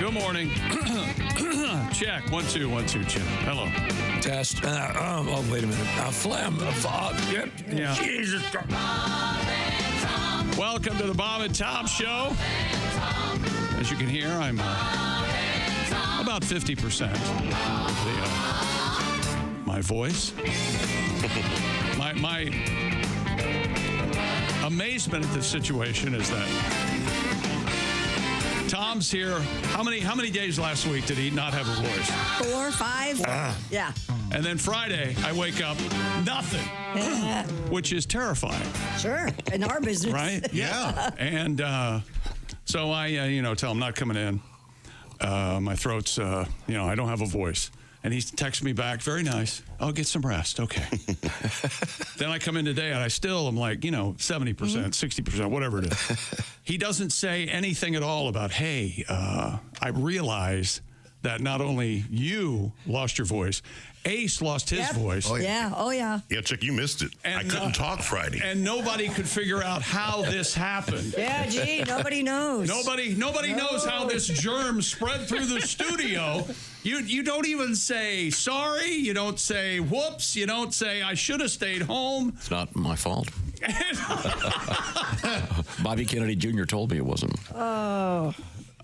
Good morning. Check. 1, 2, 1, 2, check. Hello. Test. Wait a minute. Phlegm. Yep. Yeah. Jesus. Welcome to the Bob and Tom Show. As you can hear, I'm about 50% of my voice. My amazement at this situation is that Tom's here. How many days last week did he not have a voice? 4, 5. Yeah. And then Friday, I wake up, nothing, which is terrifying. Sure. In our business. Right? Yeah. And so I, tell him not coming in. My throat's, I don't have a voice. And he texts me back, very nice. I'll get some rest. Okay. Then I come in today and I still am like, 70%, 60%, whatever it is. He doesn't say anything at all about, hey, I realize that not only you lost your voice, Ace lost his voice. Oh, yeah. Oh, yeah. Yeah, Chick, you missed it. And, I couldn't talk Friday. And nobody could figure out how this happened. Yeah, gee, nobody knows. Nobody knows how this germ spread through the studio. You don't even say sorry. You don't say whoops. You don't say I should have stayed home. It's not my fault. Bobby Kennedy Jr. told me it wasn't.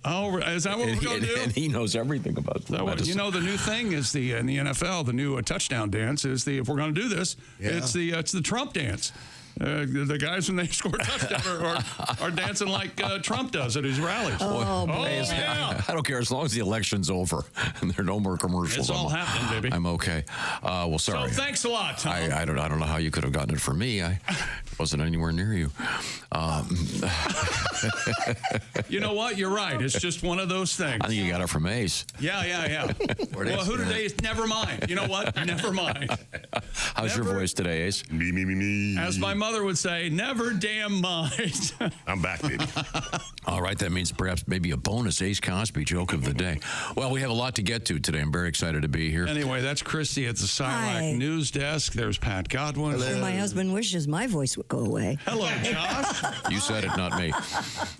Oh, is that what we're going to do? And he knows everything about that. The new thing is in the NFL, the new touchdown dance is if we're going to do this, it's the Trump dance. The guys, when they score a touchdown, are dancing like Trump does at his rallies. Oh, yeah. I don't care as long as the election's over and there are no more commercials. It's all happening, baby. I'm okay. Well, sorry. So thanks a lot, Tom. I don't know how you could have gotten it from me. I wasn't anywhere near you. You know what? You're right. It's just one of those things. I think you got it from Ace. Yeah. Well, who did Ace? Never mind. You know what? Never mind. How's your voice today, Ace? Me. As my mother would say, never damn mind. I'm back, baby. All right, that means perhaps maybe a bonus Ace Cosby joke of the day. Well, we have a lot to get to today. I'm very excited to be here. Anyway, that's Christy at the Silac News Desk. There's Pat Godwin. Sure, my husband wishes my voice would go away. Hello, Josh. You said it, not me.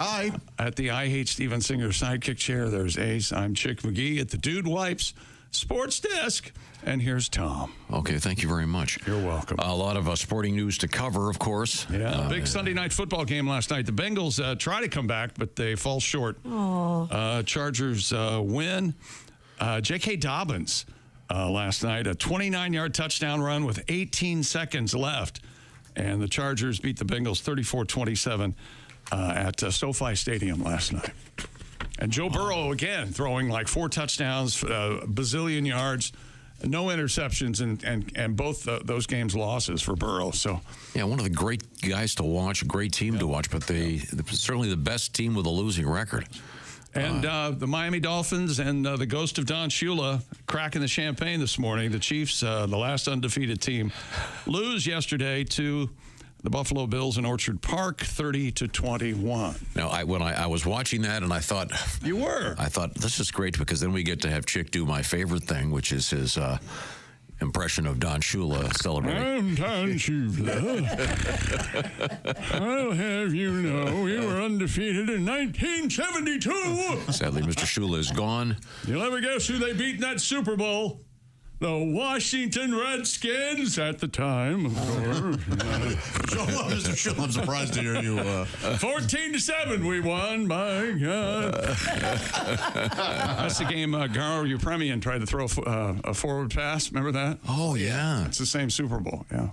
Hi. At the I Hate Steven Singer sidekick chair, there's Ace. I'm Chick McGee at the Dude Wipes Sports Desk. And here's Tom. Okay, thank you very much. You're welcome. A lot of sporting news to cover, of course. Yeah, big Sunday night football game last night. The Bengals try to come back, but they fall short. Chargers win. J.K. Dobbins last night, a 29-yard touchdown run with 18 seconds left. And the Chargers beat the Bengals 34-27 at SoFi Stadium last night. And Joe Burrow, again, throwing like 4 touchdowns, bazillion yards, no interceptions, and both those games losses for Burrow. So, yeah, one of the great guys to watch, a great team to watch, but certainly the best team with a losing record. And the Miami Dolphins and the ghost of Don Shula cracking the champagne this morning. The Chiefs, the last undefeated team, lose yesterday to the Buffalo Bills in Orchard Park, 30-21. Now, when I was watching that, and I thought... You were? I thought, this is great, because then we get to have Chick do my favorite thing, which is his impression of Don Shula celebrating. I'm Don Shula. I'll have you know, we were undefeated in 1972. Sadly, Mr. Shula is gone. You'll ever guess who they beat in that Super Bowl? The Washington Redskins at the time, of course. Mr. Shula, I'm surprised to hear you. 14-7 we won, my God. That's the game Garo Upremian tried to throw a forward pass. Remember that? Oh, yeah. It's the same Super Bowl, yeah.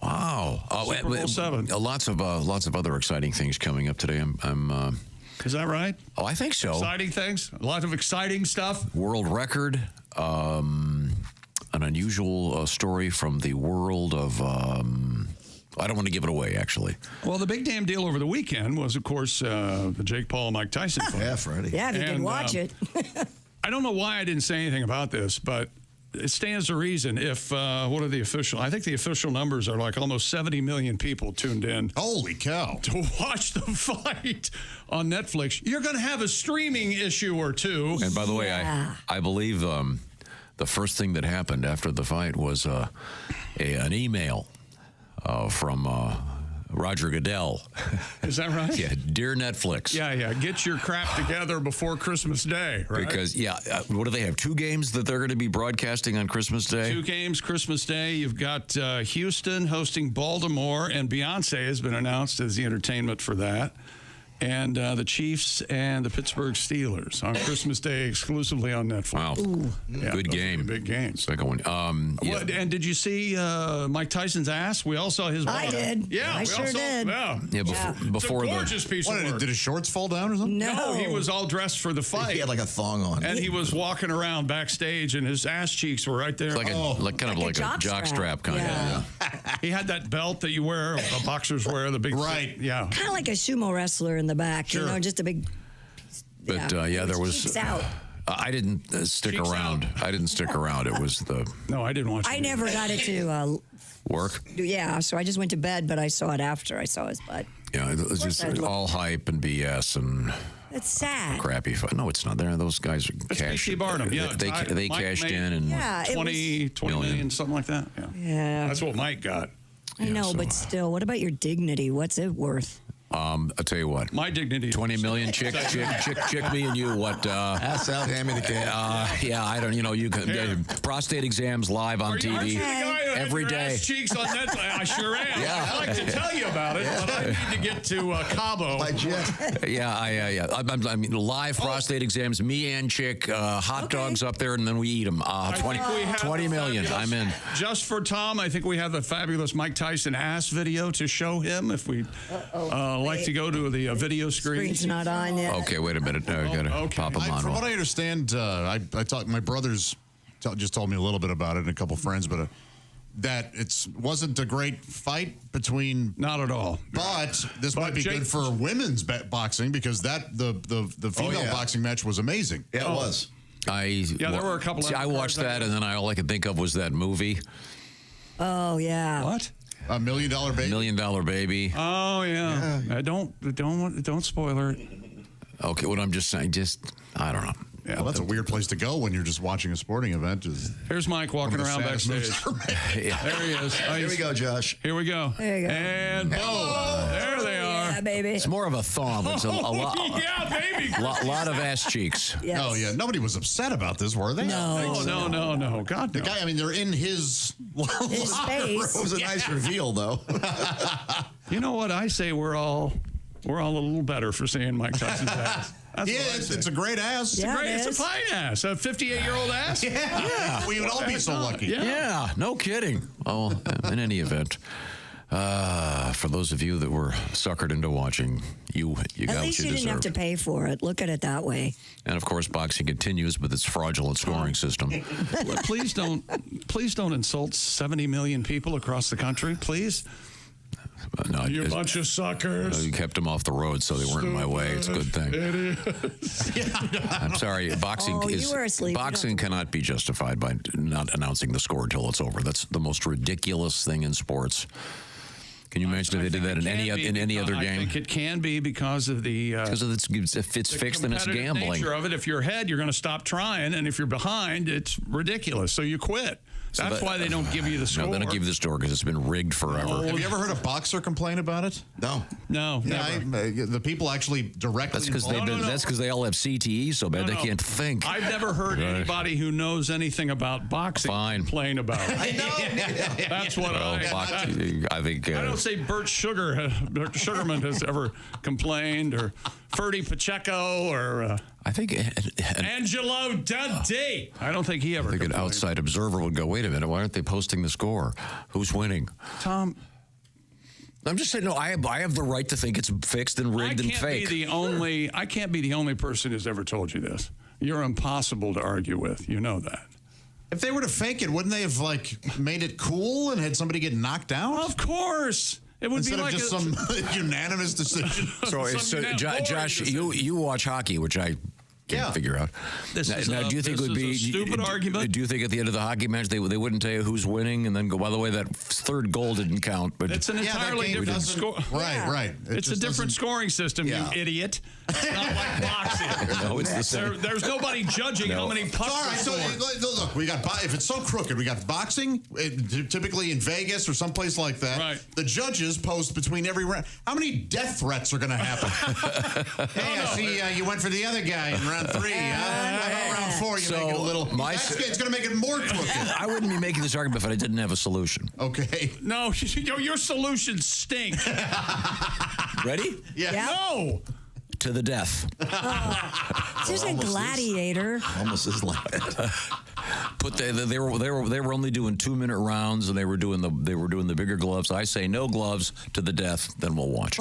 Wow. Super Bowl 7. Lots of other exciting things coming up today. Is that right? Oh, I think so. Exciting things? A lot of exciting stuff? World record. An unusual story from the world of... I don't want to give it away, actually. Well, the big damn deal over the weekend was, of course, the Jake Paul-Mike Tyson fight. Yeah, Freddie. Yeah, if you did watch it. I don't know why I didn't say anything about this, but it stands to reason if, what are the official... I think the official numbers are like almost 70 million people tuned in. Holy cow. To watch the fight on Netflix. You're going to have a streaming issue or two. And by the way, I believe the first thing that happened after the fight was an email from Roger Goodell. Is that right? Yeah, dear Netflix. Yeah. Get your crap together before Christmas Day, right? Because, what do they have? 2 games that they're going to be broadcasting on Christmas Day? 2 games Christmas Day. You've got Houston hosting Baltimore, and Beyonce has been announced as the entertainment for that. And the Chiefs and the Pittsburgh Steelers on Christmas Day exclusively on Netflix. Wow. Yeah, Good game. Big games. Second one. What, and did you see Mike Tyson's ass? We all saw his bottom. I did. Yeah, I we sure all saw, did. Yeah. Before It's a gorgeous piece of work. Did his shorts fall down or something? No. He was all dressed for the fight. He had like a thong on. And he was walking around backstage, and his ass cheeks were right there. It's like kind of like a jock strap kind Yeah. of. He had that belt that you wear, boxers wear, the big Right. Yeah. Kind of like a sumo wrestler in the back, you know, just a big. But there was. Cheeks out. I didn't stick Cheeks around. out. I didn't stick around. It was the No, I didn't watch it. I never got it to. work. Yeah, so I just went to bed, but I saw it after I saw his butt. Yeah, it was just I'd look. all hype and BS and It's sad. crappy fun. No, it's not. There, those guys It's cashed. PC Barnum. Yeah, they Mike cashed made in and Yeah, it 20 million. million, something like that. Yeah. That's what Mike got. I know, so- but still, what about your dignity? What's it worth? I'll tell you what. My dignity. 20 million chick me and you. What? Ass out, hand me the cash. Yeah, I don't. You can Here. prostate exams live on Aren't you TV the guy that every had your day. ass cheeks on Netflix? I sure am. Yeah. I'd like to tell you about it, but I need to get to Cabo. By jet. Yeah, I mean, live prostate exams. Me and chick, hot dogs up there, and then we eat them. I think we have 20 a million. fabulous- I'm in. Just for Tom, I think we have the fabulous Mike Tyson ass video to show him if we like to go to the video screen. Screen's not on yet. Okay, wait a minute. I gotta okay. pop them on. From what I understand, I talked. My brothers just told me a little bit about it, and a couple friends, but that it wasn't a great fight between. Not at all. But this might be Jake- good for women's boxing because the female boxing match was amazing. Yeah, it was. there were a couple See, of I watched cards that, and then all I could think of was that movie, Oh, yeah. What? $1 Million Baby. $1 Million Baby. Oh yeah. Don't spoiler it. Okay, what I'm just saying, I don't know. Yeah, Well, that's a weird place to go when you're just watching a sporting event. Here's Mike walking One of the around saddest backstage. moves ever made. There he is. Here we go, Josh. Here we go. There you go. And boom. There they are. Yeah, baby. It's more of a thumb. It's a lot. Yeah, baby. Lot of ass cheeks. Yes. Oh yeah, nobody was upset about this, were they? No. No. God, The no. guy, I mean, they're in his His space. It was a nice reveal, though. You know what? I say we're all a little better for seeing Mike Tyson's ass. That's Yeah, what I say. it's a great ass. Yeah. Great, it it's a is. fine ass. A 58-year-old ass? Yeah. We would all be so lucky. Yeah, no kidding. Oh, in any event, for those of you that were suckered into watching, you got At least what you you didn't have deserved. to pay for it. Look at it that way. And of course, boxing continues with its fraudulent scoring system. Please don't insult 70 million people across the country, please. No, You bunch of suckers. you kept them off the road, so they weren't in my way. It's a good thing. I'm sorry. Boxing Oh, you were asleep. You boxing cannot be justified by not announcing the score until it's over. That's the most ridiculous thing in sports. Can you imagine if they did that in any other I game? think it can be because of the Because if it's fixed, then it's competitive gambling. nature of it. If you're ahead, you're going to stop trying, and if you're behind, it's ridiculous. So you quit. That's why they don't give you the score. No, they don't give you the score because it's been rigged forever. Have you ever heard a boxer complain about it? No. No, Yeah, never. the people actually directly. That's because involved- That's because they all have CTE so bad they can't think. I've never heard anybody who knows anything about boxing complain about it. I know. That's what I think. I don't say Bert Sugarman has ever complained, or Ferdy Pacheco, or I think Angelo Dundee. I don't think he ever an complained. outside observer would go, wait a minute, why aren't they posting the score? Who's winning? Tom, I'm just saying, no, I have the right to think it's fixed and rigged and fake. I can't be the only person who's ever told you this. You're impossible to argue with. You know that. If they were to fake it, wouldn't they have made it cool and had somebody get knocked out? Of course. It would Instead be like of just some unanimous decision. So, Some Josh, boring you watch hockey, which I can't figure out. This is now, do you think it would be a stupid argument? Do you think at the end of the hockey match they wouldn't tell you who's winning and then go, by the way, that third goal didn't count? But It's an entirely different score. Right. It's a different scoring system, you idiot. It's not like boxing. No, it's the same. There's nobody judging how many pucks All right, so look, we got if it's so crooked, we got boxing, typically in Vegas or someplace like that. Right. The judges post between every round. How many death threats are going to happen? Hey, I see you went for the other guy in round 3. How about round 4? You make it a little. It's going to make it more crooked. I wouldn't be making this argument if I didn't have a solution. Okay. No, your solutions stink. Ready? Yeah. No. To the death. This is a gladiator. Almost as loud. They were only doing 2-minute rounds, and they were doing the bigger gloves. I say no gloves to the death, then we'll watch.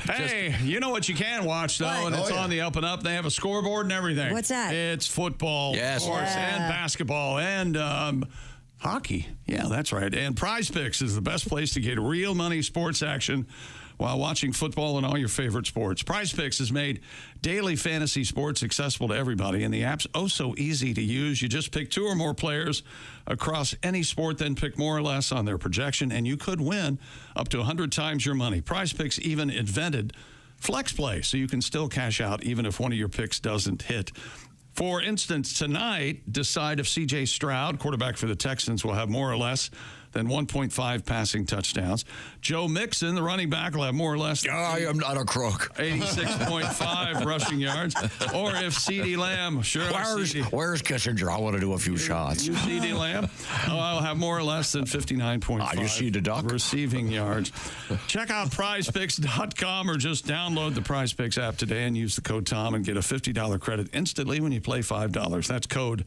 Hey, you know what you can watch though, and it's on the up and up. They have a scoreboard and everything. What's that? It's football, yes, of course, and basketball, and hockey. Yeah, that's right. And Prize Picks is the best place to get real money sports action while watching football and all your favorite sports. Prize Picks has made daily fantasy sports accessible to everybody, and the app's so easy to use. You just pick 2 or more players across any sport, then pick more or less on their projection, and you could win up to 100 times your money. Prize Picks even invented Flex Play, so you can still cash out even if one of your picks doesn't hit. For instance, tonight, decide if C.J. Stroud, quarterback for the Texans, will have more or less than 1.5 passing touchdowns. Joe Mixon, the running back, will have more or less I am not a crook. 86.5 rushing yards. Or if CeeDee Lamb, Where's Kissinger? I want to do a few shots. You CeeDee Lamb, I'll have more or less than 59.5 you see the duck? receiving yards. Check out prizepicks.com or just download the Prize Picks app today and use the code TOM and get a $50 credit instantly when you play $5. That's code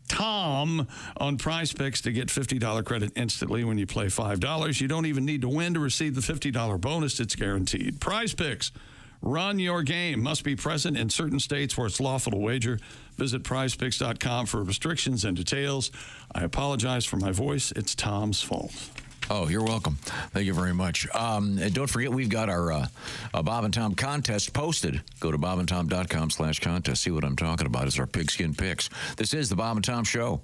TOM on Prize Picks to get $50 credit instantly when you play $5. You don't even need to win to receive the $50 bonus. It's guaranteed. Prize Picks. Run your game. Must be present in certain states where it's lawful to wager. Visit prizepicks.com for restrictions and details. I apologize for my voice. It's Tom's fault. Oh, you're welcome. Thank you very much. And don't forget, we've got our Bob and Tom contest posted. Go to bobandtom.com/contest. See what I'm talking about. It's our pigskin picks. This is the Bob and Tom Show.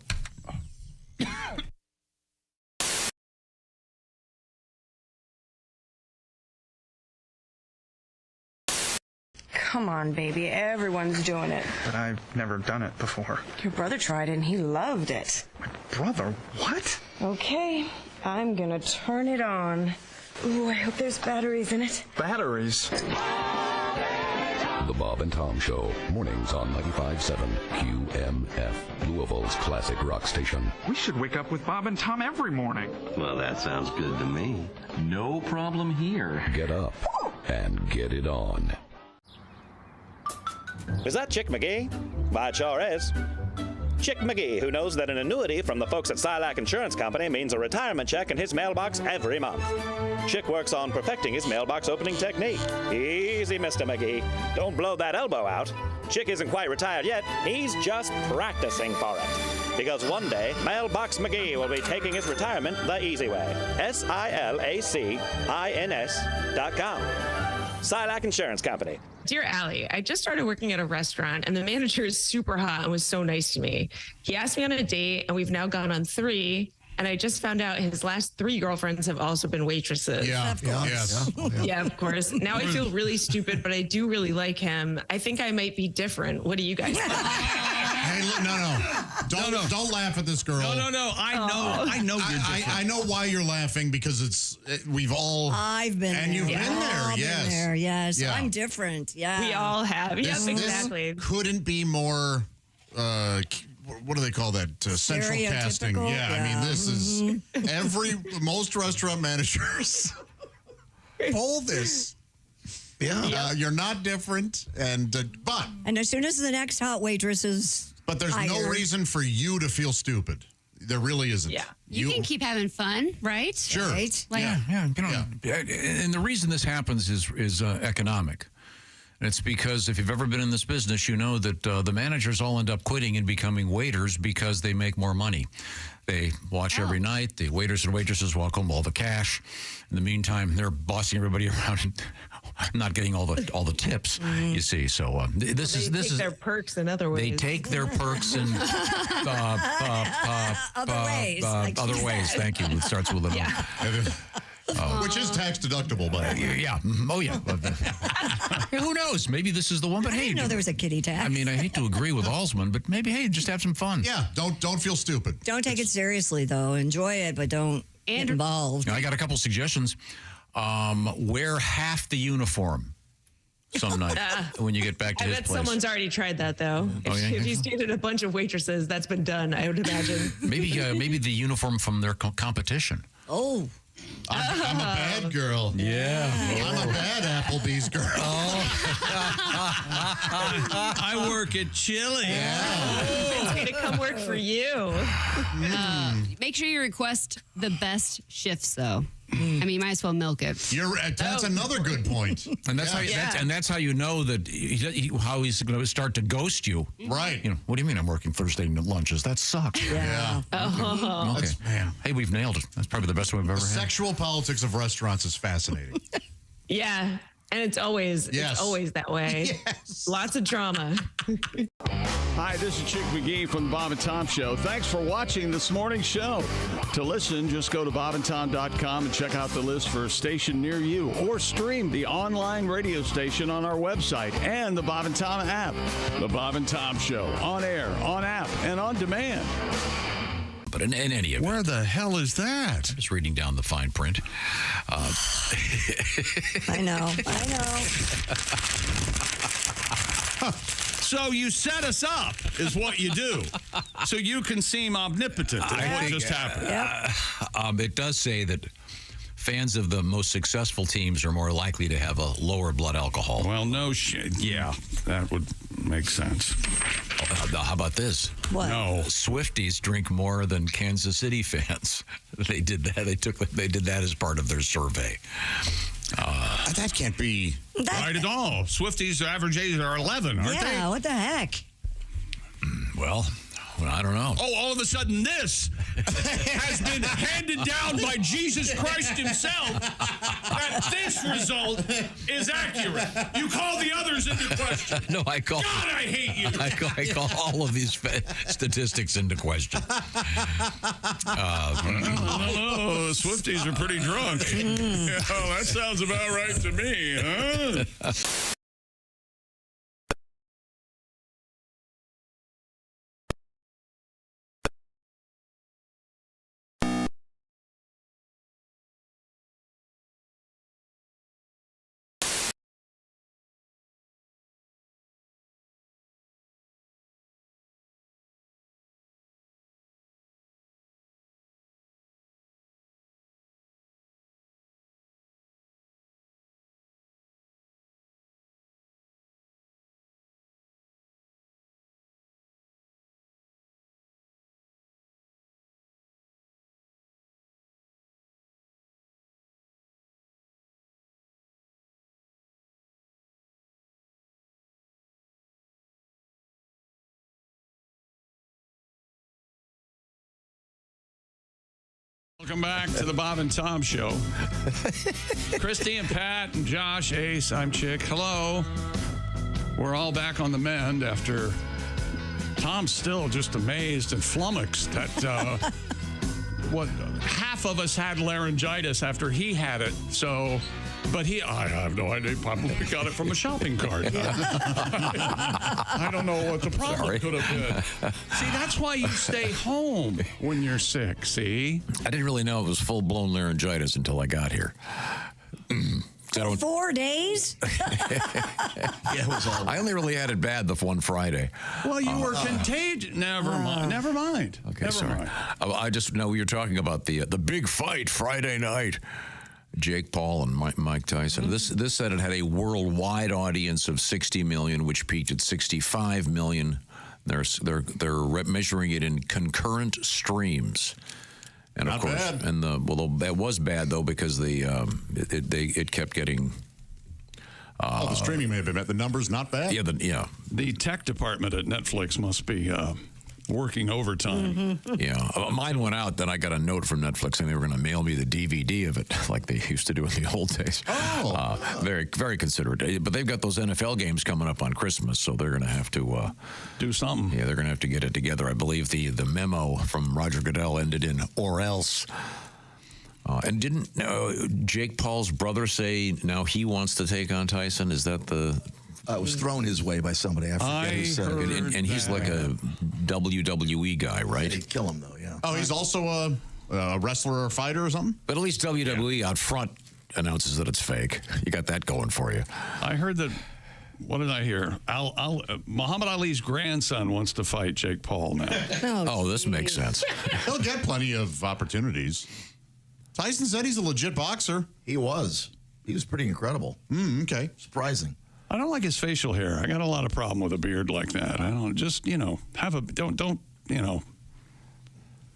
Come on, baby. Everyone's doing it. But I've never done it before. Your brother tried it and he loved it. My brother? What? Okay, I'm gonna turn it on. Ooh, I hope there's batteries in it. Batteries? The Bob and Tom Show, mornings on 95.7 QMF, Louisville's classic rock station. We should wake up with Bob and Tom every morning. Well, that sounds good to me. No problem here. Get up and get it on. Is that Chick McGee? Why, it sure is. Chick McGee, who knows that an annuity from the folks at Silac Insurance Company means a retirement check in his mailbox every month. Chick works on perfecting his mailbox opening technique. Easy, Mr. McGee. Don't blow that elbow out. Chick isn't quite retired yet. He's just practicing for it. Because one day, Mailbox McGee will be taking his retirement the easy way. SILACINS.com. Silac Insurance Company. Dear Allie, I just started working at a restaurant and the manager is super hot and was so nice to me. He asked me on a date and we've now gone on 3. And I just found out his last 3 girlfriends have also been waitresses. Yeah, of course. Yes. Yeah, of course. Now I feel really stupid, but I do really like him. I think I might be different. What do you guys think? Hey, don't laugh at this girl. No. I know you're different. I know why you're laughing because we've all. I've been and there. you've been there. I've Yes. been there, yes. Yeah. I'm different. Yeah. We all have. Yes, exactly. This couldn't be more. What do they call that? Central casting. Yeah, I mean, this is most restaurant managers pull this. Yeah, you're not different, and as soon as the next hot waitress is. But there's no reason for you to feel stupid. There really isn't. Yeah. You can keep having fun, right? Sure. Right? Like, Yeah. And the reason this happens is economic. And it's because if you've ever been in this business, you know that the managers all end up quitting and becoming waiters because they make more money. They watch every night. The waiters and waitresses walk home all the cash. In the meantime, they're bossing everybody around. I'm not getting all the tips. You see, so this They take their perks in other ways. They take their perks in Other ways. Like other she ways. said. Thank you. It starts with an O. Which is tax deductible, by the way. Yeah. Oh, yeah. Who knows? Maybe this is the one. But I hey, didn't know there was a kitty tax. I mean, I hate to agree with Alsman, but maybe, hey, just have some fun. Yeah, don't feel stupid. Don't take it seriously, though. Enjoy it, but don't get involved. I got a couple suggestions. Wear half the uniform some night when you get back to I his bet place. someone's already tried that, though. If he's dated a bunch of waitresses, that's been done, I would imagine. Maybe the uniform from their competition. Oh. I'm a bad girl. Yeah. I'm a bad Applebee's girl. I work at Chili. It's going to come work for you. Make sure you request the best shifts, though. I mean, you might as well milk it. That's another good point. And that's that's how you know that how he's going to start to ghost you. Right. You know, what do you mean I'm working Thursday lunches? That sucks. Yeah. Okay. Man. Hey, we've nailed it. That's probably the best one we've ever The had. sexual politics of restaurants is fascinating. Yeah. And it's always that way. Yes. Lots of drama. Hi, this is Chick McGee from the Bob and Tom Show. Thanks for watching this morning's show. To listen, just go to bobandtom.com and check out the list for a station near you, or stream the online radio station on our website and the Bob and Tom app. The Bob and Tom Show, on air, on app, and on demand. But in any event, Where the hell is that? just reading down the fine print. I know. So you set us up, is what you do, so you can seem omnipotent. Is what just happened. It does say that fans of the most successful teams are more likely to have a lower blood alcohol. Well, no shit. Yeah, that would make sense. How about this? What? No. Swifties drink more than Kansas City fans. They did that. They did that as part of their survey. That can't be Right at all. Swifties' average age are 11, aren't they? Yeah, what the heck? Well, I don't know. Oh, all of a sudden this has been handed down by Jesus Christ himself that this result is accurate. You call the others into question. No, I call. God, I hate you. I call all of these statistics into question. Oh, Swifties are pretty drunk. Oh, that sounds about right to me, huh? Welcome back to the Bob and Tom Show. Christy and Pat and Josh, Ace, I'm Chick. Hello. We're all back on the mend after Tom's still just amazed and flummoxed that half of us had laryngitis after he had it. So, but I have no idea. Probably got it from a shopping cart. I don't know what the problem could have been. See, that's why you stay home when you're sick, see? I didn't really know it was full-blown laryngitis until I got here. 4 days? I only really had it bad the one Friday. Well, you were contagious. Never mind. Okay, Never sorry. mind. I just know you're talking about the big fight Friday night. Jake Paul and Mike Tyson. This said it had a worldwide audience of 60 million, which peaked at 65 million. They're measuring it in concurrent streams. And Not of course, bad. and that was bad though because it kept getting. the streaming may have been bad. The numbers not bad. Yeah, The tech department at Netflix must be working overtime. Yeah, mine went out. Then I got a note from Netflix saying they were going to mail me the DVD of it, like they used to do in the old days. Very, very considerate. But they've got those NFL games coming up on Christmas, so they're going to have to do something. Yeah, they're going to have to get it together. I believe the memo from Roger Goodell ended in "or else." And didn't Jake Paul's brother say now he wants to take on Tyson? Is that the? It was thrown his way by somebody. I forget who said it. And he's like a WWE guy, right? They'd kill him, though, yeah. Oh, he's also a wrestler or fighter or something? But at least WWE out front announces that it's fake. You got that going for you. I heard that. What did I hear? Muhammad Ali's grandson wants to fight Jake Paul now. Oh, this makes sense. He'll get plenty of opportunities. Tyson said he's a legit boxer. He was. He was pretty incredible. Okay. Surprising. I don't like his facial hair. I got a lot of problem with a beard like that. I don't just, don't,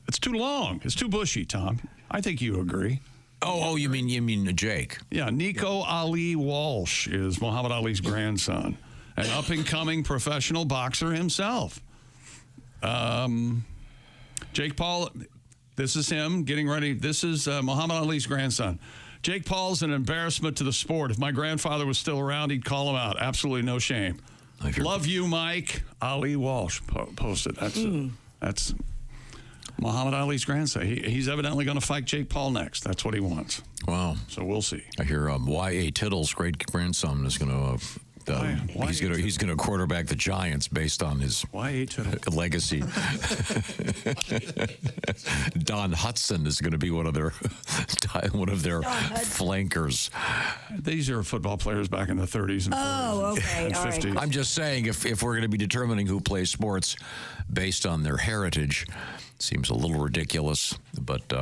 it's too long. It's too bushy, Tom. I think you agree. Oh, you mean Jake? Yeah, Nico Ali Walsh is Muhammad Ali's grandson, an up-and-coming professional boxer himself. Jake Paul, this is him getting ready. This is Muhammad Ali's grandson. Jake Paul's an embarrassment to the sport. If my grandfather was still around, he'd call him out. Absolutely no shame. Love you, Mike. Ali Walsh posted. That's Muhammad Ali's grandson. He's evidently going to fight Jake Paul next. That's what he wants. Wow. So we'll see. I hear Y.A. Tittle's great grandson is going to. He's going to quarterback the Giants based on his legacy. Don Hudson is going to be one of their flankers. These are football players back in the 30s and 40s and 50s. Right. I'm just saying, if we're going to be determining who plays sports based on their heritage, seems a little ridiculous. But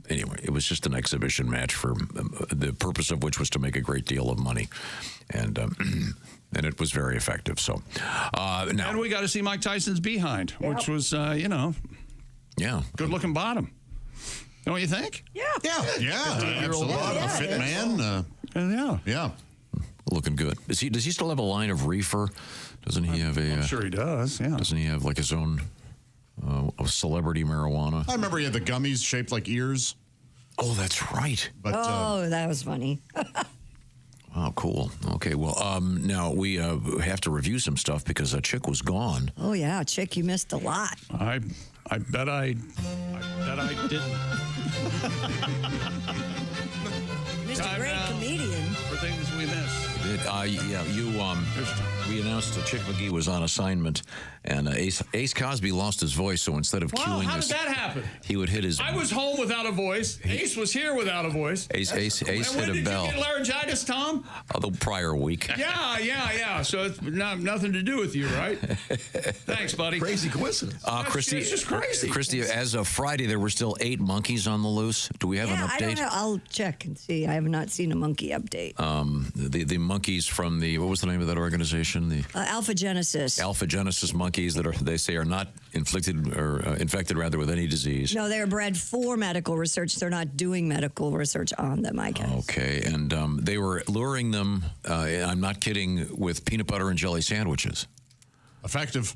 anyway, it was just an exhibition match for the purpose of which was to make a great deal of money. And it was very effective. So now, and we got to see Mike Tyson's behind, which was, good looking bottom. Don't you think? Yeah, absolutely. A fit man. Yeah. Looking good. Does he still have a line of reefer? Doesn't he have a? I'm sure he does. Yeah. Doesn't he have like his own celebrity marijuana? I remember he had the gummies shaped like ears. Oh, that's right. But that was funny. Oh, cool. Okay, well, now we have to review some stuff because Chick was gone. Oh yeah, Chick, you missed a lot. I bet I didn't. Mr. Great Comedian. For things we missed. We announced that Chick McGee was on assignment, and Ace Cosby lost his voice, so instead of cueing how us, did that happen? he would hit his. I was home without a voice. Ace was here without a voice. Ace hit a bell. When did you get laryngitis, Tom? The prior week. Yeah. So it's nothing to do with you, right? Thanks, buddy. Crazy coincidence. Christy, it's just crazy. Christy, as of Friday, there were still 8 monkeys on the loose. Do we have an update? I don't know. I'll check and see. I have not seen a monkey update. The monkeys from what was the name of that organization? The Alpha Genesis. Alpha Genesis monkeys that they say are not infected with any disease. No, they're bred for medical research. They're not doing medical research on them, I guess. Okay, and they were luring them, I'm not kidding, with peanut butter and jelly sandwiches. Effective.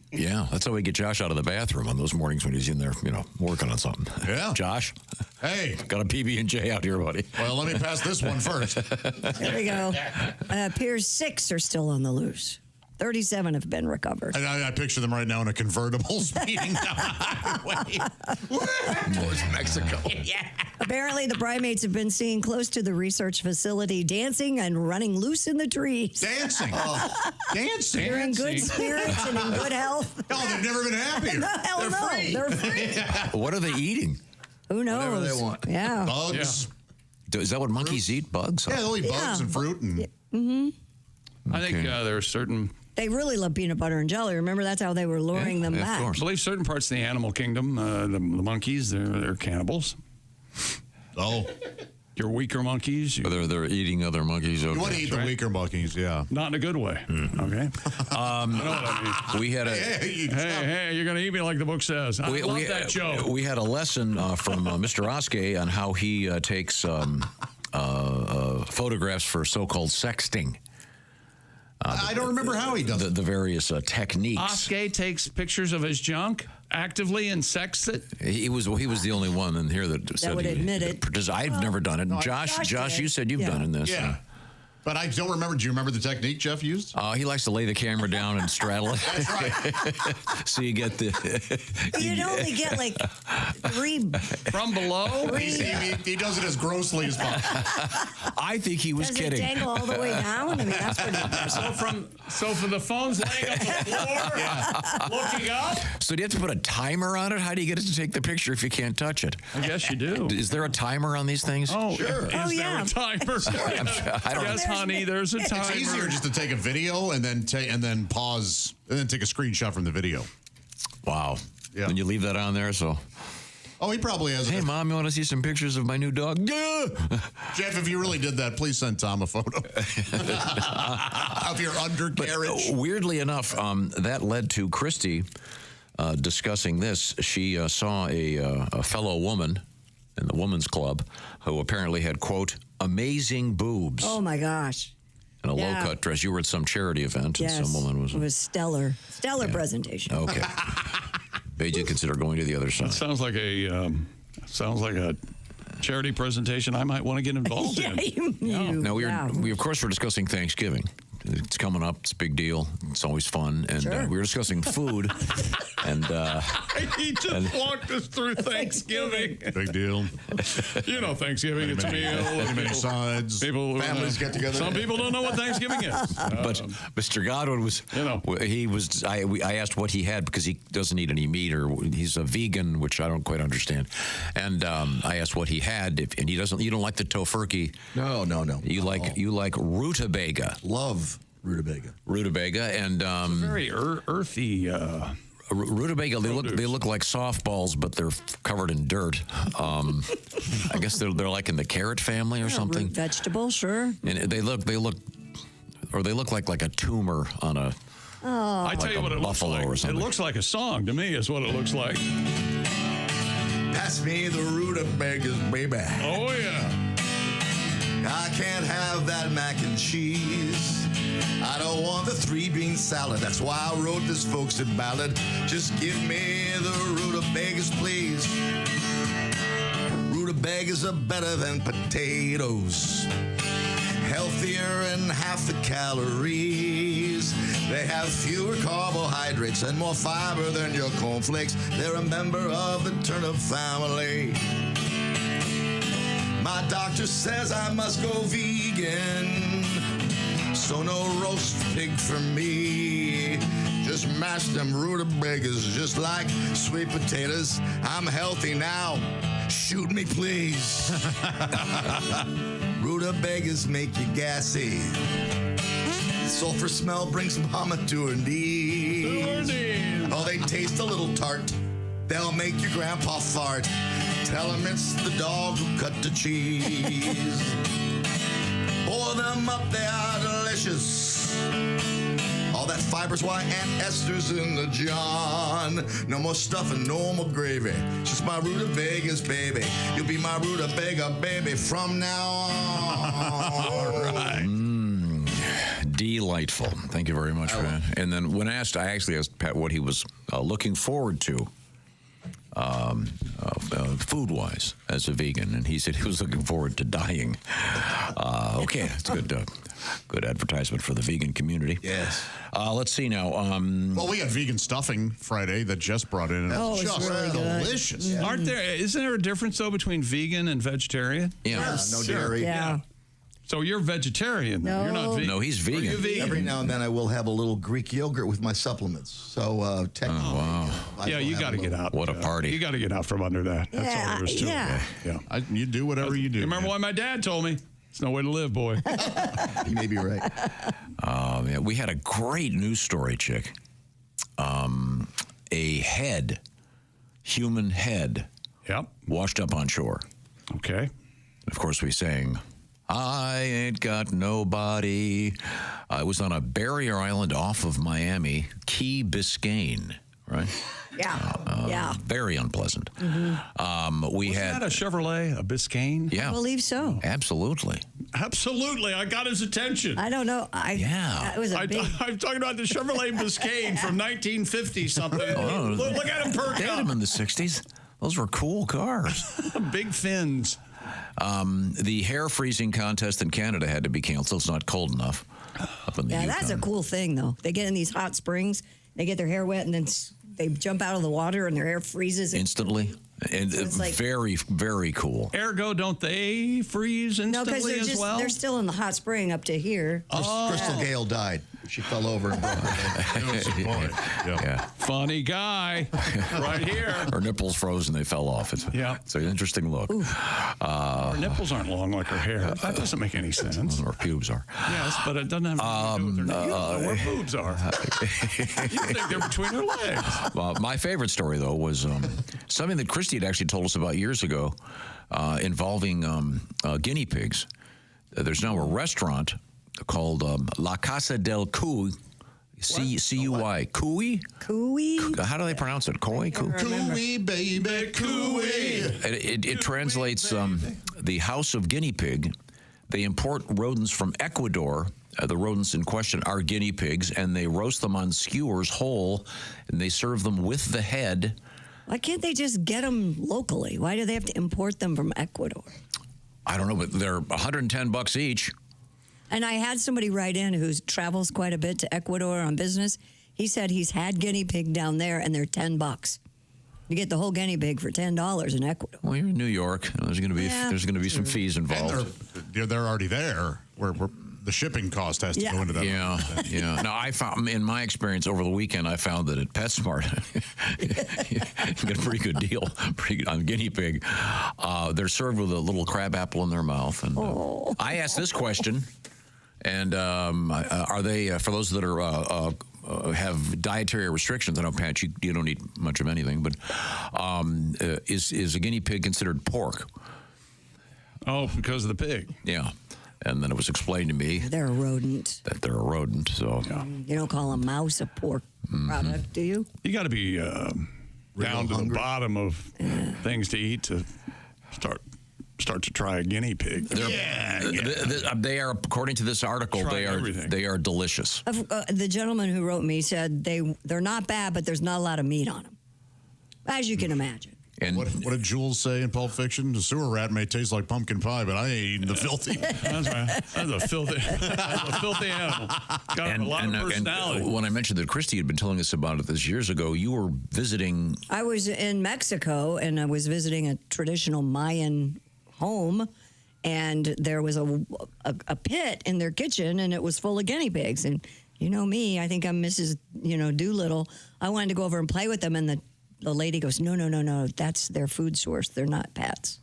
Yeah, that's how we get Josh out of the bathroom on those mornings when he's in there, working on something. Yeah. Josh? Hey. Got a PB&J out here, buddy. Well, let me pass this one first. There we go. Appears 6 are still on the loose. 37 have been recovered. I picture them right now in a convertible speeding down the highway towards Mexico. Yeah. Apparently, the primates have been seen close to the research facility dancing and running loose in the trees. Dancing. Dancing. They're in good spirits and in good health. Oh, they've never been happier. No, hell They're no. free. They're free. What are they eating? Who knows? Whatever they want. Yeah. Bugs. Yeah. Is that what monkeys eat? Bugs? Yeah, they'll eat bugs and fruit. I think there are certain. They really love peanut butter and jelly. Remember, that's how they were luring them back. I believe certain parts of the animal kingdom, the monkeys, they're cannibals. Oh. Your weaker monkeys. They're eating other monkeys. Okay. You want to eat the weaker monkeys, yeah. Not in a good way. Okay. You know what I mean? We had Hey, you're going to eat me like the book says. I love that joke. We had a lesson from Mr. Oskey on how he takes photographs for so-called sexting. I don't remember how he does the various techniques. Oskay takes pictures of his junk actively and sexts it. He was the only one in here that said would admit it. I've never done it. No, Josh, did. you said you've done this. Yeah. But I don't remember. Do you remember the technique Jeff used? He likes to lay the camera down and straddle it. That's right. So you get the. You'd only get like 3 from below. He does it as grossly as possible. I think he was Does kidding. it dangle all the way down? I mean, that's pretty impressive. So for the phone's laying on the floor, looking up. So do you have to put a timer on it? How do you get it to take the picture if you can't touch it? I guess you do. Is there a timer on these things? Oh, sure. Is there a timer? I don't Yes, honey, there's a timer. It's easier just to take a video and then pause and then take a screenshot from the video. Wow. Yeah. And you leave that on there, so. Oh, he probably has. Hey, Mom, you want to see some pictures of my new dog? Yeah. Jeff, if you really did that, please send Tom a photo of your undercarriage. Weirdly enough, that led to Christy discussing this. She saw a fellow woman in the women's club who apparently had, quote, amazing boobs. Oh, my gosh. In a low-cut dress. You were at some charity event, Yes. and some woman was. It was stellar. Stellar presentation. Okay. Made you consider going to the other side. Sounds like a charity presentation I might want to get involved in. Now we of course were discussing Thanksgiving. It's coming up. It's a big deal. It's always fun. And we were discussing food. And he just walked us through Thanksgiving. Big deal. You know Thanksgiving. It's a meal. Many sides. Families get together. Some people don't know what Thanksgiving is. But Mr. Godwin was, I asked what he had because he doesn't eat any meat, or he's a vegan, which I don't quite understand. And I asked what he had, and you don't like the tofurkey. No. You like rutabaga. Love rutabaga. Rutabaga, and very earthy. Rutabaga, they look like softballs, but they're covered in dirt. I guess they're like in the carrot family or something. Root vegetable, sure. And they look like a tumor on a. Oh. I tell you what it looks like. Or something. It looks like a song to me. Is what it looks like. Pass me the rutabagas, baby. Oh yeah. I can't have that mac and cheese. I don't want the 3-bean salad. That's why I wrote this folksy ballad. Just give me the rutabagas, please. Rutabagas are better than potatoes. Healthier in half the calories. They have fewer carbohydrates and more fiber than your cornflakes. They're a member of the turnip family. My doctor says I must go vegan, so no roast pig for me. Just mash them rutabagas just like sweet potatoes. I'm healthy now. Shoot me, please. Rutabagas make you gassy. Sulfur smell brings mama to her knees. Oh, they taste a little tart. They'll make your grandpa fart. Tell him it's the dog who cut the cheese. Boil them up, they are delicious. All that fiber's why Aunt Esther's in the John. No more stuffing, no more gravy. Just my rutabagas, baby. You'll be my rutabaga, baby, from now on. All right. Delightful. Thank you very much, Pat. And then when asked, I actually asked Pat what he was looking forward to food-wise as a vegan, and he said he was looking forward to dying. Okay, it's a good advertisement for the vegan community. Yes. Let's see now. Well, we had vegan stuffing Friday that Jess brought in. And it's just really delicious. good. Isn't there a difference though between vegan and vegetarian? Yeah. No dairy. Yeah. So you're vegetarian. No. You're not vegan. No, he's vegan. Are you vegan? Every now and then I will have a little Greek yogurt with my supplements. So technically, wow. Yeah, you got to get out. What a party. You got to get out from under that. That's all there is to it. Yeah. You do whatever you do. Remember what my dad told me? It's no way to live, boy. You may be right. Yeah, we had a great news story, Chick. A human head, washed up on shore. Okay. Of course, we sang, I ain't got nobody. It was on a barrier island off of Miami, Key Biscayne, right? Yeah. Very unpleasant. Mm-hmm. We Was had that a Chevrolet, a Biscayne? Yeah. I believe so. Absolutely. Absolutely. I got his attention. I don't know. It was a big... I'm talking about the Chevrolet Biscayne from 1950 something. Look at him perk They had up. them in the 60s. Those were cool cars. Big fins. The hair freezing contest in Canada had to be canceled. It's not cold enough up in the Yukon. That's a cool thing, though. They get in these hot springs, they get their hair wet, and then they jump out of the water, and their hair freezes. Instantly. And So it's like- very, very cool. Ergo, don't they freeze No, because instantly as well? they're still in the hot spring up to here. Crystal Gale died. She fell over and broke her leg. Funny guy right here. Her nipples froze and they fell off. It's an interesting look. Her nipples aren't long like her hair. That doesn't make any sense. Her pubes are. Yes, but it doesn't have anything to do with her. You don't know where boobs are. You think they're between her legs. Well, my favorite story, though, was something that Christy had actually told us about years ago involving guinea pigs. There's now a restaurant called La Casa del Cuy. C-U-Y. Cuy? Cuy? How do they pronounce it? Cuy? Cuy, baby, cuy. It translates the House of Guinea Pig. They import rodents from Ecuador. The rodents in question are guinea pigs, and they roast them on skewers whole, and they serve them with the head. Why can't they just get them locally? Why do they have to import them from Ecuador? I don't know, but they're $110 each. And I had somebody write in who travels quite a bit to Ecuador on business. He said he's had guinea pig down there, and they're $10. You get the whole guinea pig for $10 in Ecuador. Well, you're in New York. There's going to be some fees involved. And they're already there. Where the shipping cost has to go into that. Yeah. Now, I found, in my experience over the weekend, I found that at PetSmart, you get a pretty good deal on guinea pig. They're served with a little crab apple in their mouth. And I asked this question, and are they, for those that are have dietary restrictions, I know, Pat, you don't eat much of anything, but is a guinea pig considered pork? Oh, because of the pig. Yeah. And then it was explained to me they're a rodent. That they're a rodent. So you don't call a mouse a pork product, do you? You got to be down to the bottom of things to eat to start to try a guinea pig. They are, according to this article, they are delicious. The gentleman who wrote me said they're not bad, but there's not a lot of meat on them, as you can imagine. And what did Jules say in Pulp Fiction? The sewer rat may taste like pumpkin pie, but I ain't eating the filthy. That's right. That's a filthy animal. Got a lot of personality. And when I mentioned that Christy had been telling us about it this years ago, you were visiting. I was in Mexico, and I was visiting a traditional Mayan home, and there was a pit in their kitchen, and it was full of guinea pigs. And you know me, I think I'm Mrs. Doolittle. I wanted to go over and play with them, and the lady goes, no, that's their food source. They're not pets.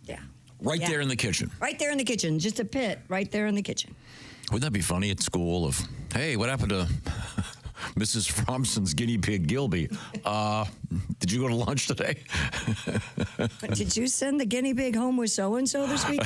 Yeah. Right there in the kitchen. Right there in the kitchen. Just a pit right there in the kitchen. Wouldn't that be funny at school hey, what happened to Mrs. Fromson's guinea pig Gilby? Did you go to lunch today? Did you send the guinea pig home with so-and-so this week?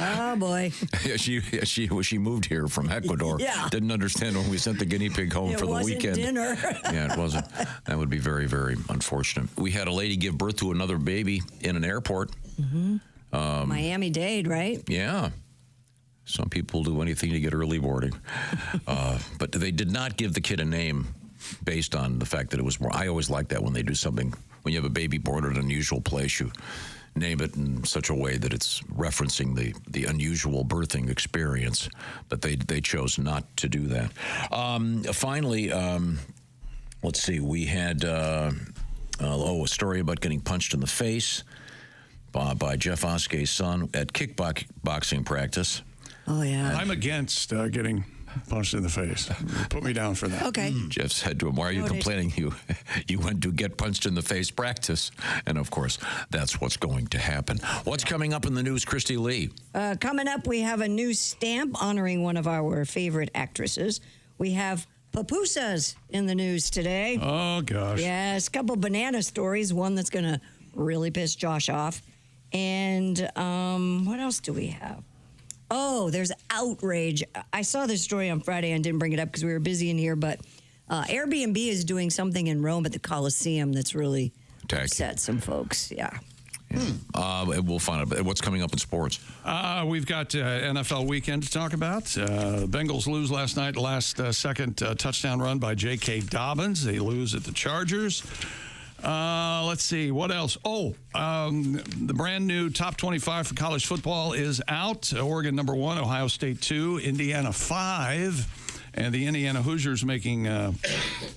Oh, boy. She moved here from Ecuador. Yeah. Didn't understand when we sent the guinea pig home for the weekend. Dinner. Yeah, it wasn't. That would be very, very unfortunate. We had a lady give birth to another baby in an airport. Mm-hmm. Miami-Dade, right? Yeah. Some people do anything to get early boarding. But they did not give the kid a name based on the fact that it was more. I always like that when they do something. When you have a baby born at an unusual place, you name it in such a way that it's referencing the unusual birthing experience. But they chose not to do that. Finally, let's see. We had a story about getting punched in the face by Jeff Oskey's son at kickboxing practice. Oh, yeah. I'm against getting punched in the face. Put me down for that. Okay. Jeff said to him, why are you complaining? You went to get punched in the face practice. And, of course, that's what's going to happen. What's coming up in the news, Christy Lee? Coming up, we have a new stamp honoring one of our favorite actresses. We have pupusas in the news today. Oh, gosh. Yes, a couple banana stories. One that's going to really piss Josh off. And what else do we have? Oh, there's outrage. I saw this story on Friday and didn't bring it up because we were busy in here, but Airbnb is doing something in Rome at the Coliseum that's really upset some folks. Yeah. We'll find out what's coming up in sports. We've got NFL weekend to talk about. Bengals lose last night, second touchdown run by J.K. Dobbins. They lose at the Chargers. Let's see, what else? The brand new top 25 for college football is out. Oregon number 1, Ohio State 2, Indiana 5. And the Indiana Hoosiers making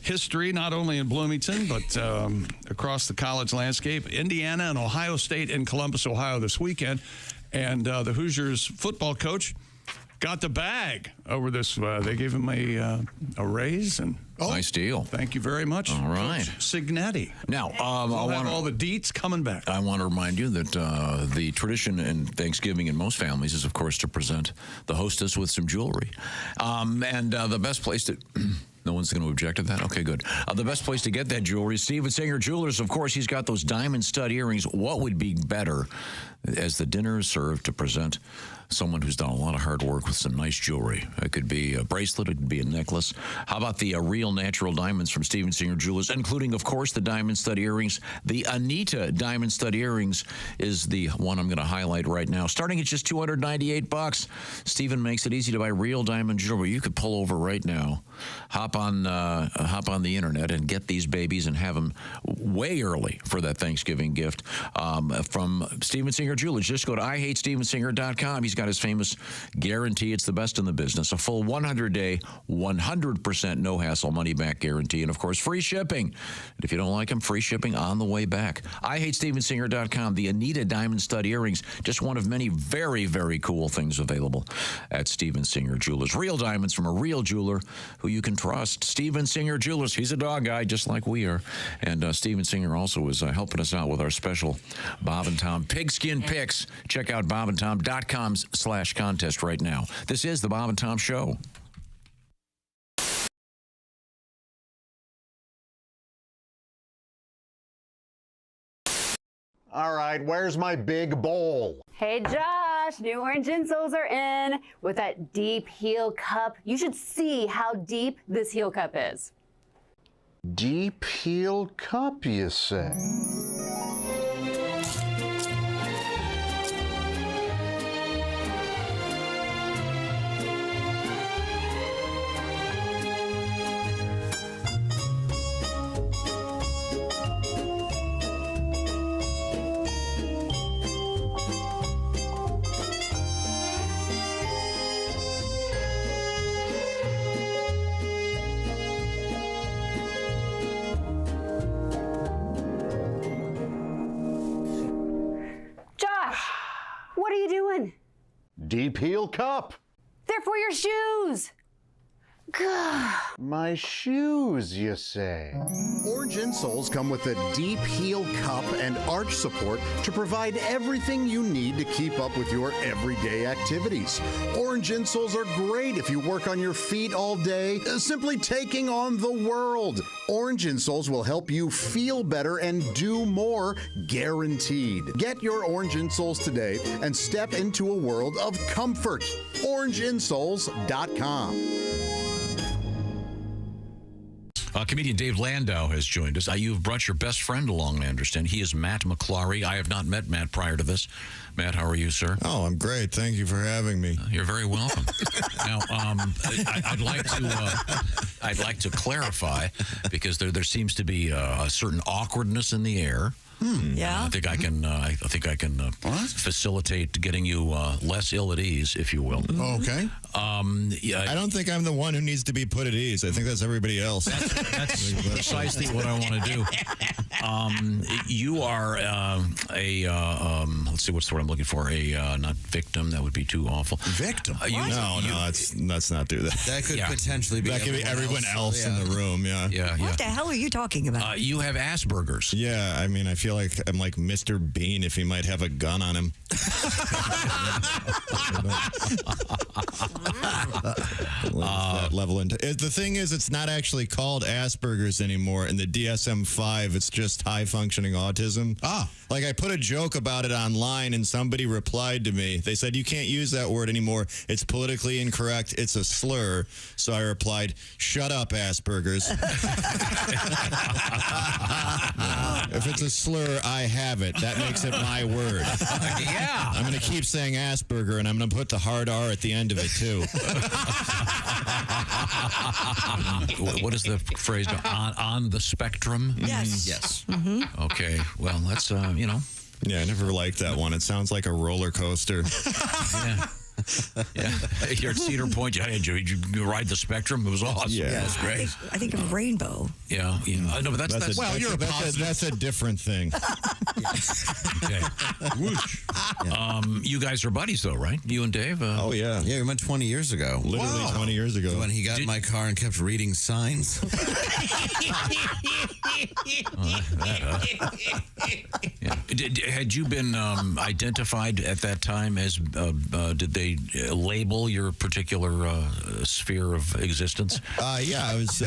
history, not only in Bloomington, but across the college landscape. Indiana and Ohio State in Columbus, Ohio this weekend. And the Hoosiers football coach got the bag over this. They gave him a raise. And nice deal. Thank you very much. All right. Coach Signetti. Now, I want all the deets coming back. I want to remind you that the tradition in Thanksgiving in most families is, of course, to present the hostess with some jewelry. And the best place to... No one's going to object to that? Okay, good. The best place to get that jewelry is Steven Singer Jewelers. Of course, he's got those diamond stud earrings. What would be better as the dinner is served to present someone who's done a lot of hard work with some nice jewelry? It could be a bracelet. It could be a necklace. How about the real natural diamonds from Steven Singer Jewelers, including, of course, the diamond stud earrings. The Anita diamond stud earrings is the one I'm going to highlight right now. Starting at just $298. Steven makes it easy to buy real diamond jewelry. You could pull over right now, hop on the internet and get these babies and have them way early for that Thanksgiving gift from Steven Singer Jewelers. Just go to IHateStevenSinger.com. He's got his famous guarantee. It's the best in the business. A full 100-day, 100% no-hassle money-back guarantee. And, of course, free shipping. And if you don't like them, free shipping on the way back. IHateStevenSinger.com. The Anita Diamond Stud Earrings. Just one of many very, very cool things available at Steven Singer Jewelers. Real diamonds from a real jeweler who you can trust. Steven Singer Jewelers. He's a dog guy, just like we are. And Steven Singer also is helping us out with our special Bob and Tom Pigskin Picks. Check out bobandtom.com/contest right now. This is the Bob and Tom Show. All right, where's my big bowl? Hey, Josh, new orange insoles are in with that deep heel cup. You should see how deep this heel cup is. Deep heel cup, you say? What are you doing? Deep heel cup. They're for your shoes. Gah. My shoes, you say? Orange insoles come with a deep heel cup and arch support to provide everything you need to keep up with your everyday activities. Orange insoles are great if you work on your feet all day, simply taking on the world. Orange insoles will help you feel better and do more, guaranteed. Get your orange insoles today and step into a world of comfort. OrangeInsoles.com. Comedian Dave Landau has joined us. You've brought your best friend along, I understand. He is Matt McClary. I have not met Matt prior to this. Matt, how are you, sir? Oh, I'm great. Thank you for having me. You're very welcome. Now, I'd like to clarify, because there seems to be a certain awkwardness in the air. Yeah. I think I can facilitate getting you less ill at ease, if you will. Okay. I don't think I'm the one who needs to be put at ease. I think that's everybody else. That's precisely what I want to do. You are let's see, what's the word I'm looking for? Not victim. That would be too awful. Victim? Let's not do that. That could potentially be. That could be everyone else in the room. Yeah. What the hell are you talking about? You have Asperger's. Yeah. I mean, I feel like I'm like Mr. Bean if he might have a gun on him. That level into the thing is, it's not actually called Asperger's anymore. In the DSM-5, it's just diagnosed high-functioning autism. Like, I put a joke about it online, and somebody replied to me. They said, you can't use that word anymore. It's politically incorrect. It's a slur. So I replied, shut up, Asperger's. If it's a slur, I have it. That makes it my word. Yeah. I'm going to keep saying Asperger, and I'm going to put the hard R at the end of it, too. What is the phrase? On the spectrum? Yes. Yes. Mm-hmm. Okay. Well, that's, Yeah, I never liked that one. It sounds like a roller coaster. Yeah. Yeah. You're at Cedar Point. Did you ride the Spectrum? It was awesome. Yeah. It was great. I think of Rainbow. Yeah. No, but that's well, that's a different thing. Okay. Whoosh. You guys are buddies, though, right? You and Dave? Oh, yeah. Yeah, we met 20 years ago. Literally 20 years ago. When he got in my car and kept reading signs. Yeah. Had you been identified at that time as, did they label your particular sphere of existence? Yeah, I was.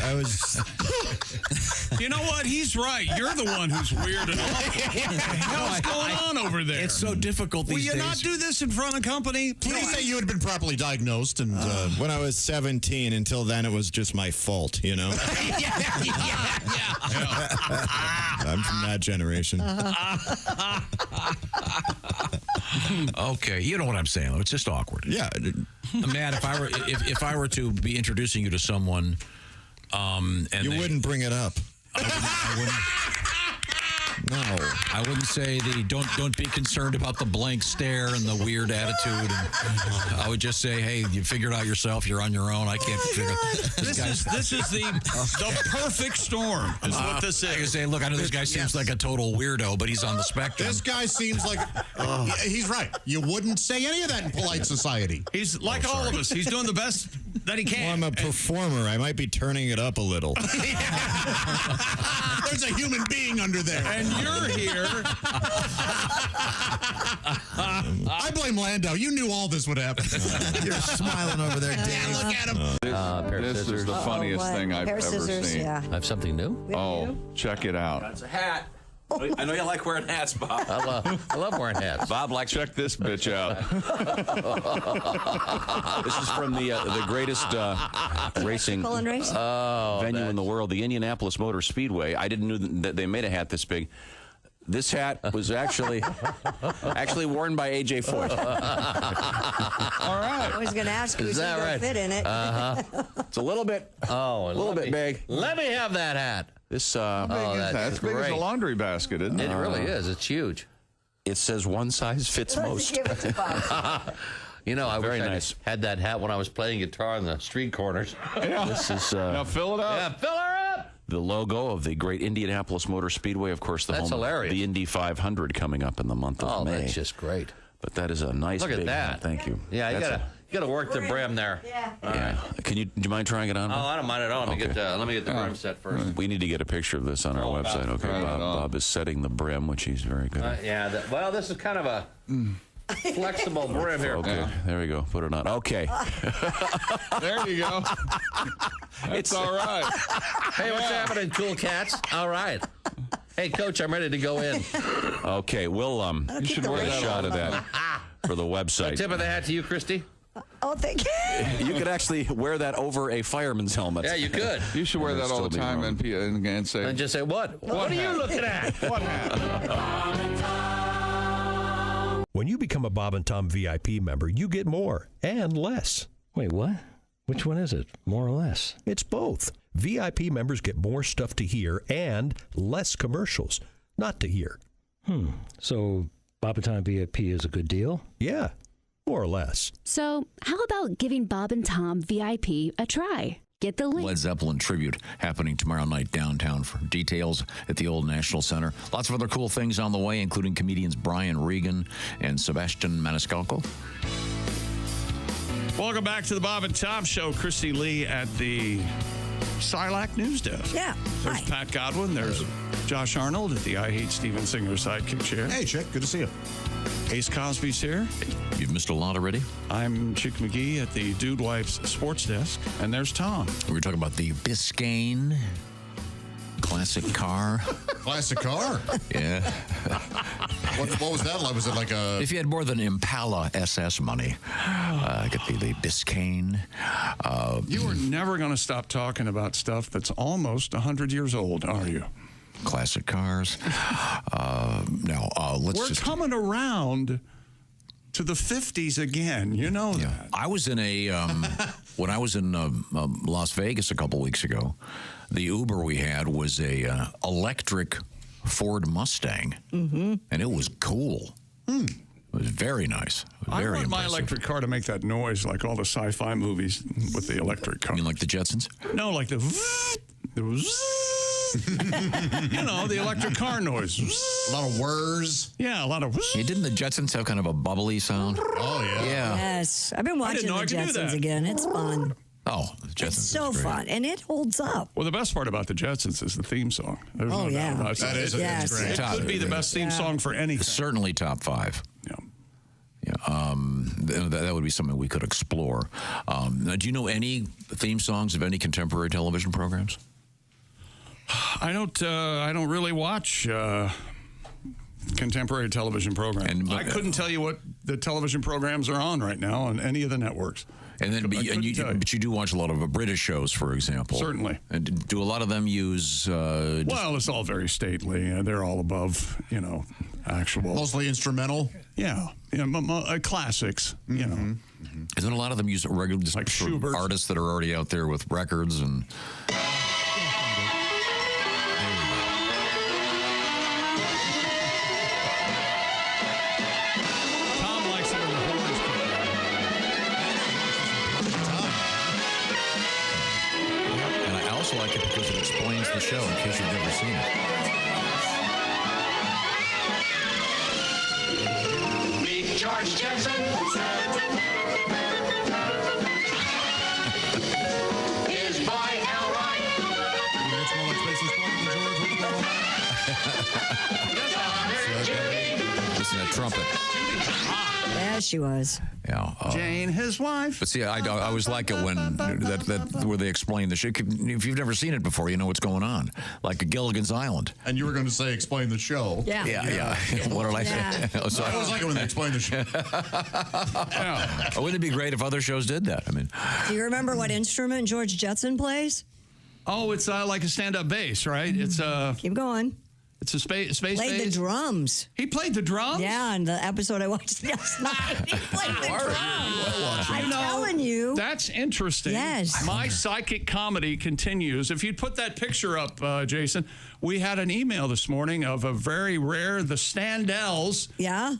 You know what? He's right. You're the one who's weird and awful. What the hell's going on over there? It's so difficult these days. Will you not do this in front of company? Please say you had been properly diagnosed. And when I was 17, until then, it was just my fault, you know? I'm from that generation. Okay, you know what I'm saying. It's just awkward. Yeah, Matt. If I were to be introducing you to someone, and you wouldn't bring it up. I wouldn't. No, I wouldn't say don't be concerned about the blank stare and the weird attitude. And I would just say, hey, you figured out yourself. You're on your own. I can't figure. This is the perfect storm. Is what this is. I say, look, I know this guy seems like a total weirdo, but he's on the spectrum. This guy seems like he's right. You wouldn't say any of that in polite society. He's like all of us. He's doing the best that he can. Well, I'm a performer. I might be turning it up a little. There's a human being under there. And you're here. I blame Landau. You knew all this would happen. You're smiling over there, Dave. Yeah, look at him. This is the funniest thing I've ever seen. Yeah. I have something new? Oh, check it out. It's a hat. I know you like wearing hats, Bob. I love wearing hats. Bob likes. Check this bitch out. This is from the greatest racing venue in the world, the Indianapolis Motor Speedway. I didn't know that they made a hat this big. This hat was actually worn by A.J. Foyt. All right. I was going to ask you if you could fit in it. It's a little bit, bit big. Let me have that hat. This How big is that? It's big as a laundry basket, isn't it? It really is. It's huge. It says one size fits most. You know, I Very wish nice. I had that hat when I was playing guitar in the street corners. Yeah. This is now fill it up. Yeah, fill her up. the logo of the great Indianapolis Motor Speedway, of course, the That's home hilarious. of the Indy 500 coming up in the month of May. Oh, that's just great. But that is a nice Look at big that. hat. Thank you. Yeah, you That's gotta work the brim there. Yeah. yeah. Do you mind trying it on? Oh, I don't mind at all. Let me get the brim set first. We need to get a picture of this on our website. Okay, Bob is setting the brim, which he's very good at. Yeah. Well, this is kind of a flexible brim here. Okay, there we go. Put it on. Okay. There you go. It's all right. Hey, what's happening, cool cats? All right. Hey, Coach, I'm ready to go in. Okay, we'll You should wear a that shot all of that for the A website. tip of the hat to you, Christy. Oh, thank you. You could actually wear that over a fireman's helmet. Yeah, you could. You should wear that all the time and say. And just say, what? What are you looking at? What hat? When you become a Bob and Tom VIP member, you get more and less. Wait, what? Which one is it? More or less? It's both. VIP members get more stuff to hear and less commercials not to hear. So Bob and Tom VIP is a good deal? Yeah, more or less. So how about giving Bob and Tom VIP a try? Get the link. Led Zeppelin tribute happening tomorrow night downtown. For details at the Old National Center. Lots of other cool things on the way, including comedians Brian Regan and Sebastian Maniscalco. Welcome back to the Bob and Tom Show. Christy Lee at the Silac News Desk. Yeah. There's Pat Godwin. There's Josh Arnold at the I Hate Steven Singer sidekick chair. Hey, Chick. Good to see you. Ace Cosby's here. You've missed a lot already. I'm Chick McGee at the Dude Wife's Sports Desk. And there's Tom. We're talking about the Biscayne classic car. Classic car? Yeah. What was that like? Was it like a... If you had more than Impala SS money, it could be the Biscayne. You are never going to stop talking about stuff that's almost 100 years old, are you? Classic cars. We're coming around to the 50s again. You know that. I was in when I was in Las Vegas a couple weeks ago, the Uber we had was a electric Ford Mustang, and it was cool. It was very nice. I Very want my impressive. electric car to make that noise like all the sci-fi movies with the electric car. You mean like the Jetsons? No, like the you know, the electric car noise. A lot of whirs. Yeah, a lot of Yeah, didn't the Jetsons have kind of a bubbly sound? Oh, yeah. Yeah. Yes. I've been watching the know I could do Jetsons that. again. It's fun. Oh, the Jetsons. It's so is great. fun. And it holds up. Well, the best part about the Jetsons is the theme song. There's Oh, no yeah. doubt about it. That is Yes. great. It could be the best theme song for anything. Certainly top 5. Yeah. Yeah, that would be something we could explore. Now, do you know any theme songs of any contemporary television programs? I don't really watch contemporary television programs. I couldn't tell you what the television programs are on right now on any of the networks. And then, but you do watch a lot of British shows, for example. Certainly. And do a lot of them use? Well, it's all very stately. They're all above, actual. Mostly instrumental. Yeah, classics. You know. Isn't a lot of them use regular just Like sort of Schubert. artists that are already out there with records and? Tom likes it when the horns come And I also like it because it explains the show in case you've never seen it. Meet George Jetson. His boy Elroy. Listen to that trumpet. Yeah, she was. Yeah. Jane, his wife. But see, I always like it when that where they explain the show. If you've never seen it before, you know what's going on. Like Gilligan's Island. And you were going to say explain the show. Yeah. What did I say? Oh, sorry. I always like it when they explain the show. Wouldn't it be great if other shows did that? I mean, Do you remember what instrument George Jetson plays? Oh, it's like a stand-up bass, right? It's Keep going. It's a space Played bass. the drums. He played the drums? Yeah, in the episode I watched last night. He played the drums. I'm telling you. That's interesting. Yes. My psychic comedy continues. If you'd put that picture up, Jason, we had an email this morning of a very rare, the Standells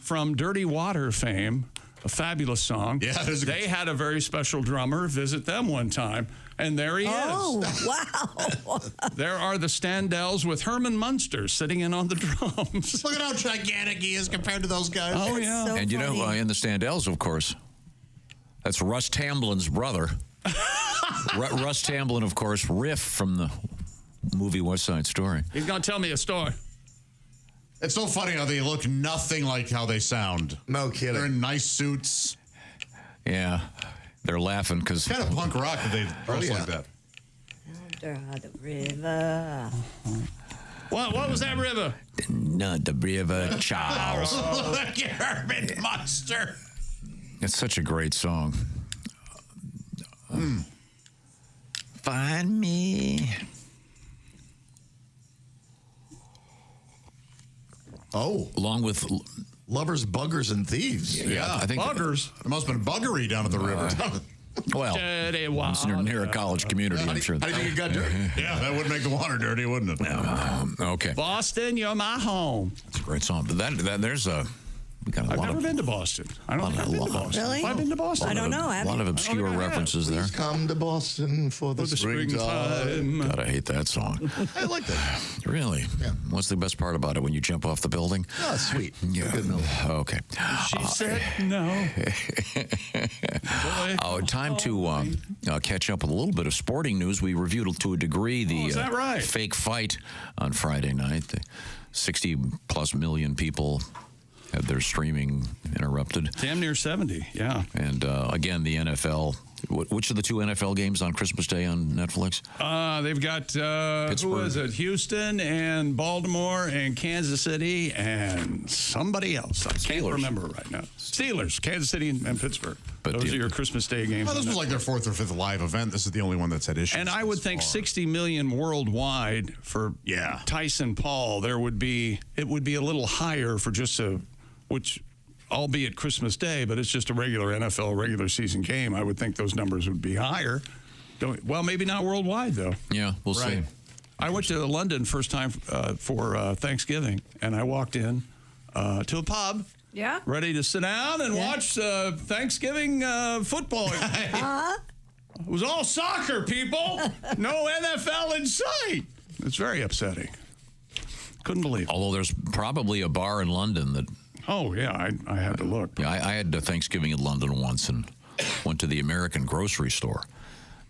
from Dirty Water fame, a fabulous song. Yeah, it is a good They had a very special drummer visit them one time, and there he is. Oh, wow. There are the Standells with Herman Munster sitting in on the drums. Look at how gigantic he is compared to those guys. Oh, yeah. So and you know, funny. in the Standells, of course, that's Russ Tamblin's brother. Russ Tamblin, of course, Riff from the movie West Side Story. He's going to tell me a story. It's so funny how they look nothing like how they sound. No kidding. They're in nice suits. Yeah, they're laughing because Kind of punk rock that they dress like that. Under the river. What was that river? Not the river, Charles. Look at Herman Munster. It's such a great song. Find me. Oh. Along with Lovers, Buggers, and Thieves. Yeah, I think Buggers. There must have been buggery down at the river. well, Dirty it's near a college community, I'm sure. How do you think it got dirty? Yeah, that would make the water dirty, wouldn't it? Okay, Boston, you're my home. it's a great song. But that there's a we got a I've lot never of been to Boston. I don't think I've been to Boston. Really? Have I been to Boston? I don't know. a lot of obscure references there. Please come to Boston for the springtime. God, I hate that song. I like that. Really? Yeah. What's the best part about it when you jump off the building? Oh, sweet. Yeah. Good milk. Okay. She said no. Oh, time to catch up with a little bit of sporting news. We reviewed to a degree the is that right? fake fight on Friday night. The 60+ million people had their streaming interrupted. Damn near 70, yeah. And again, the NFL Which of the two NFL games on Christmas Day on Netflix? They've got, who is it? Houston and Baltimore and Kansas City and somebody else. I can't remember right now. Steelers, Kansas City and Pittsburgh. But those are your Christmas Day games. Well, this was like their 4th or 5th live event. This is the only one that's had issues. And I would think 60 million worldwide for Tyson Paul. It would be a little higher for just albeit Christmas Day, but it's just a regular NFL regular season game. I would think those numbers would be higher. Well, maybe not worldwide, though. Yeah, we'll see. I went to London first time for Thanksgiving, and I walked in to a pub. Yeah. Ready to sit down and watch Thanksgiving football. It was all soccer, people. No NFL in sight. It's very upsetting. Couldn't believe it. Although there's probably a bar in London that... Oh, yeah, I had to look. Yeah, I had Thanksgiving in London once and went to the American grocery store.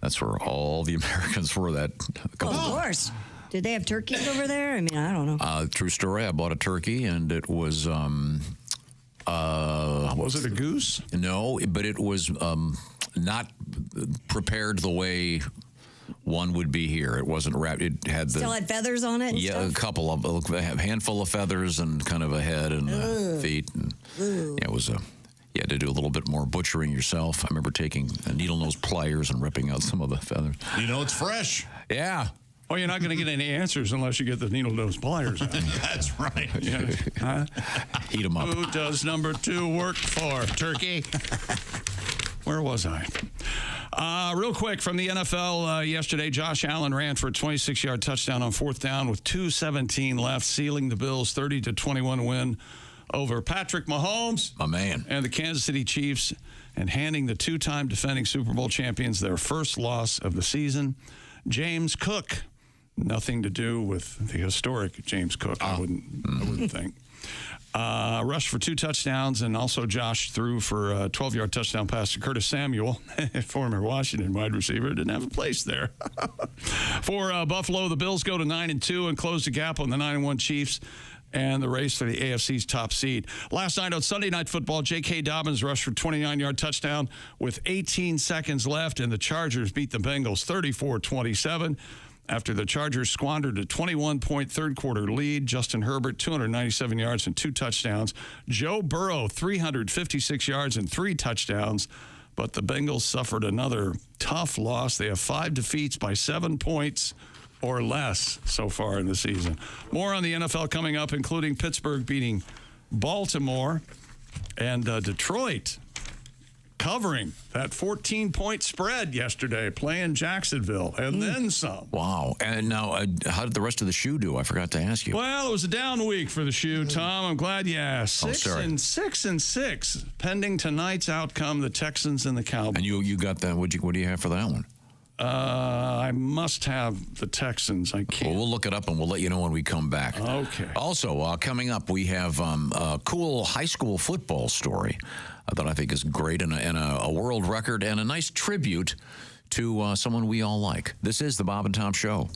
That's where all the Americans were that couple of course. Did they have turkeys over there? I mean, I don't know. True story. I bought a turkey, and it was... was it a goose? No, but it was not prepared the way one would be here. It wasn't wrapped. It had still had feathers on it. And stuff? A handful of feathers and kind of a head and feet. And it was you had to do a little bit more butchering yourself. I remember taking needle nose pliers and ripping out some of the feathers. You know, it's fresh. Yeah. Well, you're not going to get any answers unless you get the needle nose pliers out. That's right. Heat them up. Who does number 2 work for? Turkey. Where was I? Real quick from the NFL yesterday, Josh Allen ran for a 26-yard touchdown on 4th down with 2:17 left, sealing the Bills' 30-21 win over Patrick Mahomes. My man. And the Kansas City Chiefs, and handing the 2-time defending Super Bowl champions their first loss of the season. James Cook. Nothing to do with the historic James Cook, I wouldn't think. Rushed for 2 touchdowns, and also Josh threw for a 12-yard touchdown pass to Curtis Samuel, former Washington wide receiver. Didn't have a place there. For Buffalo, the Bills go to 9-2 and close the gap on the 9-1 Chiefs and the race for the AFC's top seed. Last night on Sunday Night Football, J.K. Dobbins rushed for a 29-yard touchdown with 18 seconds left, and the Chargers beat the Bengals 34-27. After the Chargers squandered a 21-point third-quarter lead, Justin Herbert, 297 yards and 2 touchdowns. Joe Burrow, 356 yards and 3 touchdowns. But the Bengals suffered another tough loss. They have 5 defeats by 7 points or less so far in the season. More on the NFL coming up, including Pittsburgh beating Baltimore and Detroit covering that 14-point spread yesterday, playing Jacksonville, and then some. Wow. And now, how did the rest of the shoe do? I forgot to ask you. Well, it was a down week for the shoe, Tom. I'm glad you asked. 6-6, pending tonight's outcome, the Texans and the Cowboys. And you got that. What do you have for that one? I must have the Texans. I can't. Well, we'll look it up and we'll let you know when we come back. Okay. Also, coming up, we have a cool high school football story that I think is great, and a world record, and a nice tribute to someone we all like. This is the Bob and Tom Show.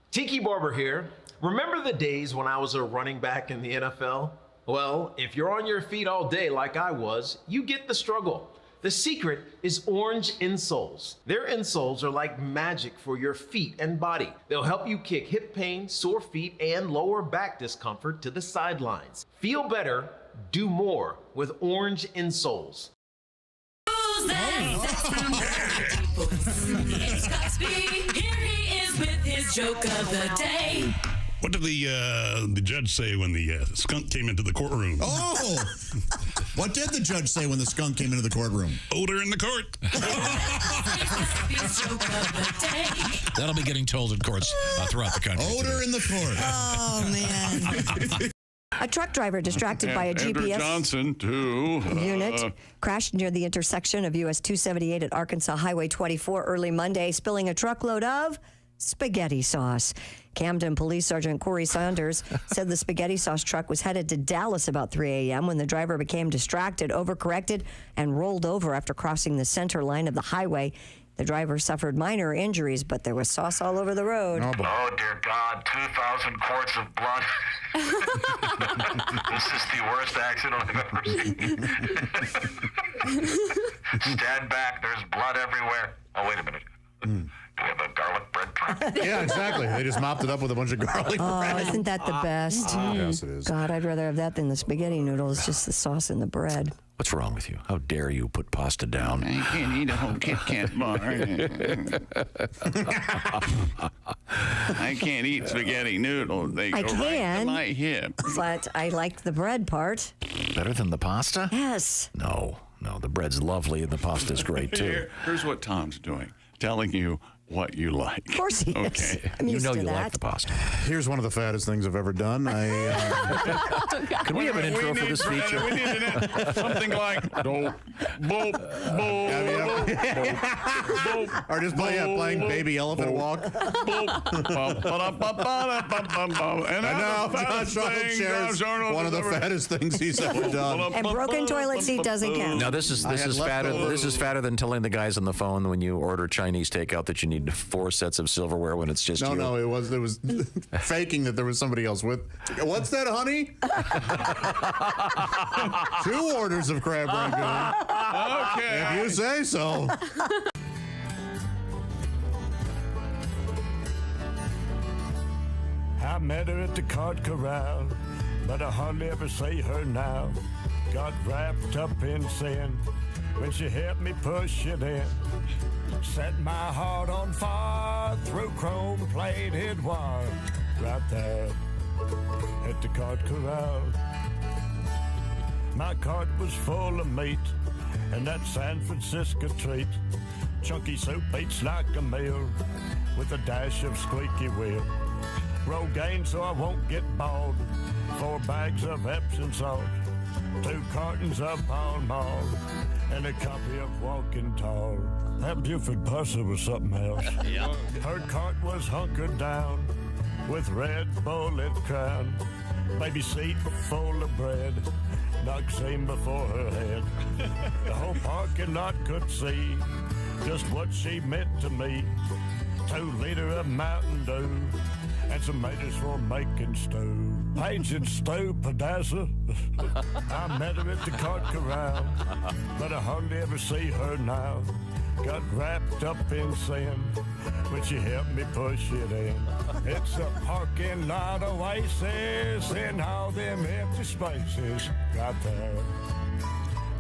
Tiki Barber here. Remember the days when I was a running back in the NFL? Well, if you're on your feet all day like I was, you get the struggle. The secret is orange insoles. Their insoles are like magic for your feet and body. They'll help you kick hip pain, sore feet, and lower back discomfort to the sidelines. Feel better, do more with orange insoles. It's Cosby. Here he is with his joke of the day. What did the judge say when the skunk came into the courtroom? Oh! What did the judge say when the skunk came into the courtroom? Odor in the court. That'll be getting told in courts throughout the country. Odor in the court. Oh, man. A truck driver distracted by a Andrew GPS Johnson, too. unit crashed near the intersection of US 278 at Arkansas Highway 24 early Monday, spilling a truckload of spaghetti sauce. Camden Police Sergeant Corey Saunders said the spaghetti sauce truck was headed to Dallas about 3 a.m. when the driver became distracted, overcorrected, and rolled over after crossing the center line of the highway. The driver suffered minor injuries, but there was sauce all over the road. Oh, dear God, 2,000 quarts of blood. This is the worst accident I've ever seen. Stand back, there's blood everywhere. Oh, wait a minute. Do we have a garlic bread truck? Yeah, exactly. They just mopped it up with a bunch of garlic bread. Oh, isn't that the best? Yes, it is. God, I'd rather have that than the spaghetti noodles, just the sauce and the bread. What's wrong with you? How dare you put pasta down? I can't eat a whole Kit Kat bar. I can't eat spaghetti noodles. They I go right can, to my hip. but I like the bread part. Better than the pasta? Yes. No, the bread's lovely and the pasta's great too. Here's what Tom's doing, telling you what you like. Of course he is. Okay. I'm You used know to you that. like the pasta. Here's one of the fattest things I've ever done. Can we have an intro for this feature? We need something like boop, boop, boop, Or just playing Baby Elephant Walk. and I know, Josh Arnold shares one of the fattest things he's ever done. And broken toilet seat doesn't count. Now this is fatter. This is fatter than telling the guys on the phone when you order Chinese takeout that you need 4 sets of silverware when it's just you. No, it was faking that there was somebody else with. What's that, honey? 2 orders of crab rangoon. Okay. If you say so. I met her at the cart corral, but I hardly ever see her now. Got wrapped up in sin when she helped me push it in. Set my heart on fire through chrome-plated wire. Right there at the cart corral. My cart was full of meat and that San Francisco treat. Chunky soup eats like a meal with a dash of squeaky wheel. Rogaine so I won't get bald. 4 bags of Epsom salt. 2 cartons of Pall Mall. And a copy of Walking Tall. That Buford Pusser was something else. Yeah. Her cart was hunkered down with red bullet crown. Baby seat full of bread. Knock seam before her head. The whole parking lot could see just what she meant to me. 2 liter of Mountain Dew and some tomatoes for making stew. Paige and Stu Pedazza. I met her at the cart corral, but I hardly ever see her now. Got wrapped up in sin when she helped me push it in. It's a parking lot oasis in all them empty spaces right there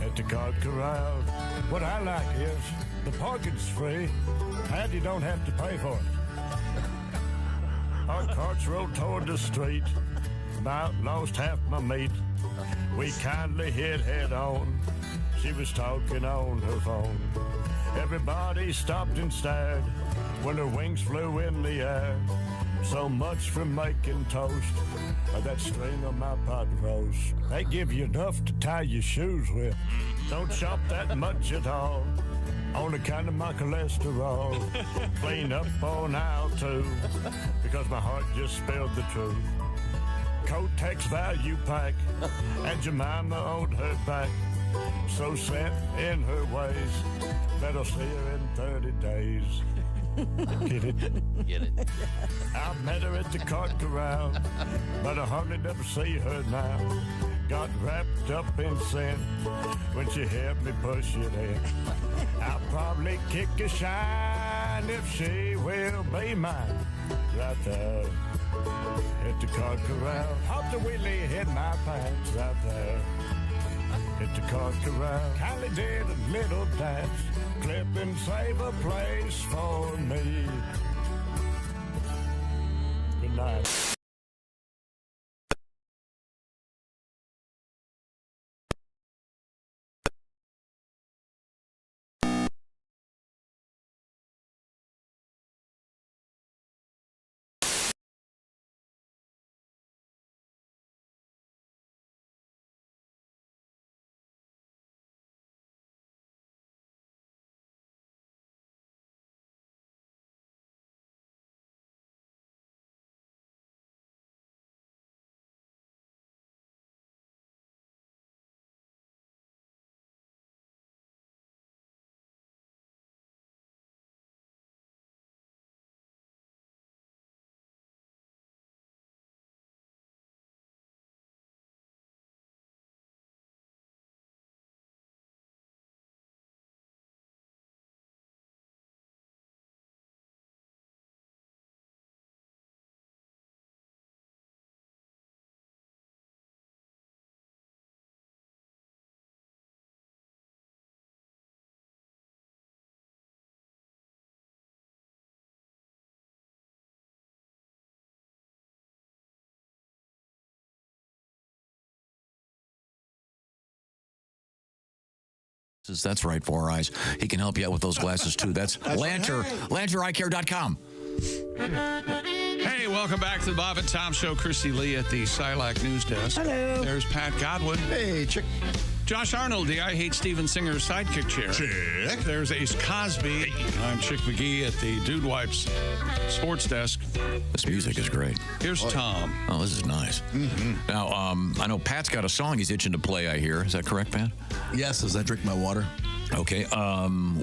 at the cart corral. What I like is the parking's free and you don't have to pay for it. Our carts rolled toward the street, about lost half my meat. We kindly hit head on, she was talking on her phone. Everybody stopped and stared when her wings flew in the air. So much for making toast, that string on my pot roast. They give you enough to tie your shoes with. Don't shop that much at all, on account of my cholesterol. Clean up on aisle 2, because my heart just spilled the truth. Kotex value pack, and Jemima on her back. So set in her ways, that I'll see her in 30 days. Get it? Get it. I met her at the cart corral, but I hardly never see her now. Got wrapped up in sin when she helped me push it in. I'll probably kick a shine if she will be mine. Right there at the cart corral. Hop the wheelie hit my pants right there at the cart corral. Kindly did a little dance, clip and save a place for me. Good night. That's right, 4 eyes. He can help you out with those glasses, too. That's Lanter, LanterEyeCare.com. Hey, welcome back to the Bob and Tom Show. Christy Lee at the Silac News Desk. Hello. There's Pat Godwin. Hey, chick. Josh Arnold, the I Hate Steven Singer's sidekick chair. Chick. There's Ace Cosby. I'm Chick McGee at the Dude Wipes Sports Desk. This music is great. Here's Tom. Oh, this is nice. Mm-hmm. Now, I know Pat's got a song he's itching to play, I hear. Is that correct, Pat? Yes, as I drink my water. Okay.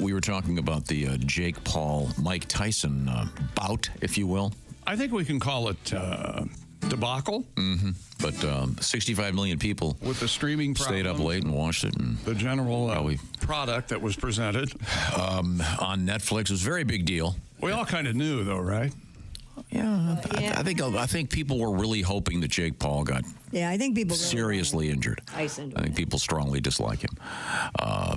We were talking about the Jake Paul, Mike Tyson bout, if you will. I think we can call it debacle. Mm-hmm. But 65 million people with the streaming stayed up late and watched it. And the general product that was presented on Netflix. It was a very big deal. We all kind of knew, though, right? Yeah, I think people were really hoping that Jake Paul got I think people seriously injured. Tyson. I think people strongly dislike him.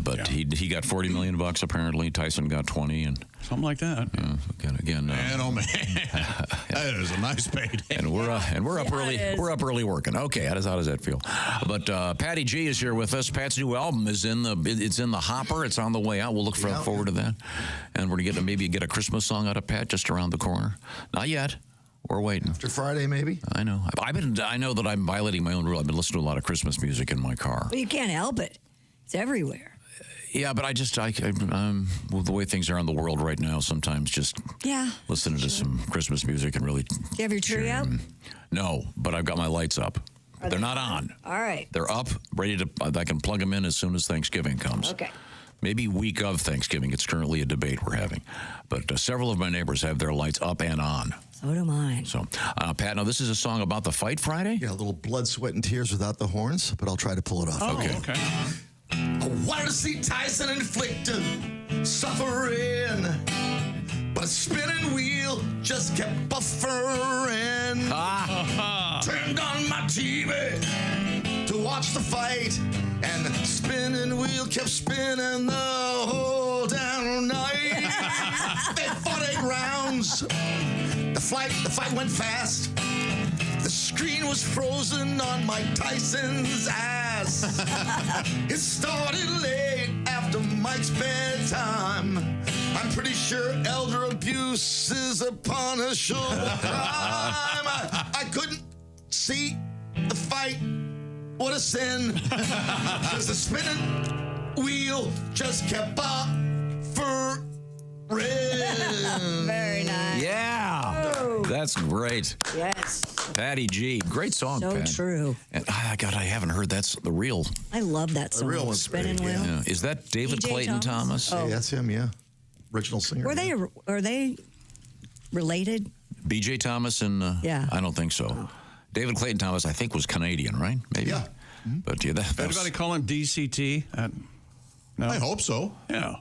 But he got $40 million apparently. Tyson got 20 and something like that. Yeah, again. Man, oh man, that is a nice payday. And we're up early. We're up early working. Okay, how does that feel? But Patty G is here with us. Pat's new album is in the hopper. It's on the way out. We'll look forward to that. And we're gonna maybe get a Christmas song out of Pat just around the corner. Not yet. We're waiting. After Friday, maybe? I know. I know that I'm violating my own rule. I've been listening to a lot of Christmas music in my car. Well, you can't help it. It's everywhere. Yeah, but with the way things are in the world right now, sometimes just listening to some Christmas music and really. Do you have your tree out? No, but I've got my lights up. They're not on. All right. They're up, ready to. I can plug them in as soon as Thanksgiving comes. Okay. Maybe week of Thanksgiving. It's currently a debate we're having. But several of my neighbors have their lights up and on. So do mine. So, Pat, now this is a song about the fight Friday? Yeah, a little blood, sweat, and tears without the horns, but I'll try to pull it off. Oh, okay. I wanted to see Tyson inflict suffering, but a spinning wheel just kept buffering. Turned on my TV to watch the fight, and the spinning wheel kept spinning the whole damn night. They fought 8 rounds. The fight went fast. The screen was frozen on Mike Tyson's ass. It started late after Mike's bedtime. I'm pretty sure elder abuse is a punishable crime. I couldn't see the fight. What a sin. Because the spinning wheel just kept buffering. Very nice. Yeah. Oh. That's great. Yes. Patty G. Great song, So Pat. true. And, God, I haven't heard that's the real. I love that song. The real one's Spinning great, Wheel. Yeah. Is that David DJ Clayton Thomas? Oh. Hey, that's him, yeah. Original singer. Are they related? BJ Thomas and Yeah. I don't think so. David Clayton Thomas, I think, was Canadian, right? Maybe. Yeah. But yeah, that's Anybody call him DCT? No. I hope so. Yeah.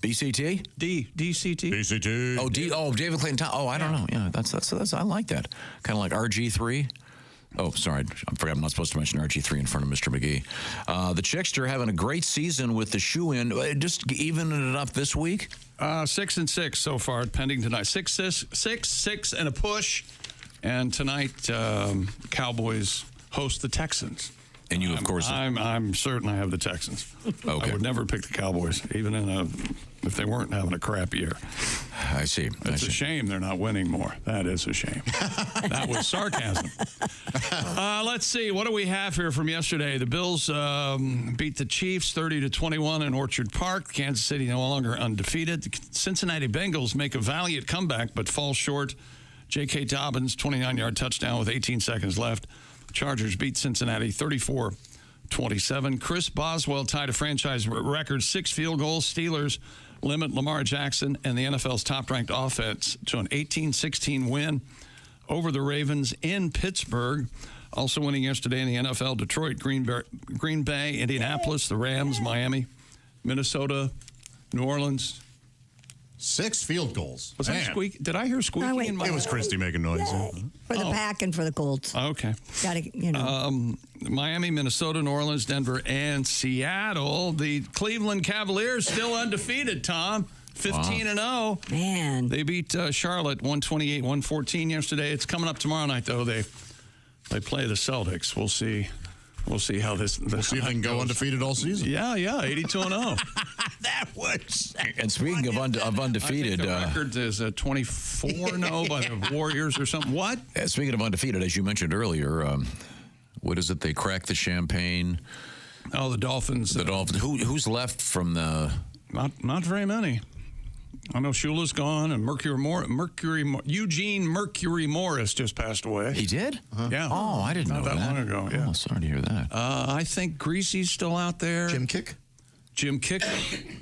BCT? DCT. BCT. David Clayton Thomas. Oh, I don't know. Yeah, that's I like that. Kind of like RG3. Oh, sorry. I forgot I'm not supposed to mention RG3 in front of Mr. McGee. The Chickster having a great season with the shoe-in. Just evening it up this week? 6-6 so far, pending tonight. 6 and a push. And tonight, Cowboys host the Texans. And you, of course... I'm certain I have the Texans. Okay. I would never pick the Cowboys, even if they weren't having a crap year. I see. It's a shame they're not winning more. That is a shame. That was sarcasm. Let's see. What do we have here from yesterday? The Bills beat the Chiefs 30-21 in Orchard Park. Kansas City no longer undefeated. The Cincinnati Bengals make a valiant comeback but fall short. J.K. Dobbins, 29-yard touchdown with 18 seconds left. Chargers beat Cincinnati 34-27. Chris Boswell tied a franchise record 6 field goals. Steelers limit Lamar Jackson and the NFL's top-ranked offense to an 18-16 win over the Ravens in Pittsburgh. Also winning yesterday in the NFL, Detroit, Green Bay, Indianapolis, the Rams, Miami, Minnesota, New Orleans. 6 field goals. Was that squeak? Did I hear squeaking in my It was Christy making noise. For the Pack and for the Colts. Okay. Got to, Miami, Minnesota, New Orleans, Denver, and Seattle. The Cleveland Cavaliers still undefeated, Tom. 15-0. Man. They beat Charlotte 128-114 yesterday. It's coming up tomorrow night, though. They play the Celtics. We'll see We'll see how this. We'll see if they can go undefeated all season. Yeah, 82-0. That was. And speaking of undefeated, I think the record is 24-0 by the Warriors or something. What? Speaking of undefeated, as you mentioned earlier, what is it? They crack the champagne. Oh, the Dolphins. The Dolphins. Who's left from the? Not very many. I know Shula's gone, and Eugene Mercury Morris just passed away. He did? Yeah. Oh, I didn't know that. Not that long ago. Yeah. Oh, sorry to hear that. I think Greasy's still out there. Jim Kick.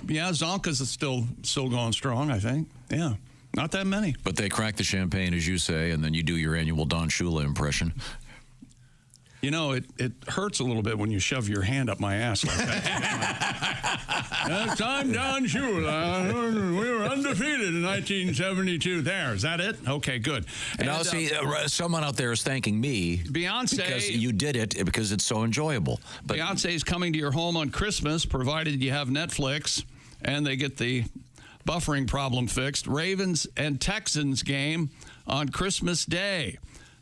Yeah, Zonka's still going strong, I think. Yeah. Not that many. But they crack the champagne, as you say, and then you do your annual Don Shula impression. You know, it hurts a little bit when you shove your hand up my ass like that. I'm Don Shula. We were undefeated in 1972. There, is that it? Okay, good. And now, see, someone out there is thanking me. Beyonce. Because you did it, because it's so enjoyable. But Beyonce's coming to your home on Christmas, provided you have Netflix, and they get the buffering problem fixed. Ravens and Texans game on Christmas Day.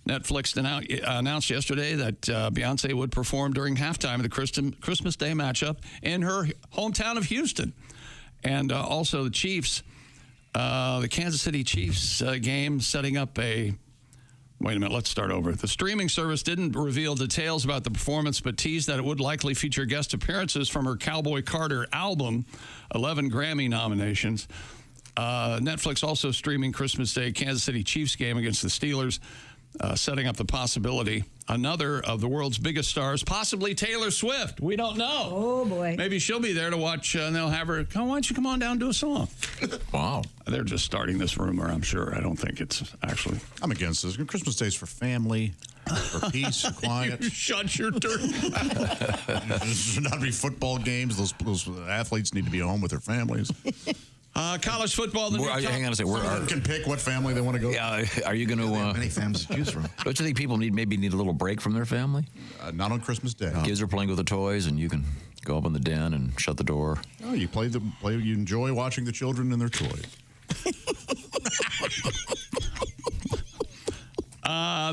Netflix announced yesterday that Beyonce would perform during halftime of the Christmas Day matchup in her hometown of Houston. And also the Chiefs, the Kansas City Chiefs game setting up a... Wait a minute, let's start over. The streaming service didn't reveal details about the performance, but teased that it would likely feature guest appearances from her Cowboy Carter album, 11 Grammy nominations. Netflix also streaming Christmas Day Kansas City Chiefs game against the Steelers, setting up the possibility another of the world's biggest stars, possibly Taylor Swift. We don't know. Oh, boy. Maybe she'll be there to watch, and they'll have her, why don't you come on down and do a song? Wow. They're just starting this rumor, I'm sure. I don't think it's actually... I'm against this. Christmas Day's for family, for peace, and quiet. You shut your dirt. There should not be football games. Those athletes need to be home with their families. College football. Hang on a second. Someone can pick what family they want to go to. Yeah, are you going to... many families to choose from. Don't you think people maybe need a little break from their family? Not on Christmas Day. Kids are playing with the toys, and you can go up in the den and shut the door. Oh, you you enjoy watching the children and their toys.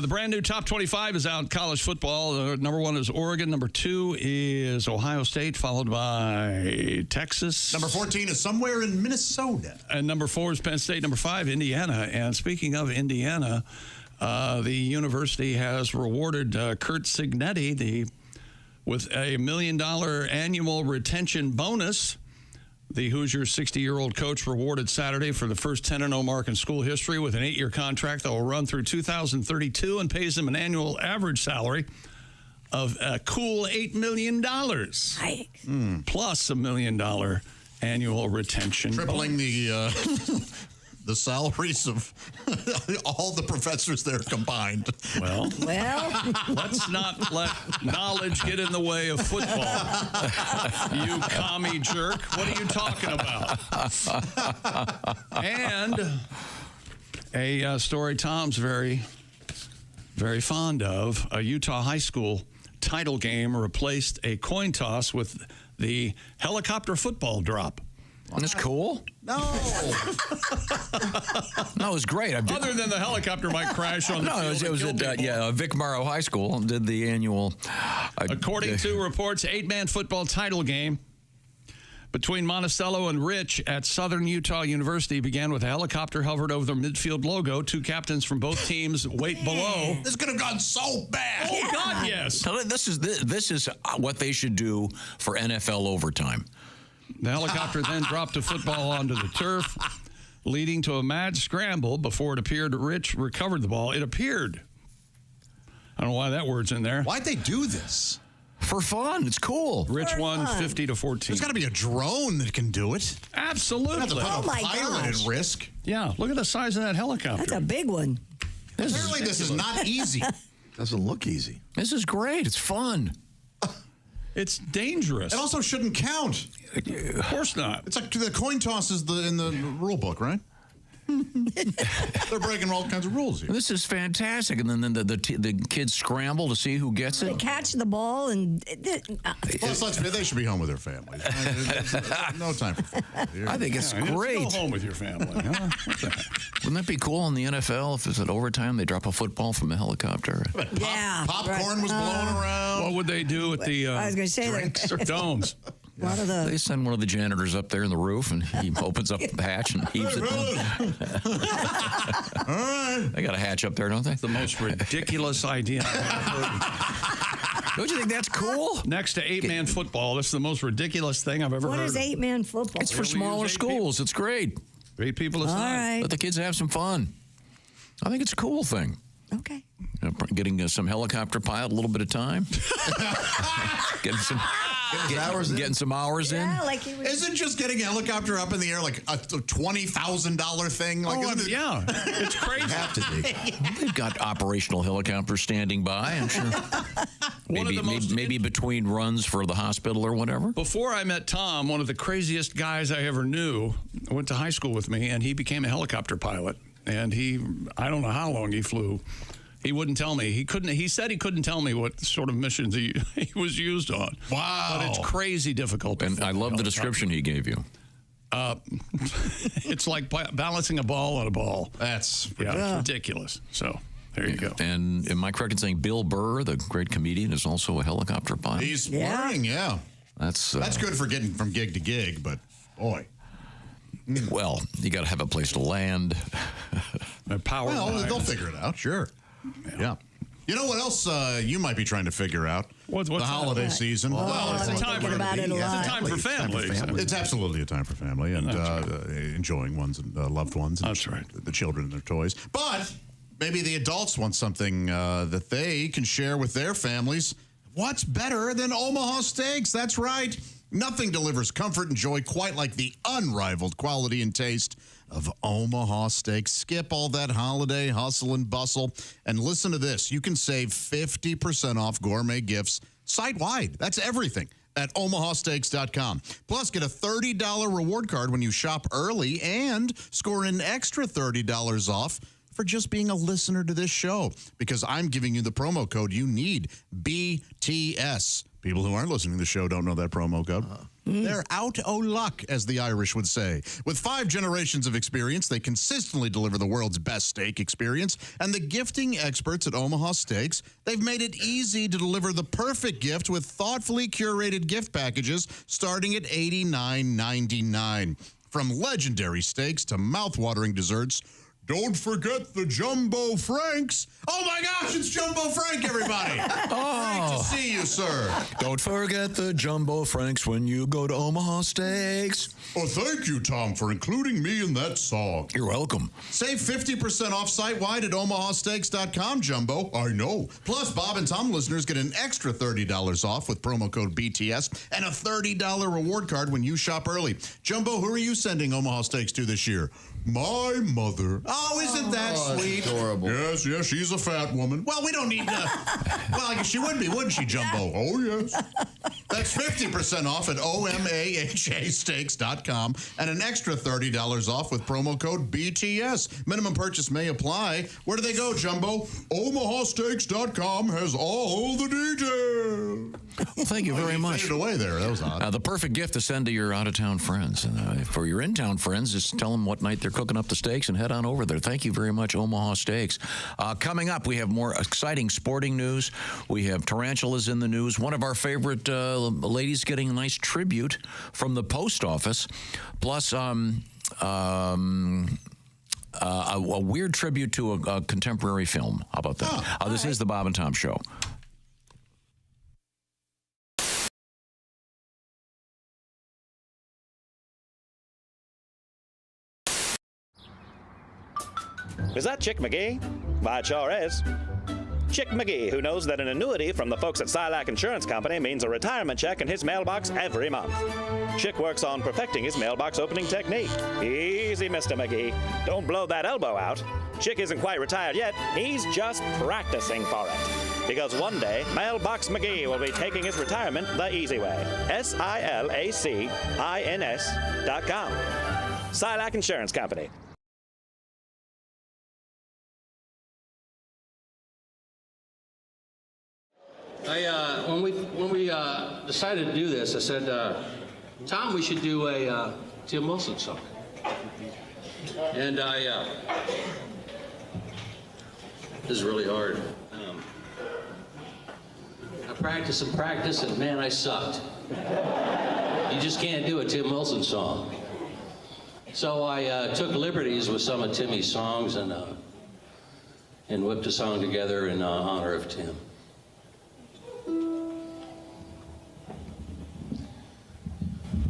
The brand new top 25 is out in college football. Number 1 is Oregon. Number 2 is Ohio State, followed by Texas. Number 14 is somewhere in Minnesota. And number 4 is Penn State. Number 5, Indiana. And speaking of Indiana, the university has rewarded Kurt Cignetti with a $1 million annual retention bonus. The Hoosiers' 60-year-old coach rewarded Saturday for the first 10-0 mark in school history with an 8-year contract that will run through 2032 and pays him an annual average salary of a cool $8 million. Plus $1 million annual retention. Tripling the salaries of all the professors there combined. Well, let's not let knowledge get in the way of football. You commie jerk. What are you talking about? And a story Tom's very, very fond of. A Utah high school title game replaced a coin toss with the helicopter football drop. That's cool. No. No, it was great. Other than the helicopter might crash on the field. It was at Vic Morrow High School. Did the annual... According to reports, 8-man football title game between Monticello and Rich at Southern Utah University began with a helicopter hovered over the midfield logo. 2 captains from both teams wait below. This could have gone so bad. Oh, God, yes. Now, this is what they should do for NFL overtime. The helicopter then dropped a football onto the turf, leading to a mad scramble before it appeared Rich recovered the ball. It appeared. I don't know why that word's in there. Why'd they do this? For fun. It's cool. Rich won 50-14. There's got to be a drone that can do it. Absolutely. Have to put a pilot at risk. Yeah, look at the size of that helicopter. That's a big one. Apparently this is not easy. Doesn't look easy. This is great. It's fun. It's dangerous. It also shouldn't count. Of course not. It's like the coin toss is in the rule book, right? They're breaking all kinds of rules here. This is fantastic. And then the kids scramble to see who gets it. They catch the ball and... Plus, they should be home with their families. No time for family. I think it's great. Go home with your family. Huh? Wouldn't that be cool in the NFL if it's at overtime they drop a football from a helicopter? Popcorn was blown around. What would they do with the I was going to say drinks or domes? They send one of the janitors up there in the roof, and he opens up the hatch and heaves it down. All right. They got a hatch up there, don't they? The most ridiculous idea I've ever heard. Don't you think that's cool? Next to 8-man football, this is the most ridiculous thing I've ever What heard. is 8-man football? It's for smaller schools. It's great. 8 people aside. All right. Let the kids have some fun. I think it's a cool thing. Okay. Getting some helicopter pilot, a little bit of time. Getting some hours in. Yeah, like he was. Isn't just getting a helicopter up in the air like a $20,000 thing? Like, yeah, it's crazy. Have to be. They've got operational helicopters standing by, I'm sure. Maybe between runs for the hospital or whatever. Before I met Tom, one of the craziest guys I ever knew went to high school with me, and he became a helicopter pilot. And I don't know how long he flew. He wouldn't tell me. He said he couldn't tell me what sort of missions he was used on. Wow. But it's crazy difficult. And I love the description he gave you. It's like balancing a ball on a ball. It's ridiculous. So there you go. And am I correct in saying Bill Burr, the great comedian, is also a helicopter pilot? He's learning, yeah. That's good for getting from gig to gig, but boy. Well, you got to have a place to land. They'll figure it out, sure. Yeah. You know what else you might be trying to figure out? What's the holiday season. Well, it's a time for family. It's absolutely a time for family and enjoying one's loved ones. And that's right. The children and their toys. But maybe the adults want something that they can share with their families. What's better than Omaha Steaks? That's right. Nothing delivers comfort and joy quite like the unrivaled quality and taste of Omaha Steaks. Skip all that holiday hustle and bustle and listen to this. You can save 50% off gourmet gifts site-wide. That's everything at omahasteaks.com. Plus, get a $30 reward card when you shop early and score an extra $30 off for just being a listener to this show, because I'm giving you the promo code you need, BTS. People who aren't listening to the show don't know that promo code. They're out o' luck, as the Irish would say. With 5 generations of experience, they consistently deliver the world's best steak experience. And the gifting experts at Omaha Steaks, they've made it easy to deliver the perfect gift with thoughtfully curated gift packages starting at $89.99. From legendary steaks to mouth-watering desserts, don't forget the Jumbo Franks. Oh, my gosh, it's Jumbo Frank, everybody. Great to see you, sir. Don't forget the Jumbo Franks when you go to Omaha Steaks. Oh, thank you, Tom, for including me in that song. You're welcome. Save 50% off site-wide at omahasteaks.com, Jumbo. I know. Plus, Bob and Tom listeners get an extra $30 off with promo code BTS and a $30 reward card when you shop early. Jumbo, who are you sending Omaha Steaks to this year? My mother. Oh, isn't that sweet? Adorable. Yes, she's a fat woman. Well, we don't need to. Well, I guess she would be, wouldn't she, Jumbo? Oh, yes. That's 50% off at omahasteaks.com and an extra $30 off with promo code BTS. Minimum purchase may apply. Where do they go, Jumbo? omahasteaks.com has all the details. Well, thank you very much. Faded away there. That was odd. The perfect gift to send to your out-of-town friends. And for your in-town friends, just tell them what night they're cooking up the steaks and head on over there. Thank you very much, Omaha Steaks. Coming up, we have more exciting sporting news. We have tarantulas in the news. One of our favorite ladies getting a nice tribute from the post office. Plus, a weird tribute to a contemporary film. How about that? This is the Bob and Tom Show. Is that Chick McGee? Why, it sure is. Chick McGee, who knows that an annuity from the folks at Silac Insurance Company means a retirement check in his mailbox every month. Chick works on perfecting his mailbox opening technique. Easy, Mr. McGee. Don't blow that elbow out. Chick isn't quite retired yet. He's just practicing for it. Because one day, Mailbox McGee will be taking his retirement the easy way. SILACINS.com. Silac Insurance Company. When we decided to do this, I said, Tom, we should do a Tim Wilson song. And this is really hard. practice, and man, I sucked. You just can't do a Tim Wilson song. So I took liberties with some of Timmy's songs and whipped a song together in honor of Tim.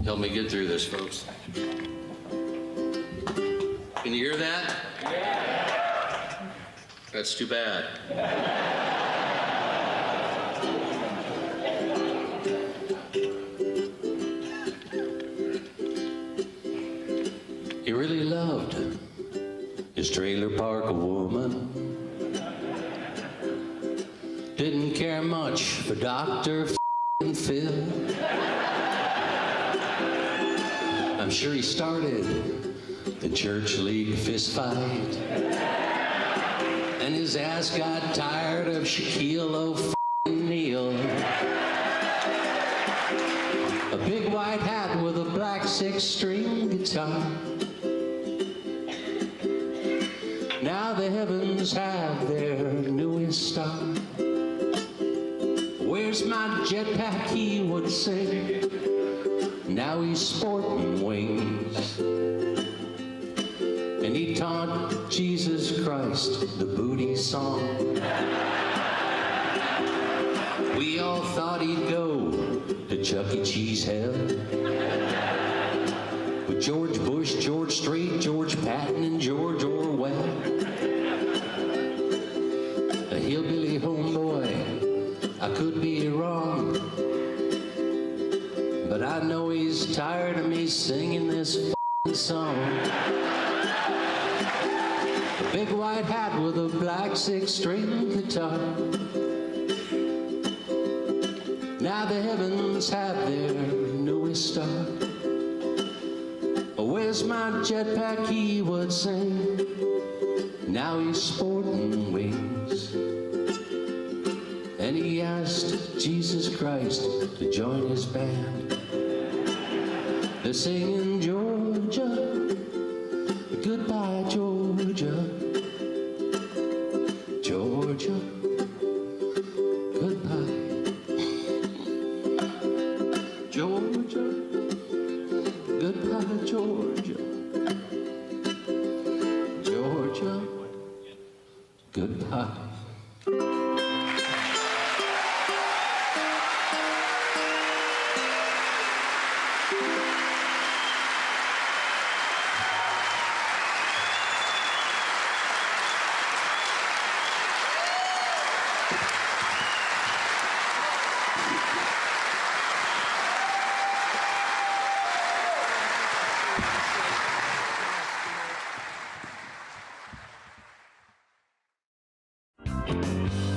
Help me get through this, folks. Can you hear that? Yeah. That's too bad. He really loved his trailer park woman. Didn't care much for Dr. Phil. I'm sure he started the church league fist fight, and his ass got tired of Shaquille O'Neal. A big white hat with a black 6-string guitar. Now the heavens have their newest star. Where's my jetpack, he would say. Now he's sporting wings. And he taught Jesus Christ the booty song. We all thought he'd go to Chuck E. Cheese hell with George Bush, George Strait, George Patton, and George Orwell. A hillbilly homeboy, I could be wrong, but I know he's tired of me singing this song. A big white hat with a black 6-string guitar. Now the heavens have their newest star. Where's my jetpack, he would sing. Now he's sporting wings. And he asked Jesus Christ to join his band. They're singing Georgia, goodbye Georgia, Georgia, goodbye, Georgia, goodbye Georgia, Georgia, goodbye.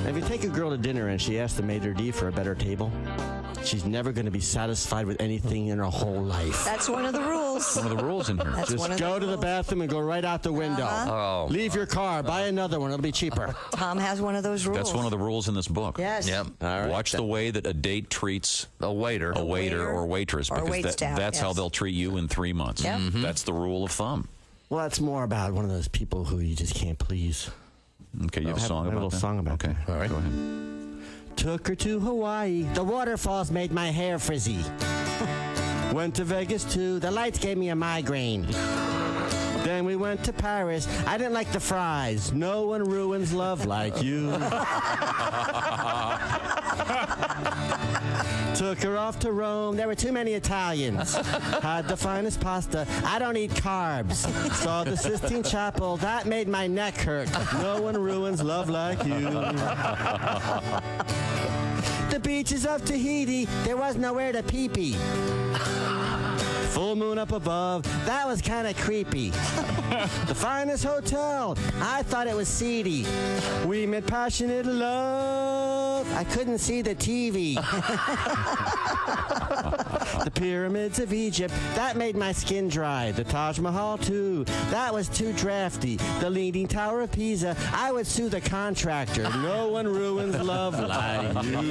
If you take a girl to dinner and she asks the maitre d' for a better table, she's never going to be satisfied with anything in her whole life. That's one of the rules. One of the rules in here. That's one Just of go the to the rules. bathroom and go right out the window. Oh. Leave your car, buy another one, it'll be cheaper. Tom has one of those rules. That's one of the rules in this book. Yes. Yep. All right. Watch the way that a date treats A waiter. a waiter or waitress, Or because waitstaff, that's how yes. they'll treat you in 3 months. Yep. That's the rule of thumb. Well, that's more about one of those people who you just can't please. Okay, you have a I have song a about little that? song about okay. that. All right. Go ahead. Took her to Hawaii, the waterfalls made my hair frizzy. Went to Vegas too, the lights gave me a migraine. Then we went to Paris, I didn't like the fries. No one ruins love like you. Took her off to Rome, there were too many Italians. Had the finest pasta, I don't eat carbs. Saw the Sistine Chapel, that made my neck hurt. No one ruins love like you. The beaches of Tahiti, there was nowhere to pee-pee. Full moon up above, that was kind of creepy. The finest hotel, I thought it was seedy. We made passionate love, I couldn't see the TV. The pyramids of Egypt, that made my skin dry. The Taj Mahal too, that was too drafty. The Leaning Tower of Pisa, I would sue the contractor. No one ruins love like you.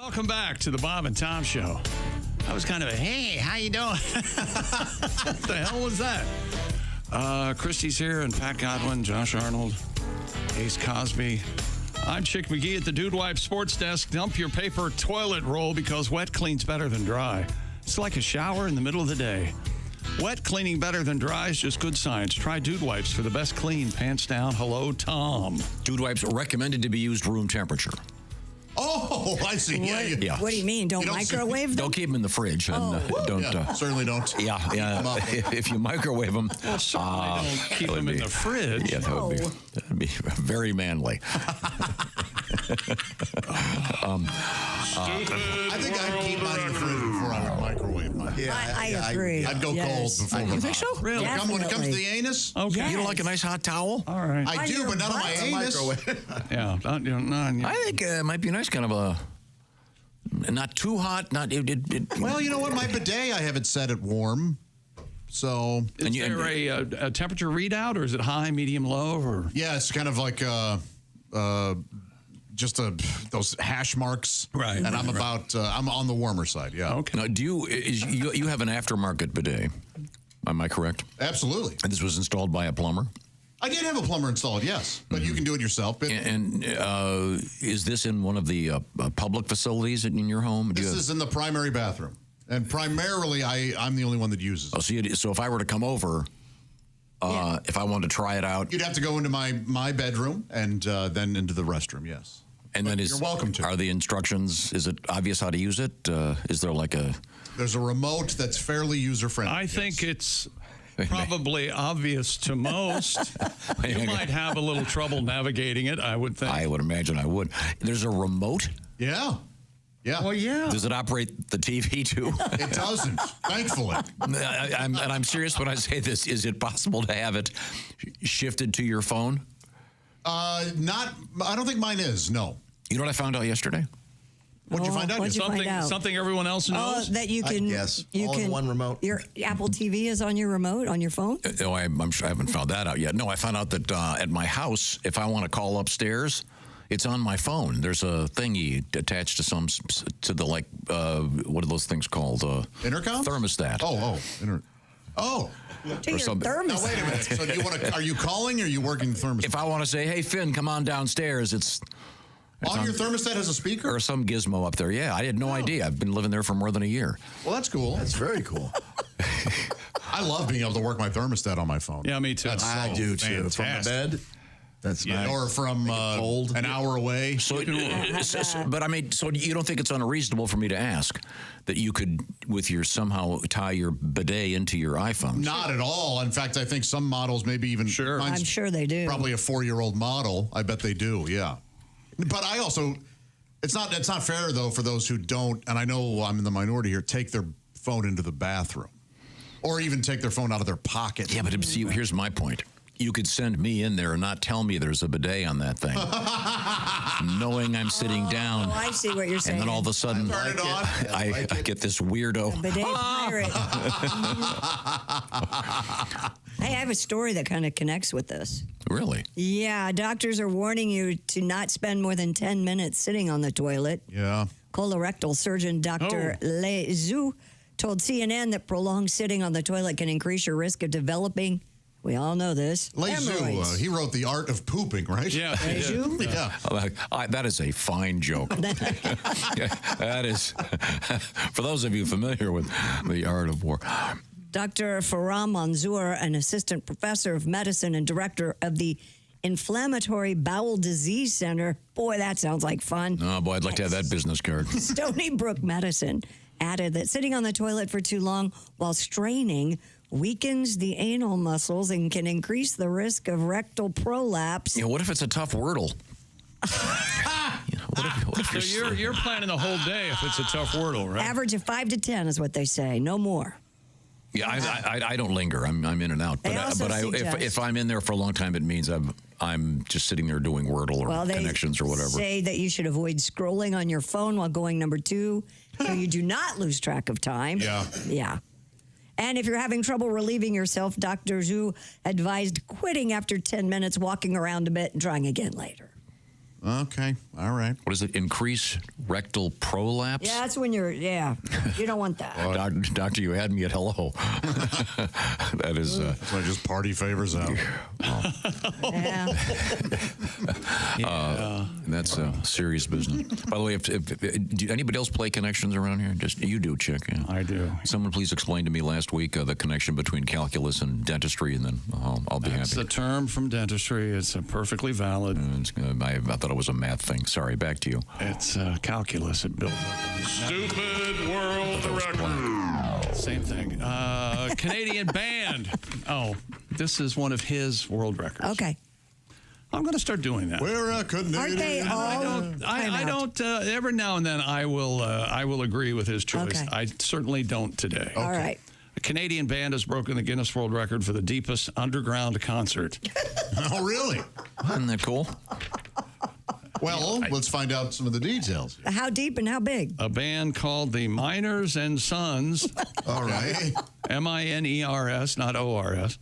Welcome back to the Bob and Tom Show. That was kind of a, hey, how you doing? What the hell was that? Christy's here and Pat Godwin, Josh Arnold, Ace Cosby. I'm Chick McGee at the Dude Wipe Sports Desk. Dump your paper toilet roll because wet cleans better than dry. It's like a shower in the middle of the day. Wet cleaning better than dry is just good science. Try Dude Wipes for the best clean. Pants down. Hello, Tom. Dude Wipes are recommended to be used room temperature. Oh, I see. Yeah. What do you mean? Don't microwave them? Don't keep them in the fridge. And, don't. Certainly don't. Yeah. If you microwave them, don't keep them in the fridge. Yeah, that'd be very manly. I think I'd keep mine in the fridge before I would microwave mine. I agree. I'd go cold before. You think so? Really? When it comes to the anus? Okay. Yes. You don't like a nice hot towel? All right. I do, but not on my anus. Yeah. I think it might be nice, kind of a not too hot, not. Well, you know what? My bidet, I have it set at warm. So, is there a temperature readout, or is it high, medium, low, or? Yeah, it's kind of like just those hash marks, right? And I'm I'm on the warmer side. Yeah. Okay. Now, you have an aftermarket bidet? Am I correct? Absolutely. And this was installed by a plumber? I did have a plumber installed, yes, but you can do it yourself. And is this in one of the public facilities in your home? This is in the primary bathroom, and primarily I'm the only one that uses it. Oh, so if I were to come over, if I wanted to try it out, you'd have to go into my bedroom and then into the restroom. Yes, and then you're welcome to. Are the instructions? Is it obvious how to use it? Is there like a? There's a remote that's fairly user friendly. I think it's probably obvious to most. You might have a little trouble navigating it, I would think. I would imagine I would. There's a remote? Yeah. Yeah. Oh, yeah. Does it operate the TV too? It doesn't, thankfully. I'm serious when I say this. Is it possible to have it shifted to your phone? I don't think mine is, no. You know what I found out yesterday? What'd you find out? Something everyone else knows? That you can. Yes. You all can, in one remote. Your Apple TV is on your remote on your phone? No, I'm sure I haven't found that out yet. No, I found out that at my house, if I want to call upstairs, it's on my phone. There's a thingy attached to the what are those things called? Intercom? Thermostat. Oh. To your thermostat. Now, wait a minute. So are you calling or are you working the thermostat? If I want to say, hey, Finn, come on downstairs, it's on your thermostat has a speaker? Or some gizmo up there. Yeah, I had no idea. I've been living there for more than a year. Well, that's cool. That's very cool. I love being able to work my thermostat on my phone. Yeah, me too. I do too. From the bed. That's nice. Or from an hour away. So you don't think it's unreasonable for me to ask that you could, with your somehow tie your bidet into your iPhone? Not at all. In fact, I think some models, maybe even I'm sure they do. Probably a 4-year-old model. I bet they do. Yeah. But I also, it's not fair though for those who don't. And I know I'm in the minority here. Take their phone into the bathroom, or even take their phone out of their pocket. Yeah, but see, here's my point. You could send me in there and not tell me there's a bidet on that thing, knowing I'm sitting down. Oh, I see what you're saying. And then all of a sudden, I get this weirdo. Bidet pirate. Hey, I have a story that kind of connects with this. Really? Yeah, doctors are warning you to not spend more than 10 minutes sitting on the toilet. Yeah. Colorectal surgeon Dr. Le Zhu told CNN that prolonged sitting on the toilet can increase your risk of developing, we all know this, hemorrhoids. He wrote The Art of Pooping, right? Yeah. Yeah. That is a fine joke. That is, for those of you familiar with The Art of War. Dr. Farah Manzoor, an assistant professor of medicine and director of the Inflammatory Bowel Disease Center. Boy, that sounds like fun. Oh, boy, I'd like to have that business card. Stony Brook Medicine added that sitting on the toilet for too long while straining weakens the anal muscles and can increase the risk of rectal prolapse. What if it's a tough wordle? What if you're planning the whole day if it's a tough wordle, right? Average of 5 to 10 is what they say, no more. Yeah, I don't linger. I'm in and out. But if I'm in there for a long time, it means I'm just sitting there doing Wordle or connections or whatever. Say that you should avoid scrolling on your phone while going number 2, so you do not lose track of time. Yeah. And if you're having trouble relieving yourself, Dr. Zhu advised quitting after 10 minutes, walking around a bit, and trying again later. Okay. All right. What is it? Increase rectal prolapse? Yeah, that's when you don't want that. Doctor, you had me at hello. That is... That's why just party favors out. That's serious business. By the way, do anybody else play connections around here? Just you do, Chick. Yeah. I do. Someone please explain to me last week the connection between calculus and dentistry, and then I'll be That's happy. the term from dentistry. It's perfectly valid. I thought it was a math thing. Sorry, back to you. It's calculus. It builds up. Stupid world record. Same thing. Canadian band. Oh, this is one of his world records. Okay. I'm going to start doing that. We're a Canadian. Aren't they all? I don't. Every now and then, I will agree with his choice. Okay. I certainly don't today. All right. A Canadian band has broken the Guinness World Record for the deepest underground concert. Oh, really? Isn't that cool? Well, let's find out some of the details. How deep and how big? A band called the Miners and Sons. All right. MINERS, not ORS.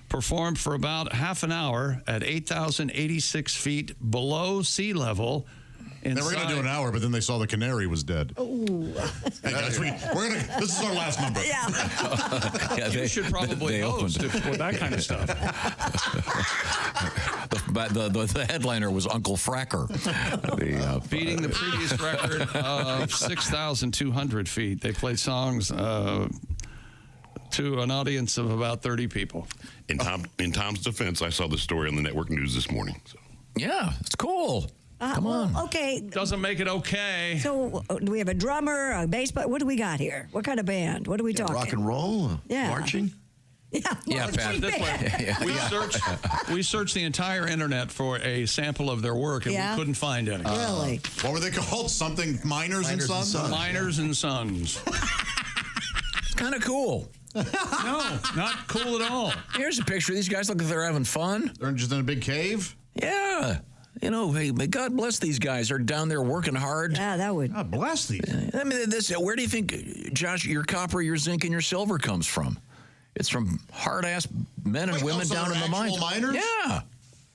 Performed for about half an hour at 8,086 feet below sea level. They were going to do an hour, but then they saw the canary was dead. Ooh. Hey guys, this is our last number. Yeah. You should probably host with that kind of stuff. The headliner was Uncle Fracker. Beating the previous record of 6,200 feet. They played songs to an audience of about 30 people. In Tom's defense, I saw the story on the network news this morning. So. Yeah, it's cool. Come on. Okay. Doesn't make it okay. So, do we have a drummer, a bass player? What do we got here? What kind of band? What are we talking? Rock and roll? Yeah. Marching? Yeah, Pat. This way. We searched the entire internet for a sample of their work, and we couldn't find any. Really? What were they called? Something Miners and Sons? Miners and Sons. It's kind of cool. No, not cool at all. Here's a picture. These guys look like they're having fun. They're just in a big cave? Yeah. You know, hey, may God bless these guys. They're down there working hard. Yeah, that would. God bless these. I mean, where do you think, Josh, your copper, your zinc, and your silver comes from? It's from hard-ass men and women down in the mines. Miners? Yeah.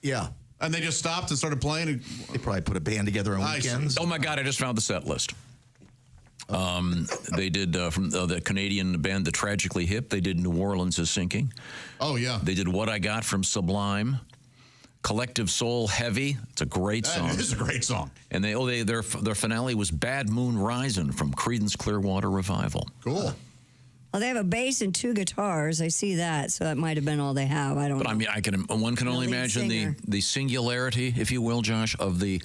Yeah. And they just stopped and started playing? They probably put a band together on weekends. Oh, my God, I just found the set list. They did from the Canadian band The Tragically Hip. They did New Orleans is Sinking. Oh, yeah. They did What I Got from Sublime. Collective Soul Heavy. It's a great song. It is a great song. And their finale was Bad Moon Risin' from Creedence Clearwater Revival. Cool. Well, they have a bass and two guitars. I see that, so that might have been all they have. I don't know. But I mean, one can only imagine the singularity, if you will, Josh, of the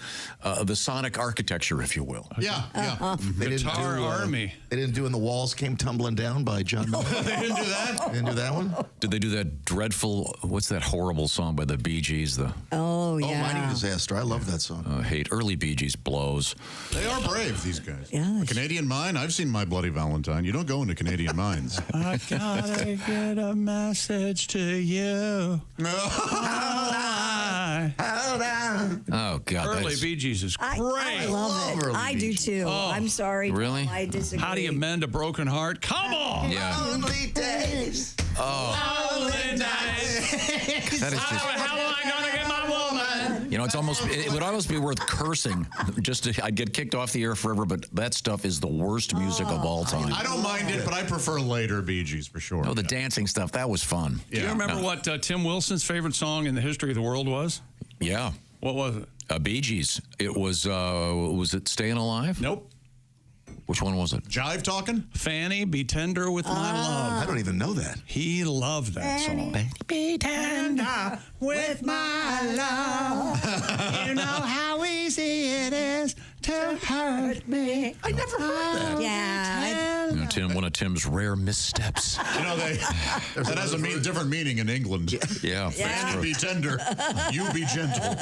sonic architecture, if you will. Yeah, yeah. They didn't Guitar Army. They didn't do "And the Walls Came Tumbling Down" by John Miller. They didn't do that? They didn't do that one? Did they do that dreadful, what's that horrible song by the Bee Gees? Oh, yeah. Mining Disaster. I love that song. Hate early Bee Gees blows. They are brave, these guys. Yeah. A Canadian mine? I've seen My Bloody Valentine. You don't go into Canadian mines. I gotta get a message to you. Oh, God. Early Bee Gees is great. I love it. I do too. Oh, I'm sorry. Really? I disagree. How do you mend a broken heart? Come on! Yeah. Lonely days. Oh. Lonely days. That is just... How am I gonna get my woman? You know, it would almost be worth cursing. I'd get kicked off the air forever, but that stuff is the worst music of all time. I don't mind it, but I prefer later Bee Gees for sure. Oh, the dancing stuff, that was fun. Do you remember what Tim Wilson's favorite song in the history of the world was? Yeah. What was it? Bee Gees. It was it Staying Alive? Nope. Which one was it? Jive Talking? Fanny, Be Tender with My Love. I don't even know that. He loved that song. Be tender with my love. You know how easy it is to hurt me. I never heard that. Yeah. You know, Tim, one of Tim's rare missteps. You know, that has a different meaning in England. Yeah. Fanny, be tender. You be gentle.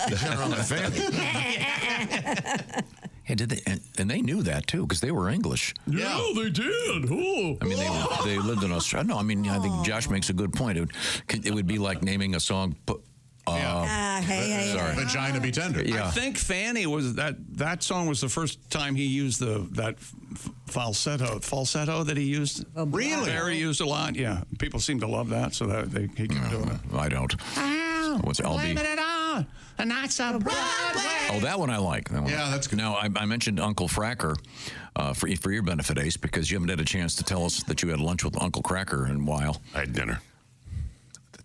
Yeah, did they? And they knew that too, because they were English. Yeah, they did. Oh. I mean, they lived in Australia. No, I mean, I think Josh makes a good point. It would be like naming a song. Hey. Vagina Be Tender. Yeah. I think Fanny was that song was the first time he used that falsetto that he used. Oh, really? Barry used a lot. Yeah, people seem to love that, so that he kept doing it. I don't. Blame it on on the nights of Broadway. Oh, that one I like. That one. Yeah, that's good. Now, I mentioned Uncle Fracker for your benefit, Ace, because you haven't had a chance to tell us that you had lunch with Uncle Cracker in a while. I had dinner.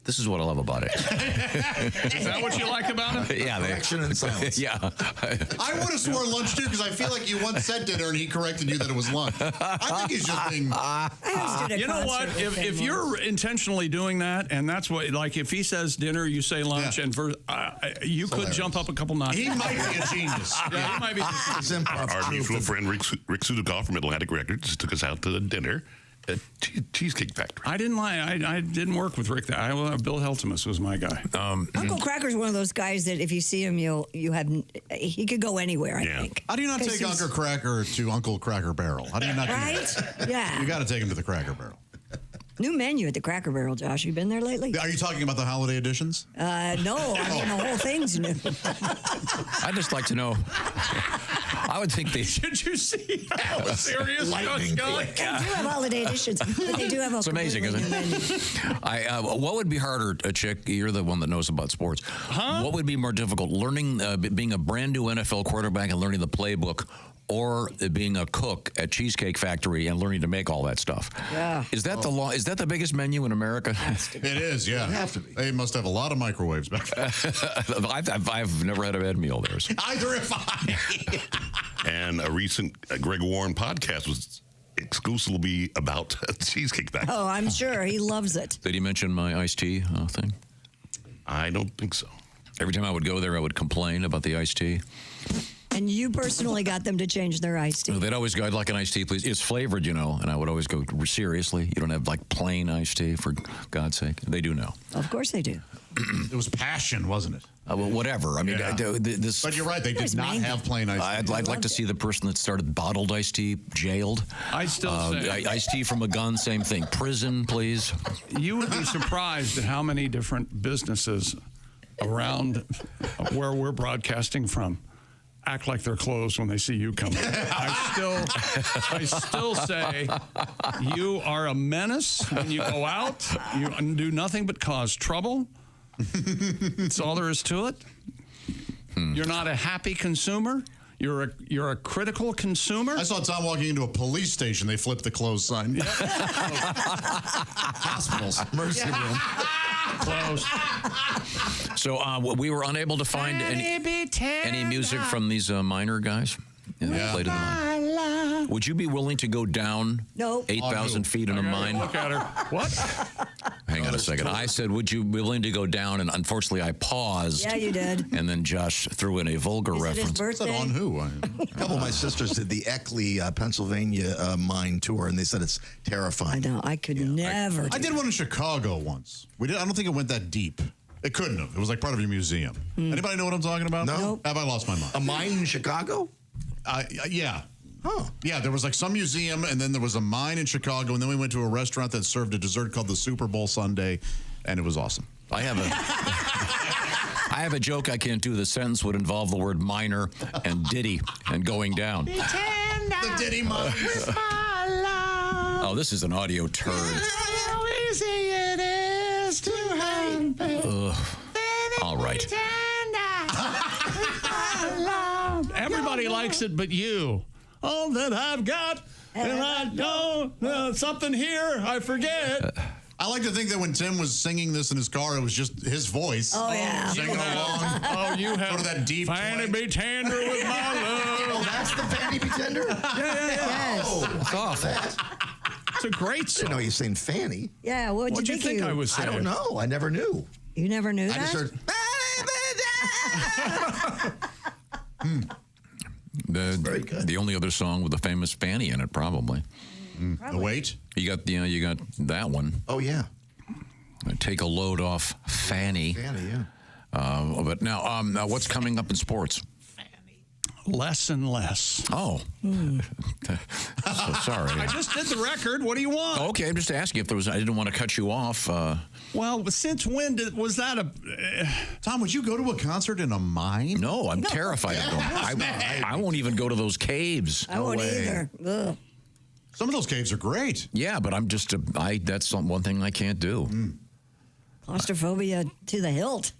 This is what I love about it. Is that what you like about it? Yeah, Correction and silence. Yeah. I would have sworn lunch too, because I feel like you once said dinner and he corrected you that it was lunch. I think he's just being. You know what? If you're intentionally doing that, and that's what, like, if he says dinner, you say lunch, and you could jump up a couple notches. He might be a genius. Yeah, he might be. Our mutual friend Rick Sudokoff from Atlantic Records took us out to dinner at Cheesecake Factory. I didn't work with Rick. Bill Heltemus was my guy. Uncle Cracker's one of those guys that if you see him, he could go anywhere. I think. How do you not take Uncle Cracker to Uncle Cracker Barrel? How do you not do that? Yeah. You got to take him to the Cracker Barrel. New menu at the Cracker Barrel, Josh. You been there lately? Are you talking about the holiday editions? No, I mean the whole thing's new. I'd just like to know. I would think they should. You see how serious Josh going? They do have holiday editions, but they do have a. It's amazing, isn't it? What would be harder, Chick? You're the one that knows about sports. What would be more difficult, learning, being a brand new NFL quarterback and learning the playbook, or being a cook at Cheesecake Factory and learning to make all that stuff? Yeah. Is that is that the biggest menu in America? It is, yeah. It have to be. They must have a lot of microwaves back there. I've never had a bad meal there. So. Either have I. And a recent Greg Warren podcast was exclusively about Cheesecake Factory. Oh, I'm sure he loves it. Did he mention my iced tea thing? I don't think so. Every time I would go there, I would complain about the iced tea. And you personally got them to change their iced tea. They'd always go, I'd like an iced tea, please. It's flavored, and I would always go, seriously? You don't have, like, plain iced tea, for God's sake? They do know. Of course they do. It was passion, wasn't it? Well, whatever. I mean, this. But you're right. They did not have plain iced tea. I'd like to see the person that started bottled iced tea jailed. I still say iced tea from a gun, same thing. Prison, please. You would be surprised at how many different businesses around where we're broadcasting from act like they're closed when they see you coming. I still say you are a menace when you go out. You do nothing but cause trouble. That's all there is to it. You're not a happy consumer. You're a critical consumer. I saw Tom walking into a police station. They flipped the closed sign. Hospitals. Mercy room. Closed. So we were unable to find any music from these minor guys. Yeah. Played in the mine. Would you be willing to go down 8,000 feet in a mine? Look at her. What? Hang on a second. I said, would you be willing to go down? And unfortunately, I paused. Yeah, you did. And then Josh threw in a vulgar reference. Is it his birthday? On who? A couple of my sisters did the Eckley, Pennsylvania mine tour, and they said it's terrifying. I know. I could never. I did one in Chicago once. I don't think it went that deep. It couldn't have. It was like part of your museum. Anybody know what I'm talking about? No. Nope. Have I lost my mind? A mine in Chicago? Yeah. Huh. Yeah, there was like some museum, and then there was a mine in Chicago, and then we went to a restaurant that served a dessert called the Super Bowl Sundae, and it was awesome. I have a joke I can't do. The sentence would involve the word minor and ditty and going down. The ditty mine. Oh, this is an audio turd. How easy it is to have. All right. Everybody likes it but you. All that I've got, and I don't, something here, I forget. I like to think that when Tim was singing this in his car, it was just his voice. Oh, yeah. Singing along. Oh, you have sort of that deep Fanny be tender with my love. Oh, that's the Fanny be tender? Yeah. Yes. Oh, It's awful. It's a great I song. didn't know you saying Fanny. Yeah, What'd you think I was saying? I don't know. I never knew. You never knew I that? just heard. The only other song with a famous Fanny in it, probably. The Wait? You got that one. Oh, yeah. Take a load off Fanny. Fanny, yeah. But now, what's coming up in sports? Less and less. Oh. So sorry. I just did the record. What do you want? Okay, I'm just asking if there was. I didn't want to cut you off. Well, since when was that a? Tom, would you go to a concert in a mine? No, I'm terrified of going. I won't even go to those caves. I won't either. Ugh. Some of those caves are great. Yeah, but I'm just that's one thing I can't do. Claustrophobia to the hilt.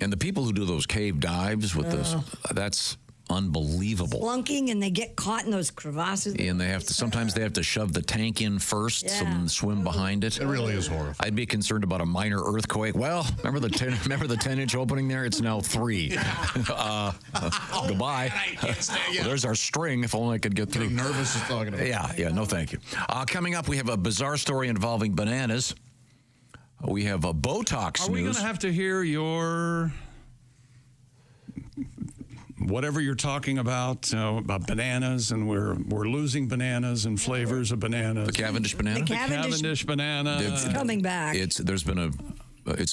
And the people who do those cave dives with this, that's unbelievable. Plunking, and they get caught in those crevasses. And they have to, sometimes they have to shove the tank in first and swim behind it. It really is horrible. I'd be concerned about a minor earthquake. Well, remember the 10-inch opening there? It's now 3. Goodbye. There's our string. If only I could get through. Getting nervous just talking about it. Yeah. No, thank you. Coming up, we have a bizarre story involving bananas. We have a Botox Are we going to have to hear your whatever you're talking about bananas, and we're losing bananas and flavors of bananas. The Cavendish banana? The Cavendish banana. It's coming back. It's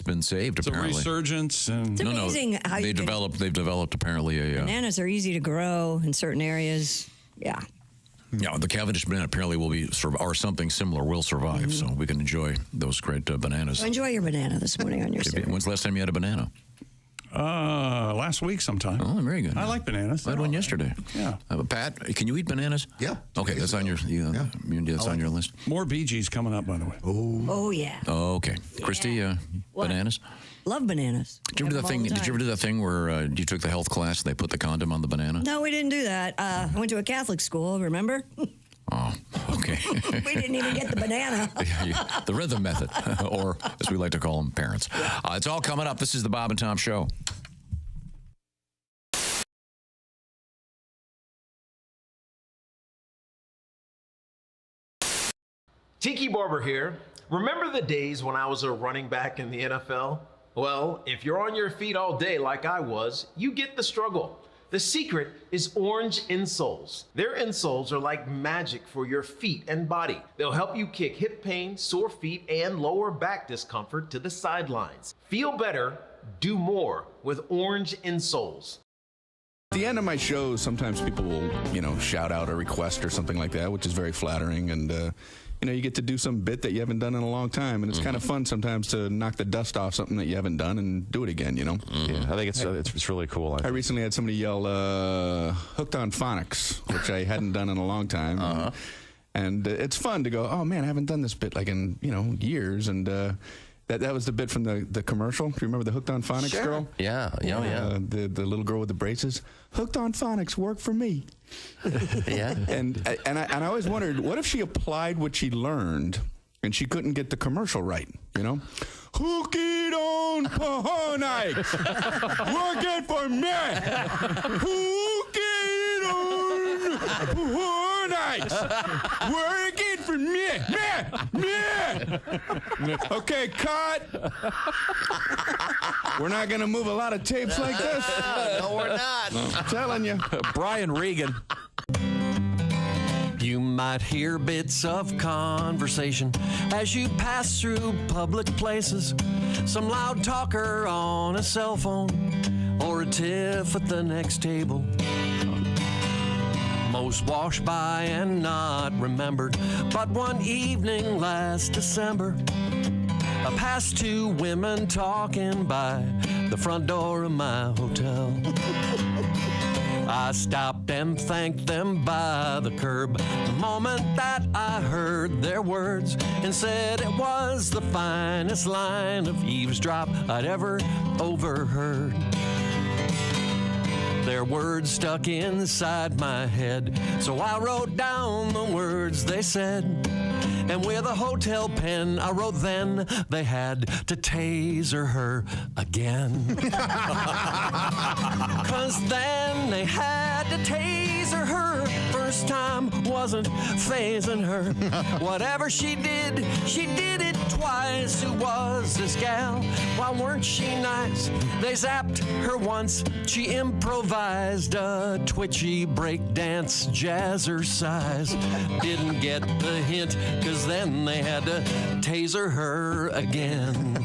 been saved, it's apparently. It's a resurgence. And it's amazing how they've developed apparently a... Bananas are easy to grow in certain areas. Yeah. Yeah, the Cavendish banana apparently will be, or something similar will survive, so we can enjoy those great bananas. So enjoy your banana this morning on your series. When's the last time you had a banana? Last week sometime. Oh, very good. I like bananas. I had one yesterday. Yeah. Pat, can you eat bananas? Yeah. Okay, that's on your that's on your list. More Bee Gees coming up, by the way. Oh yeah. Oh, okay. Christy, bananas? Love bananas. Did you ever do that thing where you took the health class and they put the condom on the banana? No, we didn't do that. I went to a Catholic school, remember? Oh, okay. We didn't even get the banana. The rhythm method, or as we like to call them, parents. It's all coming up. This is the Bob and Tom Show. Tiki Barber here. Remember the days when I was a running back in the NFL? Well, if you're on your feet all day like I was, you get the struggle. The secret is orange insoles. Their insoles are like magic for your feet and body. They'll help you kick hip pain, sore feet, and lower back discomfort to the sidelines. Feel better, do more with orange insoles. At the end of my shows, sometimes people will, shout out a request or something like that, which is very flattering. And, you get to do some bit that you haven't done in a long time. And it's kind of fun sometimes to knock the dust off something that you haven't done and do it again, Yeah, I think it's really cool. I recently had somebody yell, hooked on phonics, which I hadn't done in a long time. And it's fun to go, oh, man, I haven't done this bit in, years. And that was the bit from the commercial. Do you remember the Hooked on Phonics girl? Yeah. The little girl with the braces. Hooked on Phonics, work for me. Yeah. And I always wondered, what if she applied what she learned and she couldn't get the commercial right, Hooked on Phonics, working for me. Hooked on Phonics, working for me. Okay, cut. We're not going to move a lot of tapes like this. No, we're not. I'm telling you. Brian Regan. You might hear bits of conversation as you pass through public places. Some loud talker on a cell phone or a tiff at the next table. Most washed by and not remembered. But one evening last December, I passed 2 women talking by the front door of my hotel. I stopped and thanked them by the curb the moment that I heard their words, and said it was the finest line of eavesdrop I'd ever overheard. Their words stuck inside my head, so I wrote down the words they said. And with a hotel pen, I wrote then they had to taser her again. 'Cause then they had to taser her. First time wasn't phasing her. Whatever she did it twice. Who was this gal? Why weren't she nice? They zapped her once. She improvised a twitchy breakdance jazzercise. Didn't get the hint, 'cause then they had to taser her again.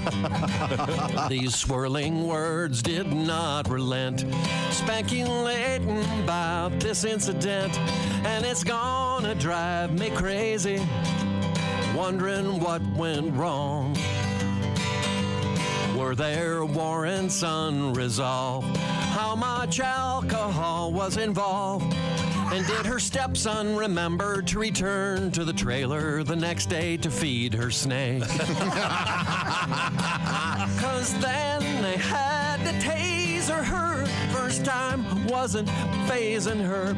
These swirling words did not relent, speculating about this incident, and it's gonna drive me crazy, wondering what went wrong. Were there warrants unresolved? How much alcohol was involved? And did her stepson remember to return to the trailer the next day to feed her snake? 'Cause then they had to taser her. First time wasn't phasing her.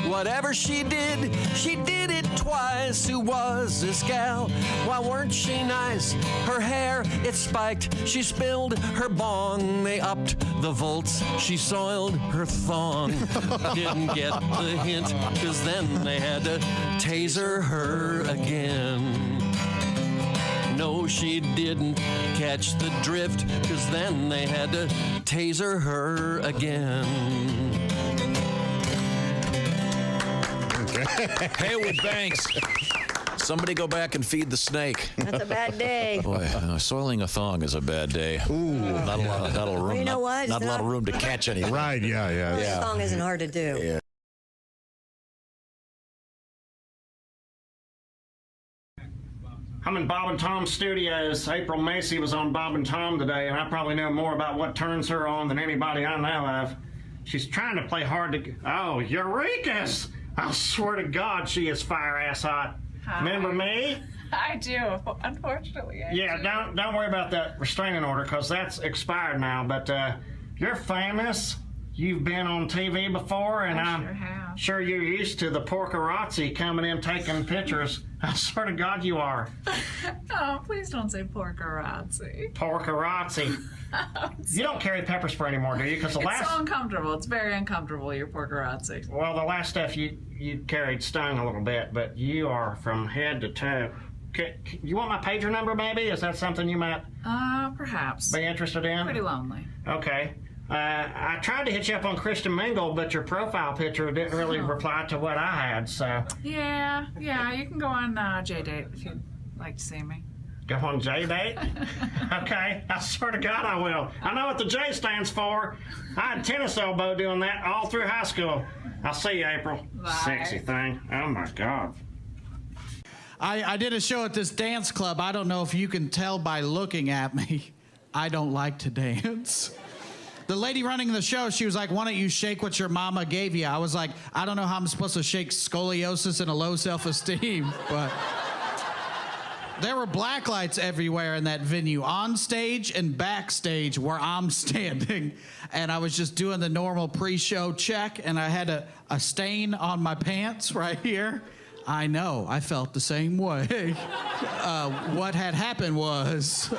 Whatever she did it twice. Who was this gal? Why weren't she nice? Her hair, it spiked. She spilled her bong. They upped the volts. She soiled her thong. Didn't get the hint, cause then they had to taser her again. No, she didn't catch the drift, cause then they had to taser her again. Haywood Banks. Somebody go back and feed the snake. That's a bad day. Boy, soiling a thong is a bad day. Ooh, not a lot of room. Well, you know what? Not a lot of room to catch anything. Right? Yeah. This song isn't hard to do. Yeah. I'm in Bob and Tom's studios. April Macy was on Bob and Tom today, and I probably know more about what turns her on than anybody I know of. She's trying to play hard to... Oh, Eureka's! I swear to God, she is fire-ass hot. Hi. Remember me? I do, unfortunately. Don't worry about that restraining order, because that's expired now. But you're famous. You've been on TV before, and I'm sure you're used to the porkerazzi coming in taking pictures. I swear to God you are. Oh, please don't say porkerazzi. Porkerazzi. You don't carry pepper spray anymore, do you? Because the last... It's so uncomfortable. It's very uncomfortable, your porkerazzi. Well, the last stuff you carried stung a little bit, but you are from head to toe. You want my pager number, maybe? Is that something you might... Perhaps. Be interested in? Pretty lonely. Okay. I tried to hit you up on Christian Mingle, but your profile picture didn't really reply to what I had, so... Yeah, you can go on JDate if you'd like to see me. Go on JDate? Okay, I swear to God I will. I know what the J stands for. I had tennis elbow doing that all through high school. I'll see you, April. Bye. Sexy thing. Oh, my God. I did a show at this dance club. I don't know if you can tell by looking at me. I don't like to dance. The lady running the show, she was like, why don't you shake what your mama gave you? I was like, I don't know how I'm supposed to shake scoliosis and a low self-esteem, but there were black lights everywhere in that venue, on stage and backstage where I'm standing. And I was just doing the normal pre-show check, and I had a stain on my pants right here. I know, I felt the same way. What had happened was...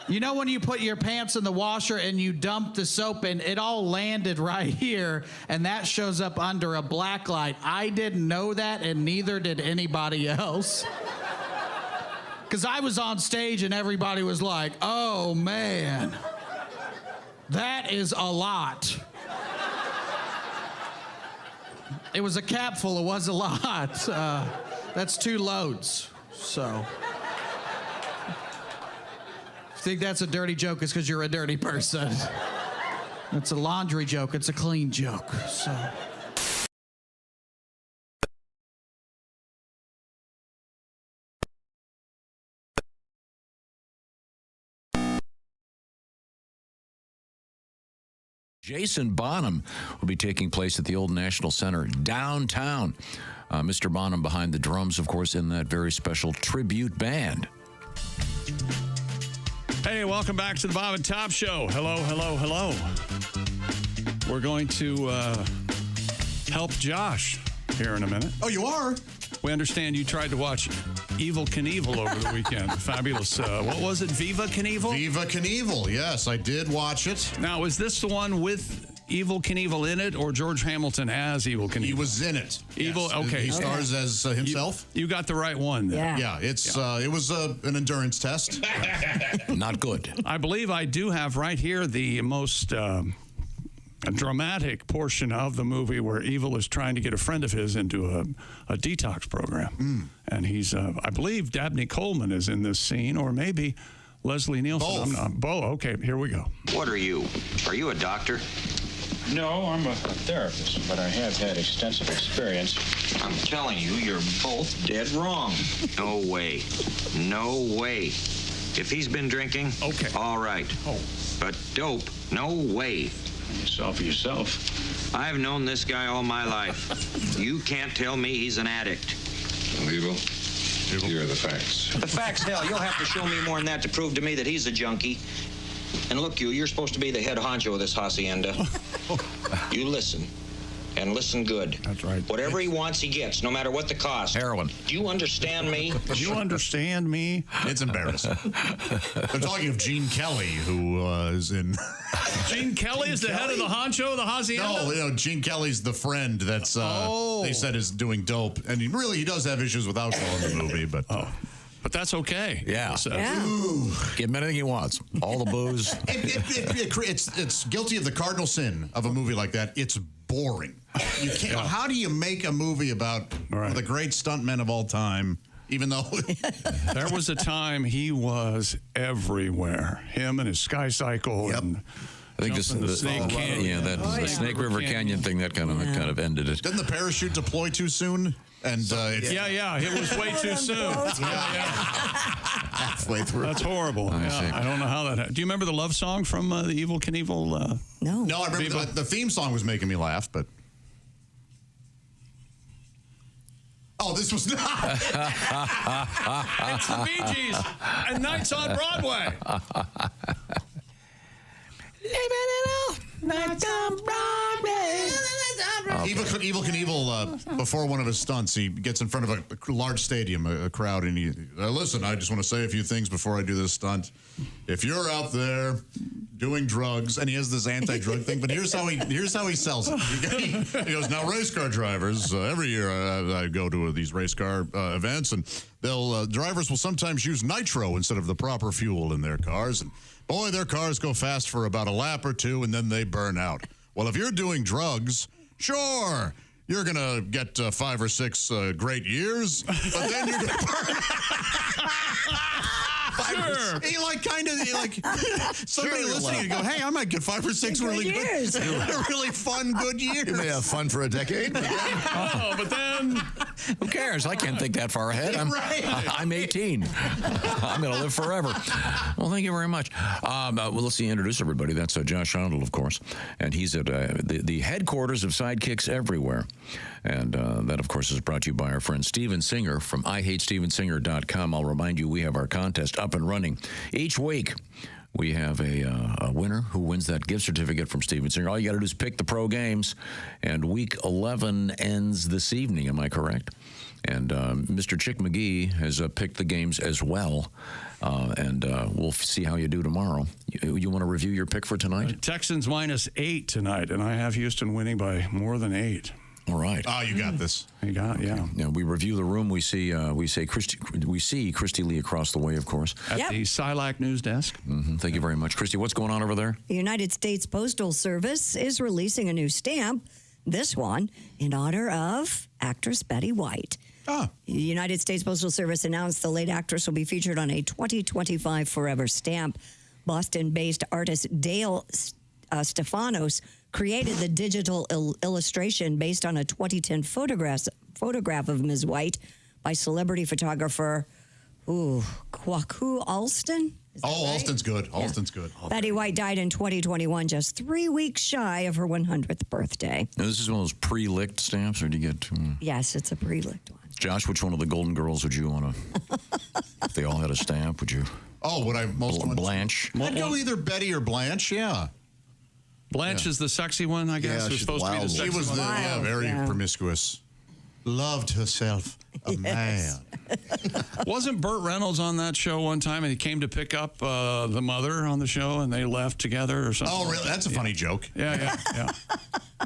you know when you put your pants in the washer and you dump the soap in, it all landed right here, and that shows up under a black light. I didn't know that, and neither did anybody else. Because I was on stage and everybody was like, oh man, that is a lot. It was a capful, it was a lot. That's 2 loads, so... If you think that's a dirty joke, it's because you're a dirty person. It's a laundry joke. It's a clean joke. So. Jason Bonham will be taking place at the Old National Center downtown. Mr. Bonham behind the drums, of course, in that very special tribute band. Hey, welcome back to the Bob and Tom Show. Hello. We're going to help Josh here in a minute. Oh, you are? We understand you tried to watch Evel Knievel over the weekend. Fabulous. What was it? Viva Knievel? Viva Knievel. Yes, I did watch it. Now, is this the one with Evel Knievel in it, or George Hamilton as Evel Knievel? He was in it. Evel, yes. okay. He stars as himself. You got the right one then. Yeah, it was an endurance test. Not good. I believe I do have right here the most dramatic portion of the movie where Evel is trying to get a friend of his into a detox program. And he's, I believe Dabney Coleman is in this scene, or maybe Leslie Nielsen. Both. Okay, here we go. What are you? Are you a doctor? No, I'm a therapist, but I have had extensive experience. I'm telling you, you're both dead wrong. No way. No way. If he's been drinking, okay, all right. Oh. But dope, no way. You saw for yourself. I've known this guy all my life. You can't tell me he's an addict. Evel, here are the facts. The facts, hell, you'll have to show me more than that to prove to me that he's a junkie. And look, you're supposed to be the head honcho of this hacienda. You listen. And listen good. That's right. Whatever he wants, he gets, no matter what the cost. Heroin. Do you understand me? Do you understand me? It's embarrassing. They're talking of Gene Kelly, who is in... Gene Kelly is the head of the honcho of the hacienda? No, Gene Kelly's the friend that's, they said, is doing dope. And he does have issues with alcohol in the movie, but... But that's okay. Yeah. Give him anything he wants. All the booze. It's guilty of the cardinal sin of a movie like that. It's boring. You can't. How do you make a movie about the great stuntmen of all time? Even though there was a time he was everywhere. Him and his sky cycle. And I think the Snake Canyon. The Snake River Canyon thing that kind of ended it. Didn't the parachute deploy too soon? And it was way too soon. Halfway through. That's horrible. I don't know how that happened. Do you remember the love song from the Evil Knievel? No. No, I remember the theme song was making me laugh, but. Oh, this was not. It's the Bee Gees and Nights on Broadway. Nights on Broadway. Evil Knievel, before one of his stunts, he gets in front of a large stadium, a crowd, and he listen, I just want to say a few things before I do this stunt. If you're out there doing drugs, and he has this anti-drug thing, but here's how he sells it. He goes, now race car drivers, every year I go to these race car events, and drivers will sometimes use nitro instead of the proper fuel in their cars, and boy, their cars go fast for about a lap or two, and then they burn out. Well, if you're doing drugs, sure, you're going to get 5 or 6 great years, but then you're going to burn Sure. Somebody listening and go, hey, I might get 5 or 6 really good, really fun, good years. You may have fun for a decade. But then... Who cares? I can't think that far ahead. I'm 18. I'm going to live forever. Well, thank you very much. Let's introduce everybody. That's Josh Shondell, of course. And he's at the headquarters of Sidekicks Everywhere. And that, of course, is brought to you by our friend Steven Singer from IHateStevenSinger.com. I'll remind you, we have our contest up and running. Each week, we have a winner who wins that gift certificate from Steven Singer. All you got to do is pick the pro games, and week 11 ends this evening. Am I correct? And Mr. Chick McGee has picked the games as well, and we'll see how you do tomorrow. You want to review your pick for tonight? Texans -8 tonight, and I have Houston winning by more than 8. All right. Oh, you got this. You got it, yeah. Yeah. We review the room. We see Christy Lee across the way, of course, at the Silac news desk. Thank you very much, Christy. What's going on over there? The United States Postal Service is releasing a new stamp. This one in honor of actress Betty White. The United States Postal Service announced the late actress will be featured on a 2025 Forever stamp. Boston-based artist Dale Stefanos created the digital illustration based on a 2010 photograph of Ms. White by celebrity photographer Kwaku Alston. Alston's good. Alston's good. Betty White died in 2021, just 3 weeks shy of her 100th birthday. Now, this is one of those pre-licked stamps, or do you get... Yes, it's a pre-licked one. Josh, which one of the Golden Girls would you want to... If they all had a stamp, would you... Oh, would I most want... Blanche? I'd go either Betty or Blanche, yeah. Blanche is the sexy one, I guess. Yeah, She's supposed to be the sexy one. She was very promiscuous. Loved herself a man. Wasn't Burt Reynolds on that show one time, and he came to pick up the mother on the show, and they left together or something? Oh, really? That's a funny joke. Yeah.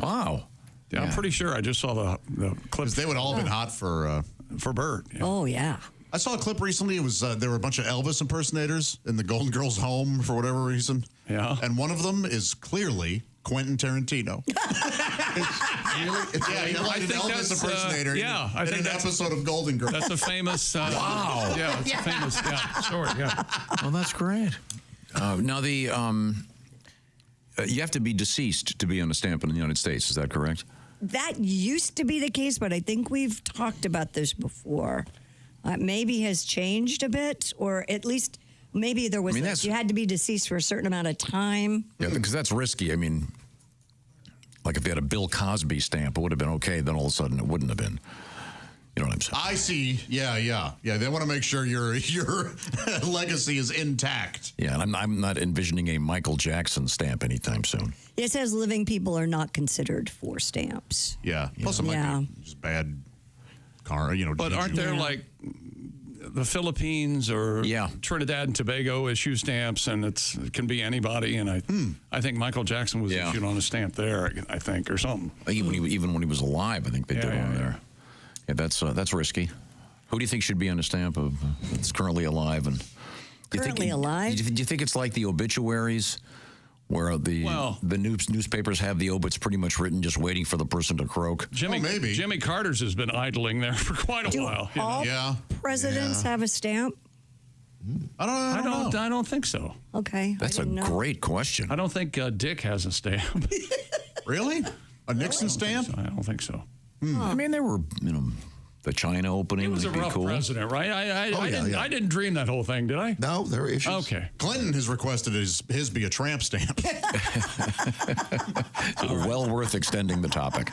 Wow. Yeah, I'm pretty sure. I just saw the clip. They would all have been hot for Burt. Yeah. Oh, yeah. I saw a clip recently. It was there were a bunch of Elvis impersonators in the Golden Girls' home for whatever reason. Yeah. And one of them is clearly Quentin Tarantino. He played an Elvis impersonator in an episode of Golden Girls. That's a famous... wow. Yeah, it's a famous story, yeah. Well, that's great. Now, you have to be deceased to be on a stamp in the United States. Is that correct? That used to be the case, but I think we've talked about this before. Maybe has changed a bit, or at least maybe there was... you had to be deceased for a certain amount of time. Yeah, because that's risky. I mean, like if you had a Bill Cosby stamp, it would have been okay. Then all of a sudden it wouldn't have been. You know what sometimes. I see. Yeah. They want to make sure your legacy is intact. Yeah, and I'm not envisioning a Michael Jackson stamp anytime soon. It says living people are not considered for stamps. Yeah. Plus, it might be just bad car. But aren't there like the Philippines or Trinidad and Tobago issue stamps, and it can be anybody. And I think Michael Jackson was issued on a stamp there, I think, or something. Even when he was alive, I think they did one there. Yeah, that's risky. Who do you think should be on a stamp of that's currently alive? And currently alive? Do you think it's like the obituaries, where the newspapers have the obits pretty much written, just waiting for the person to croak? Maybe Jimmy Carter's has been idling there for quite a while. All presidents have a stamp? I don't think so. Okay, that's a great question. I don't think Dick has a stamp. Really? A Nixon stamp? I don't think so. I mean, there were the China opening. He was a rough president, right? I didn't dream that whole thing, did I? No, there are issues. Okay. Clinton has requested his be a tramp stamp. Well worth extending the topic.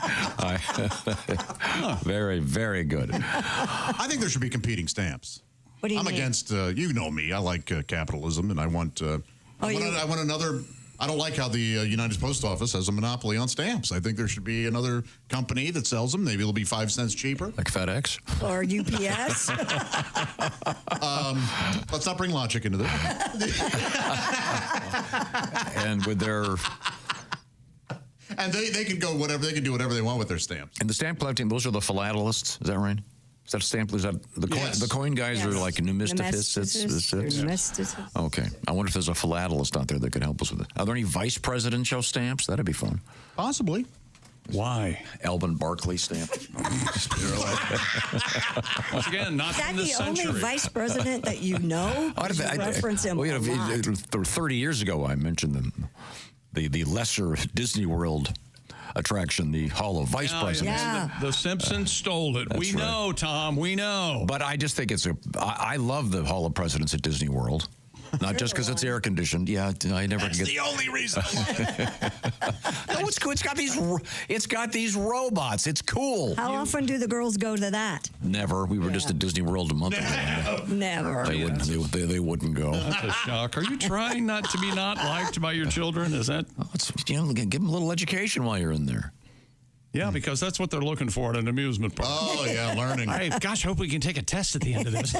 Very, very good. I think there should be competing stamps. What do you I'm mean? against, you know me, I like capitalism, and I want another. I don't like how the United Post Office has a monopoly on stamps. I think there should be another company that sells them. Maybe it'll be 5 cents cheaper. Like FedEx? Or UPS? Let's not bring logic into this. And with their... And they can go whatever, they can do whatever they want with their stamps. And the stamp collecting, those are the philatelists, is that right? Is that stamp? Is that the coin? Yes. The coin guys are like numismaticists. Okay, I wonder if there's a philatelist out there that could help us with it. Are there any vice presidential stamps? That'd be fun. Possibly. Why? Alvin Barkley stamp. Once again, not from this century. Is that the only vice president that you know? Reference him a lot. 30 years ago, I mentioned the lesser Disney World attraction, the Hall of Vice Presidents. Yeah. The Simpsons stole it. We know, Tom. We know. But I just think I love the Hall of Presidents at Disney World. Not just because it's air conditioned. Yeah, I never That's get. the only reason. No, it's cool. It's got these robots. It's cool. How often do the girls go to that? Never. We were just at Disney World a month ago. Never. They wouldn't go. That's a shock. Are you trying not to be not liked by your children? Is that? Give them a little education while you're in there. Yeah, because that's what they're looking for at an amusement park. Oh, yeah, learning. Gosh, hope we can take a test at the end of this.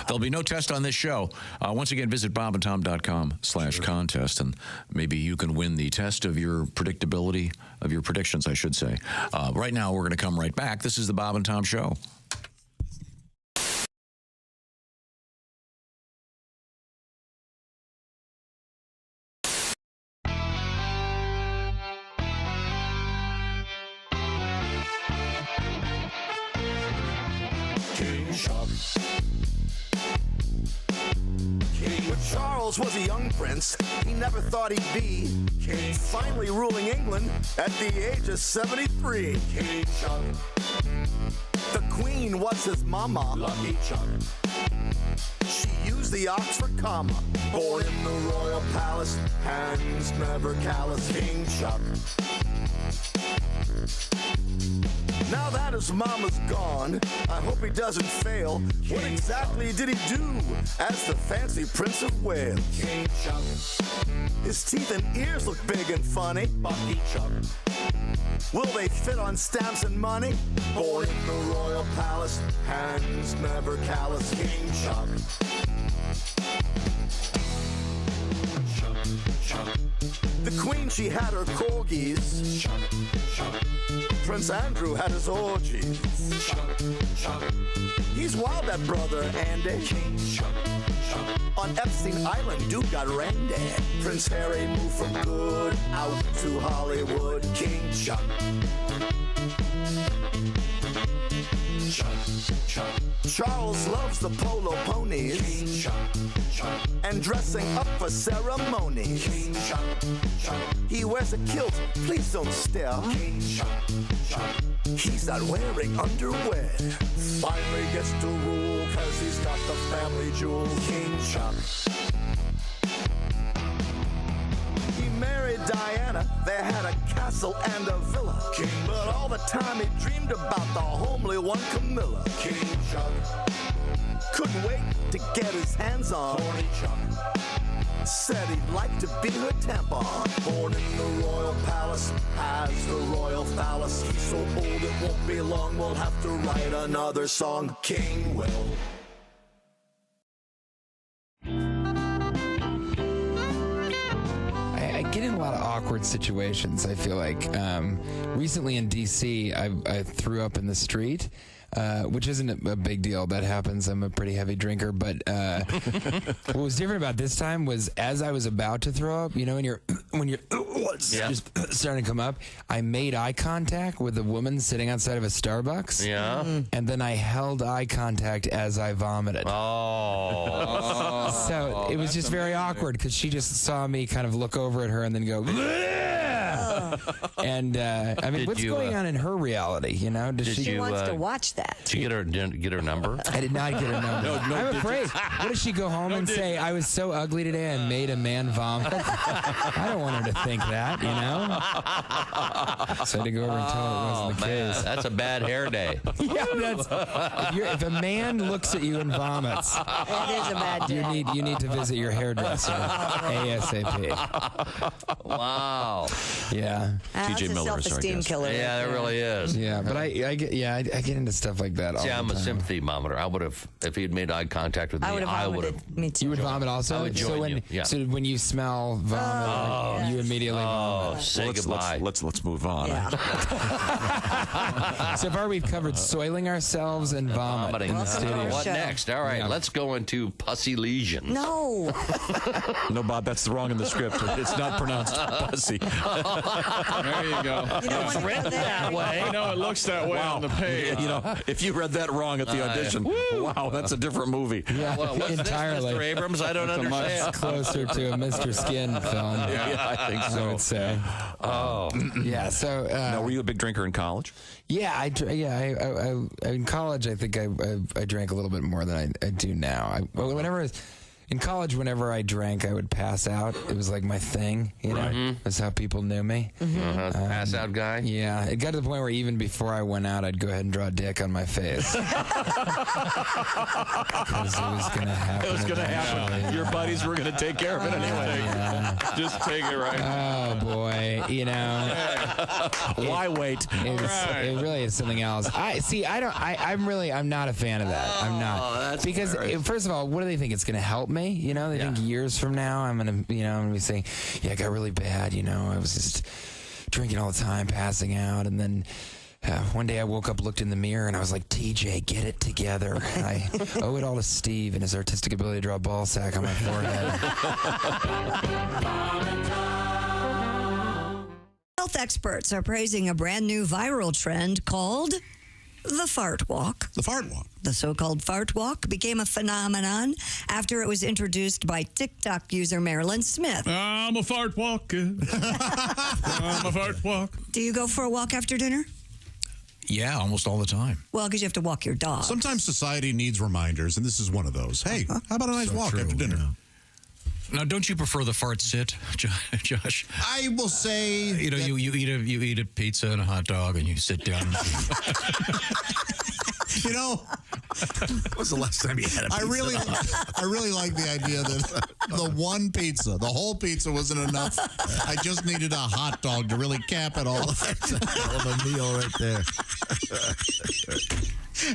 There'll be no test on this show. Once again, visit bobandtom.com/contest, and maybe you can win the test of your predictability, of your predictions, I should say. Right now, we're going to come right back. This is the Bob and Tom Show. When Charles was a young prince, he never thought he'd be king, finally ruling England at the age of 73. King Chuck. The Queen was his mama. Lucky Chuck. She used the Oxford comma. Born in the royal palace, hands never callous. King Chuck. Now that his mama's gone, I hope he doesn't fail. What exactly did he do as the fancy Prince of Wales? King Chuck. His teeth and ears look big and funny. Bucky Chuck. Will they fit on stamps and money? Born in the royal palace, hands never callous. King Chuck. The Queen, she had her corgis. Prince Andrew had his orgies. He's wild, that brother Andy. On Epstein Island, dude got randy. Prince Harry moved from good out to Hollywood. King Chuck. Charles loves the polo ponies and dressing up for ceremonies. He wears a kilt, please don't stare. He's not wearing underwear. Finally gets to rule cause he's got the family jewel. King Chuck. He married Diana, they had a castle and a villa. But all the time he dreamed about only one Camilla. King Chuck couldn't wait to get his hands on Horny Chuck. Said he'd like to be her tampon. Born in the royal palace, has the royal phallus. He's so old it won't be long, we'll have to write another song. King Will. I get in a lot of awkward situations, I feel like. Recently in D.C., I threw up in the street, which isn't a big deal. That happens. I'm a pretty heavy drinker. But what was different about this time was as I was about to throw up, you know, when you're just starting to come up, I made eye contact with a woman sitting outside of a Starbucks. Yeah. And then I held eye contact as I vomited. Oh. So it was just very awkward because she just saw me kind of look over at her and then go, and I mean, what's going on in her reality? You know, she wants to watch that. Did you get her number? I did not get her number. I'm afraid. What does she go home and say? I was so ugly today, I made a man vomit. I don't want her to think that, you know. So I had to go over and tell her it wasn't the case. That's a bad hair day. Yeah, if a man looks at you and vomits, that is a bad day. You need to visit your hairdresser ASAP. Wow. Yeah. That's a self-esteem killer. Yeah, that really is. Yeah, but I get into stuff like that. See, all I'm the a time. sympathy monitor. I would have, if he had made eye contact with me, I would have. Me too. You would vomit also. I would join you. Yeah. So when you smell vomit, you immediately vomit. Say goodbye. Let's move on. Yeah. So far, we've covered soiling ourselves and vomiting in the studio. What next? All right, let's go into pussy lesions. No. No, Bob, that's wrong in the script. It's not pronounced pussy. There you go. It's written that way. I know it looks that way on the page. You know, if you read that wrong at the audition, wow, that's a different movie. Yeah, Well, what's entirely. this, Mr. Abrams? I don't understand. Much closer to a Mr. Skin film. Yeah, I think so. I would say. Oh, yeah. So, now, were you a big drinker in college? Yeah, I in college, I think I drank a little bit more than I do now. In college, whenever I drank, I would pass out. It was like my thing, you know. Right. That's how people knew me. Pass out guy? Yeah, it got to the point where even before I went out, I'd go ahead and draw a dick on my face. Because it was going to happen. It was going to happen. eventually. Your buddies were going to take care of it anyway. Yeah. Just take it right. Oh boy, you know. Why wait? It really is something else. I'm not a fan of that. I'm not. Because first of all, what do they think? It's going to help me? You know, they think years from now I'm going to be saying, yeah, it got really bad. You know, I was just drinking all the time, passing out. And then one day I woke up, looked in the mirror, and I was like, TJ, get it together. And I owe it all to Steve and his artistic ability to draw a ball sack on my forehead. Health experts are praising a brand new viral trend called the fart walk. The fart walk. The so-called fart walk became a phenomenon after it was introduced by TikTok user Marilyn Smith. I'm a fart walker. I'm a fart walk. Do you go for a walk after dinner? Yeah, almost all the time. Well, because you have to walk your dog. Sometimes society needs reminders, and this is one of those. Hey, how about a nice walk after dinner? Yeah. Now, don't you prefer the fart sit, Josh? I will say, you know, you eat a pizza and a hot dog, and you sit down. You know, when was the last time you had a pizza? I really like the idea that the one pizza, the whole pizza wasn't enough. I just needed a hot dog to really cap it all. That's a hell of a meal right there.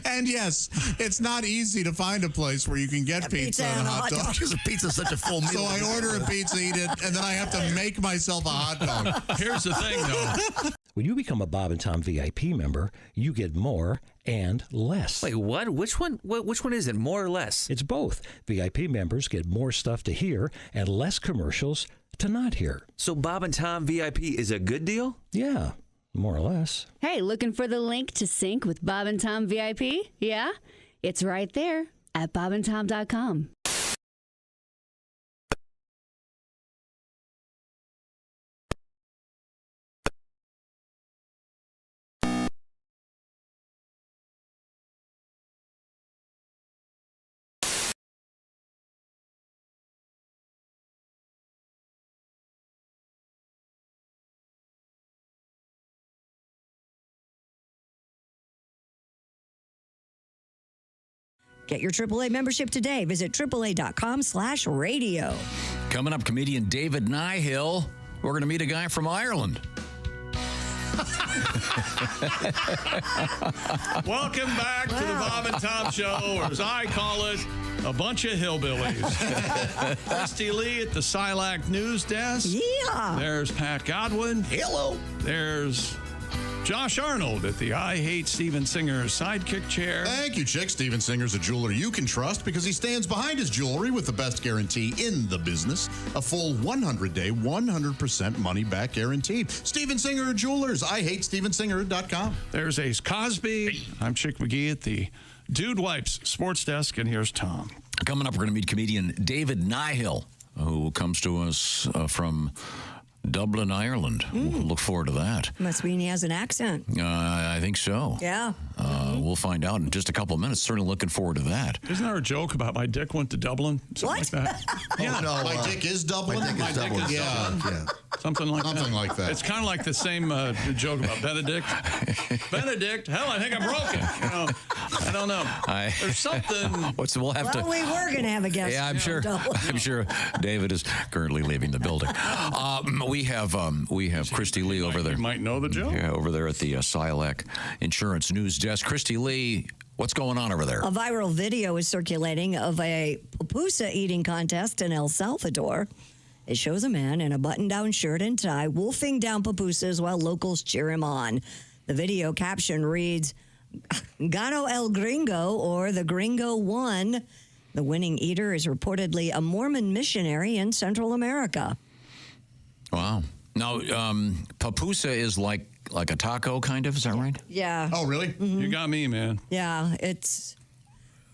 And yes, it's not easy to find a place where you can get pizza and a hot dog. Because a pizza's such a full meal. So I order a pizza, eat it, and then I have to make myself a hot dog. Here's the thing, though. When you become a Bob and Tom VIP member, you get more and less. Wait, what? Which one? Which one is it? More or less? It's both. VIP members get more stuff to hear and less commercials to not hear. So Bob and Tom VIP is a good deal? Yeah, more or less. Hey, looking for the link to sync with Bob and Tom VIP? Yeah? It's right there at bobandtom.com. Get your AAA membership today. Visit AAA.com/radio. Coming up, comedian David Nihill. We're going to meet a guy from Ireland. Welcome back to the Bob and Tom Show, or as I call it, a bunch of hillbillies. Christy Lee at the Silac News Desk. Yeah. There's Pat Godwin. Hello. There's Josh Arnold at the I Hate Steven Singer sidekick chair. Thank you, Chick. Steven Singer's a jeweler you can trust because he stands behind his jewelry with the best guarantee in the business. A full 100-day, 100% money-back guarantee. Steven Singer Jewelers. IHateStevenSinger.com. There's Ace Cosby. I'm Chick McGee at the Dude Wipes Sports Desk, and here's Tom. Coming up, we're going to meet comedian David Nihill, who comes to us from Dublin, Ireland. We'll look forward to that. Must mean he has an accent. I think so. Yeah. We'll find out in just a couple of minutes. Certainly looking forward to that. Isn't there a joke about my dick went to Dublin? Something like that. Yeah, no, my dick is Dublin. My dick is Dublin. Yeah. Something like that. It's kind of like the same joke about Benedict. Benedict, hell, I think I'm broken. I don't know. There's something. We'll have to. We were going to have a guest. Yeah, I'm sure. I'm sure David is currently leaving the building. We have Christy Lee over there. You might know the joke. Yeah, over there at the Silac Insurance News Desk. Christy Lee, what's going on over there? A viral video is circulating of a pupusa eating contest in El Salvador. It shows a man in a button-down shirt and tie wolfing down pupusas while locals cheer him on. The video caption reads, "Gano el Gringo," or "The Gringo won." The winning eater is reportedly a Mormon missionary in Central America. Wow. Now, pupusa is like a taco, kind of. Is that right? Yeah. Oh, really? You got me, man. Yeah, it's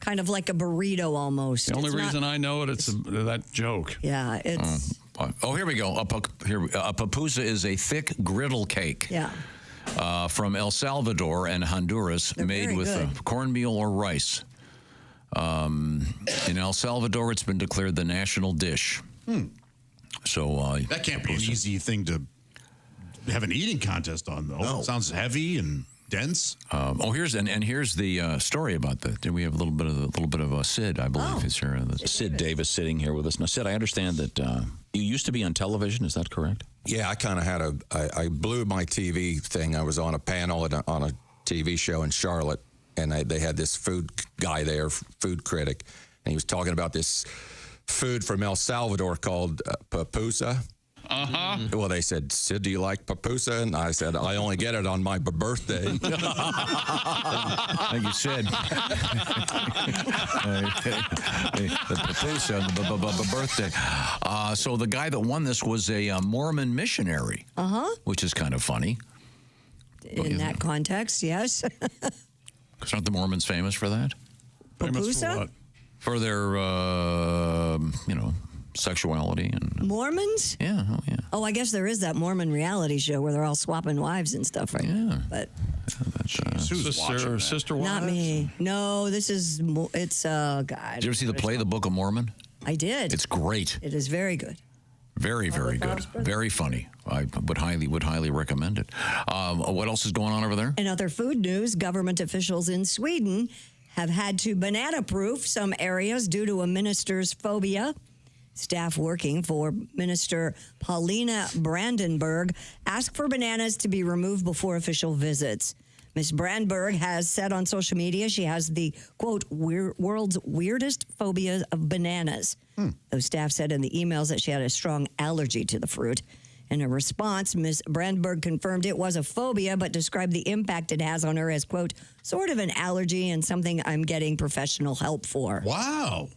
kind of like a burrito almost. The only It's reason not- I know it's that joke. Yeah, it's... here we go. A pupusa is a thick griddle cake. Yeah. From El Salvador and Honduras, They're made very with good. cornmeal or rice. In El Salvador, it's been declared the national dish. So that can't be an easy thing to have an eating contest on, though. No. It sounds heavy and dense. Here's the story about that. We have a little bit of Sid, I believe, is here. Sid Davis sitting here with us. Now, Sid, I understand that you used to be on television. Is that correct? Yeah, I kind of had I blew my TV thing. I was on a panel on a TV show in Charlotte, and they had this food guy there, food critic, and he was talking about this food from El Salvador called pupusa. Uh-huh. Well, they said, "Sid, do you like pupusa?" And I said, "I only get it on my birthday." Thank you, Sid. The pupusa on the birthday. So the guy that won this was a Mormon missionary, which is kind of funny. In that context, yes. Because aren't the Mormons famous for that? Famous for what? For their, sexuality and Mormons? yeah. Oh, I guess there is that Mormon reality show where they're all swapping wives and stuff, right? Yeah. But Sister wives? not me. No, it's God. Did you ever see the play, The Book of Mormon? I did. It's great. It is very good. Very, very good. Very funny. I would highly recommend it. What else is going on over there? In other food news, government officials in Sweden have had to banana-proof some areas due to a minister's phobia. Staff working for Minister Paulina Brandenburg asked for bananas to be removed before official visits. Ms. Brandenburg has said on social media she has the, quote, world's weirdest phobia of bananas. Those staff said in the emails that she had a strong allergy to the fruit. In a response, Ms. Brandenburg confirmed it was a phobia, but described the impact it has on her as, quote, sort of an allergy and something I'm getting professional help for. Wow.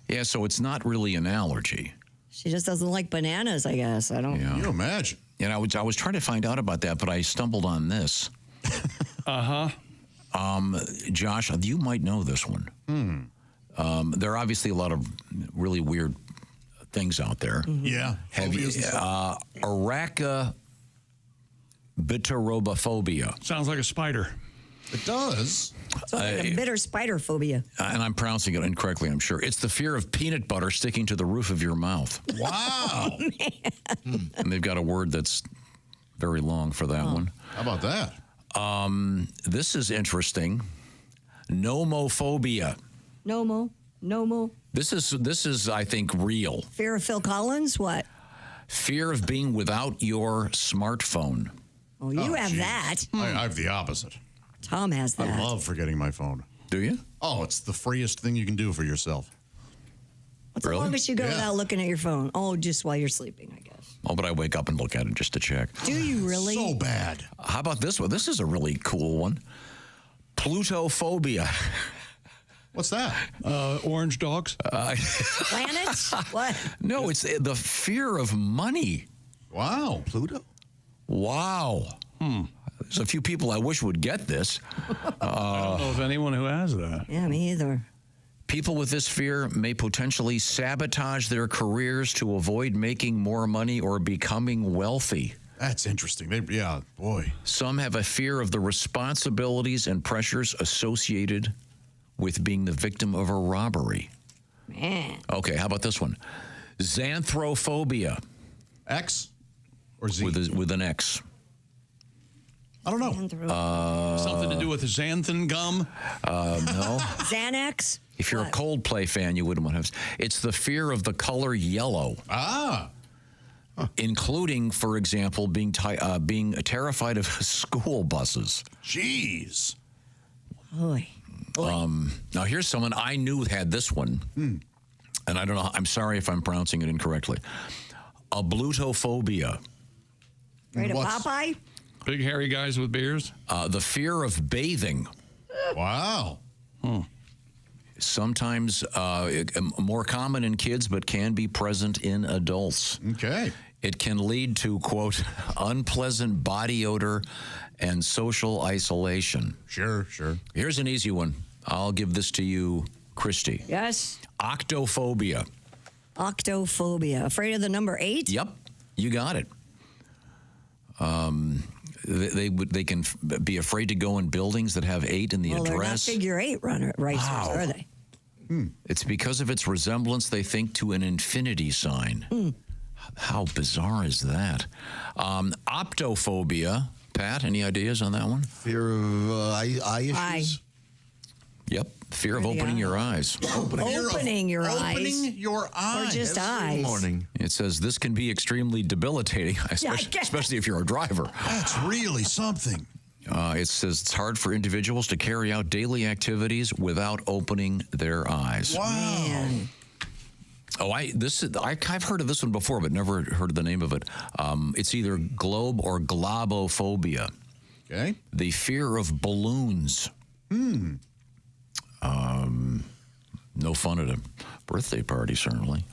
Yeah, so it's not really an allergy. She just doesn't like bananas, I guess. I don't. Yeah. You imagine. And I was trying to find out about that, but I stumbled on this. Josh, you might know this one. There are obviously a lot of really weird things out there. Yeah. Have you arachibitorobophobia? Sounds like a spider. It does. It's like a bitter spider phobia. And I'm pronouncing it incorrectly, I'm sure. It's the fear of peanut butter sticking to the roof of your mouth. Wow. And they've got a word that's very long for that one. How about that? This is interesting. Nomophobia. Nomo. This is, I think, real. Fear of Phil Collins? What? Fear of being without your smartphone. Oh, you have geez. that. I have the opposite. Tom has that. I love forgetting my phone. Do you? Oh, it's the freest thing you can do for yourself. What's the longest you go without looking at your phone? Oh, just while you're sleeping, I guess. Oh, but I wake up and look at it just to check. Do you really? So bad. How about this one? This is a really cool one. Plutophobia. What's that? Orange dogs? Planets? What? No, it's the fear of money. Wow. Pluto? Wow. There's a few people I wish would get this. I don't know of anyone who has that. Yeah, me either. People with this fear may potentially sabotage their careers to avoid making more money or becoming wealthy. That's interesting. Boy. Some have a fear of the responsibilities and pressures associated with being the victim of a robbery. Man. Okay, how about this one? Xanthrophobia. X or Z? With an X. I don't know. Something to do with xanthan gum? No. Xanax? If you're a Coldplay fan, you wouldn't want to have. It's the fear of the color yellow. Including, for example, being terrified of school buses. Jeez. Boy. Now, here's someone I knew had this one, and I don't know. I'm sorry if I'm pronouncing it incorrectly. Ablutophobia. Right, a Popeye? Big hairy guys with beards? The fear of bathing. Wow. Sometimes more common in kids, but can be present in adults. Okay. It can lead to, quote, unpleasant body odor and social isolation. Sure. Here's an easy one. I'll give this to you, Christy. Yes. Octophobia. Octophobia. Afraid of the number 8? Yep, you got it. They can be afraid to go in buildings that have 8 in the They're not address. figure 8 racers, Wow. are they? It's because of its resemblance, they think, to an infinity sign. How bizarre is that? Optophobia. Pat, any ideas on that one? Fear of eye issues? Yep. Fear of opening your eyes. Opening your eyes. Opening your eyes. Or just eyes. Morning. It says this can be extremely debilitating, especially if you're a driver. That's really something. It says it's hard for individuals to carry out daily activities without opening their eyes. Wow. Man. Oh, I've heard of this one before, but never heard of the name of it. It's either globe or globophobia. Okay. The fear of balloons. No fun at a birthday party, certainly.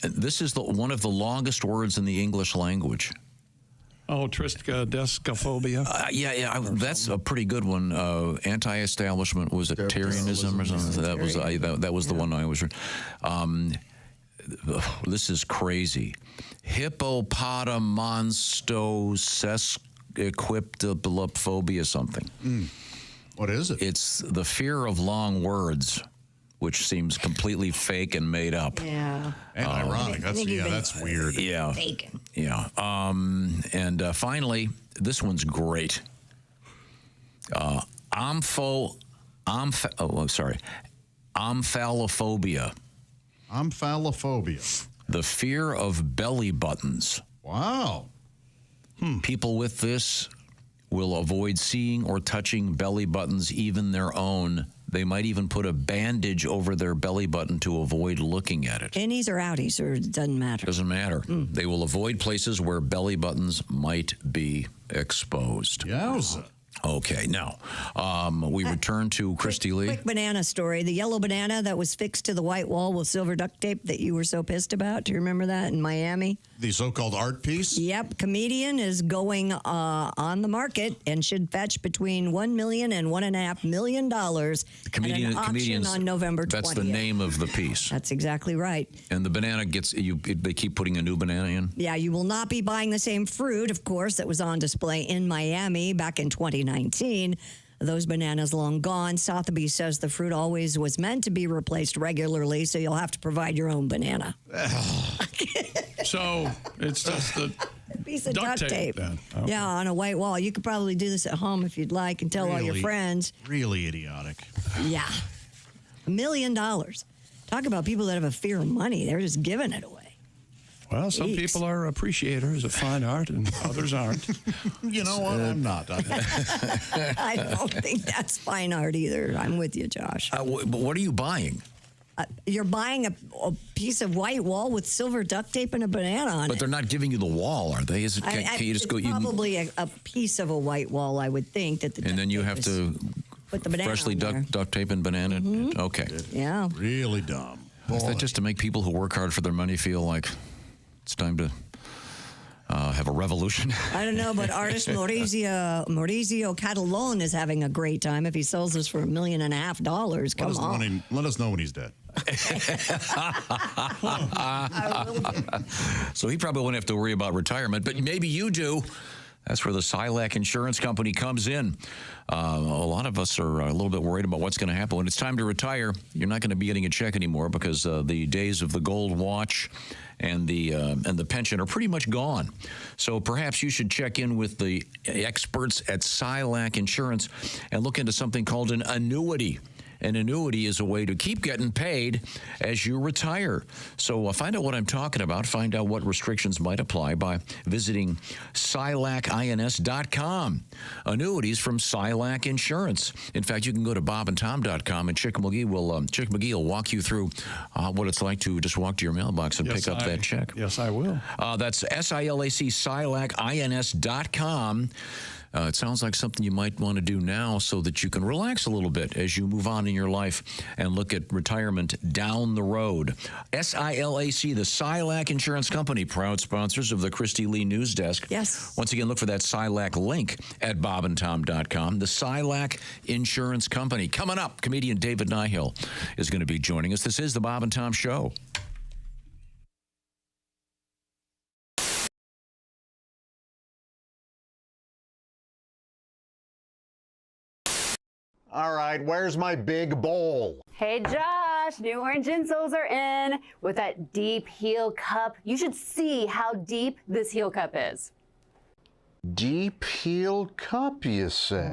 This is one of the longest words in the English language. Oh, triskaidekaphobia. That's a pretty good one. Anti-establishment, was it Tyrianism or something? That was the one I was. This is crazy. Hippopotamonstosesquippedalophobia something. What is it? It's the fear of long words, which seems completely fake and made up. Yeah. And ironic. That's weird. Yeah. Bacon. Yeah. And finally, this one's great. Omphalophobia. Omphalophobia. The fear of belly buttons. Wow. People with this will avoid seeing or touching belly buttons, even their own. They might even put a bandage over their belly button to avoid looking at it. Innies or outies, or it doesn't matter? Doesn't matter. They will avoid places where belly buttons might be exposed. Yowza. Okay, now we return to Christy Lee. Quick banana story. The yellow banana that was fixed to the white wall with silver duct tape that you were so pissed about. Do you remember that in Miami? The so-called art piece? Yep. Comedian is going on the market and should fetch between $1 million and $1.5 million at an auction on November 20th. That's the name of the piece. That's exactly right. And the banana they keep putting a new banana in? Yeah, you will not be buying the same fruit, of course, that was on display in Miami back in 2019. Those bananas long gone. Sotheby's says the fruit always was meant to be replaced regularly, so you'll have to provide your own banana. So it's just the piece of duct tape. Then. Okay. Yeah, on a white wall. You could probably do this at home if you'd like and tell all your friends. Really idiotic. Yeah. $1 million. Talk about people that have a fear of money. They're just giving it away. Well, some Jeez. people are appreciators of fine art and others aren't. You know what? I'm not. I don't think that's fine art either. I'm with you, Josh. But what are you buying? You're buying a piece of white wall with silver duct tape and a banana on it. But they're not giving you the wall, are they? Is it? Can you just go? Probably a piece of a white wall, I would think. And then you have to put the banana freshly on there. duct tape and banana. Mhm. Okay. Yeah. Really dumb. Is that just to make people who work hard for their money feel like it's time to have a revolution? I don't know, but artist Maurizio Catalone is having a great time if he sells this for $1.5 million. Come on. Let us know when he's dead. So he probably won't have to worry about retirement, but maybe you do. That's where the Silac Insurance Company comes in. A lot of us are a little bit worried about what's going to happen. When it's time to retire, you're not going to be getting a check anymore because the days of the gold watch and the pension are pretty much gone. So perhaps you should check in with the experts at Silac Insurance and look into something called an annuity. An annuity is a way to keep getting paid as you retire. So find out what I'm talking about. Find out what restrictions might apply by visiting SilacINS.com. Annuities from Silac Insurance. In fact, you can go to bobandtom.com and Chick McGee will walk you through what it's like to just walk to your mailbox and pick up that check. Yes, I will. That's SILAC, SilacINS.com. It sounds like something you might want to do now so that you can relax a little bit as you move on in your life and look at retirement down the road. SILAC, the Silac Insurance Company, proud sponsors of the Christy Lee News Desk. Yes. Once again, look for that Silac link at bobandtom.com. The Silac Insurance Company. Coming up, comedian David Nihill is going to be joining us. This is the Bob and Tom Show. All right, where's my big bowl? Hey Josh, new orange insoles are in with that deep heel cup. You should see how deep this heel cup is. Deep heel cup, you say?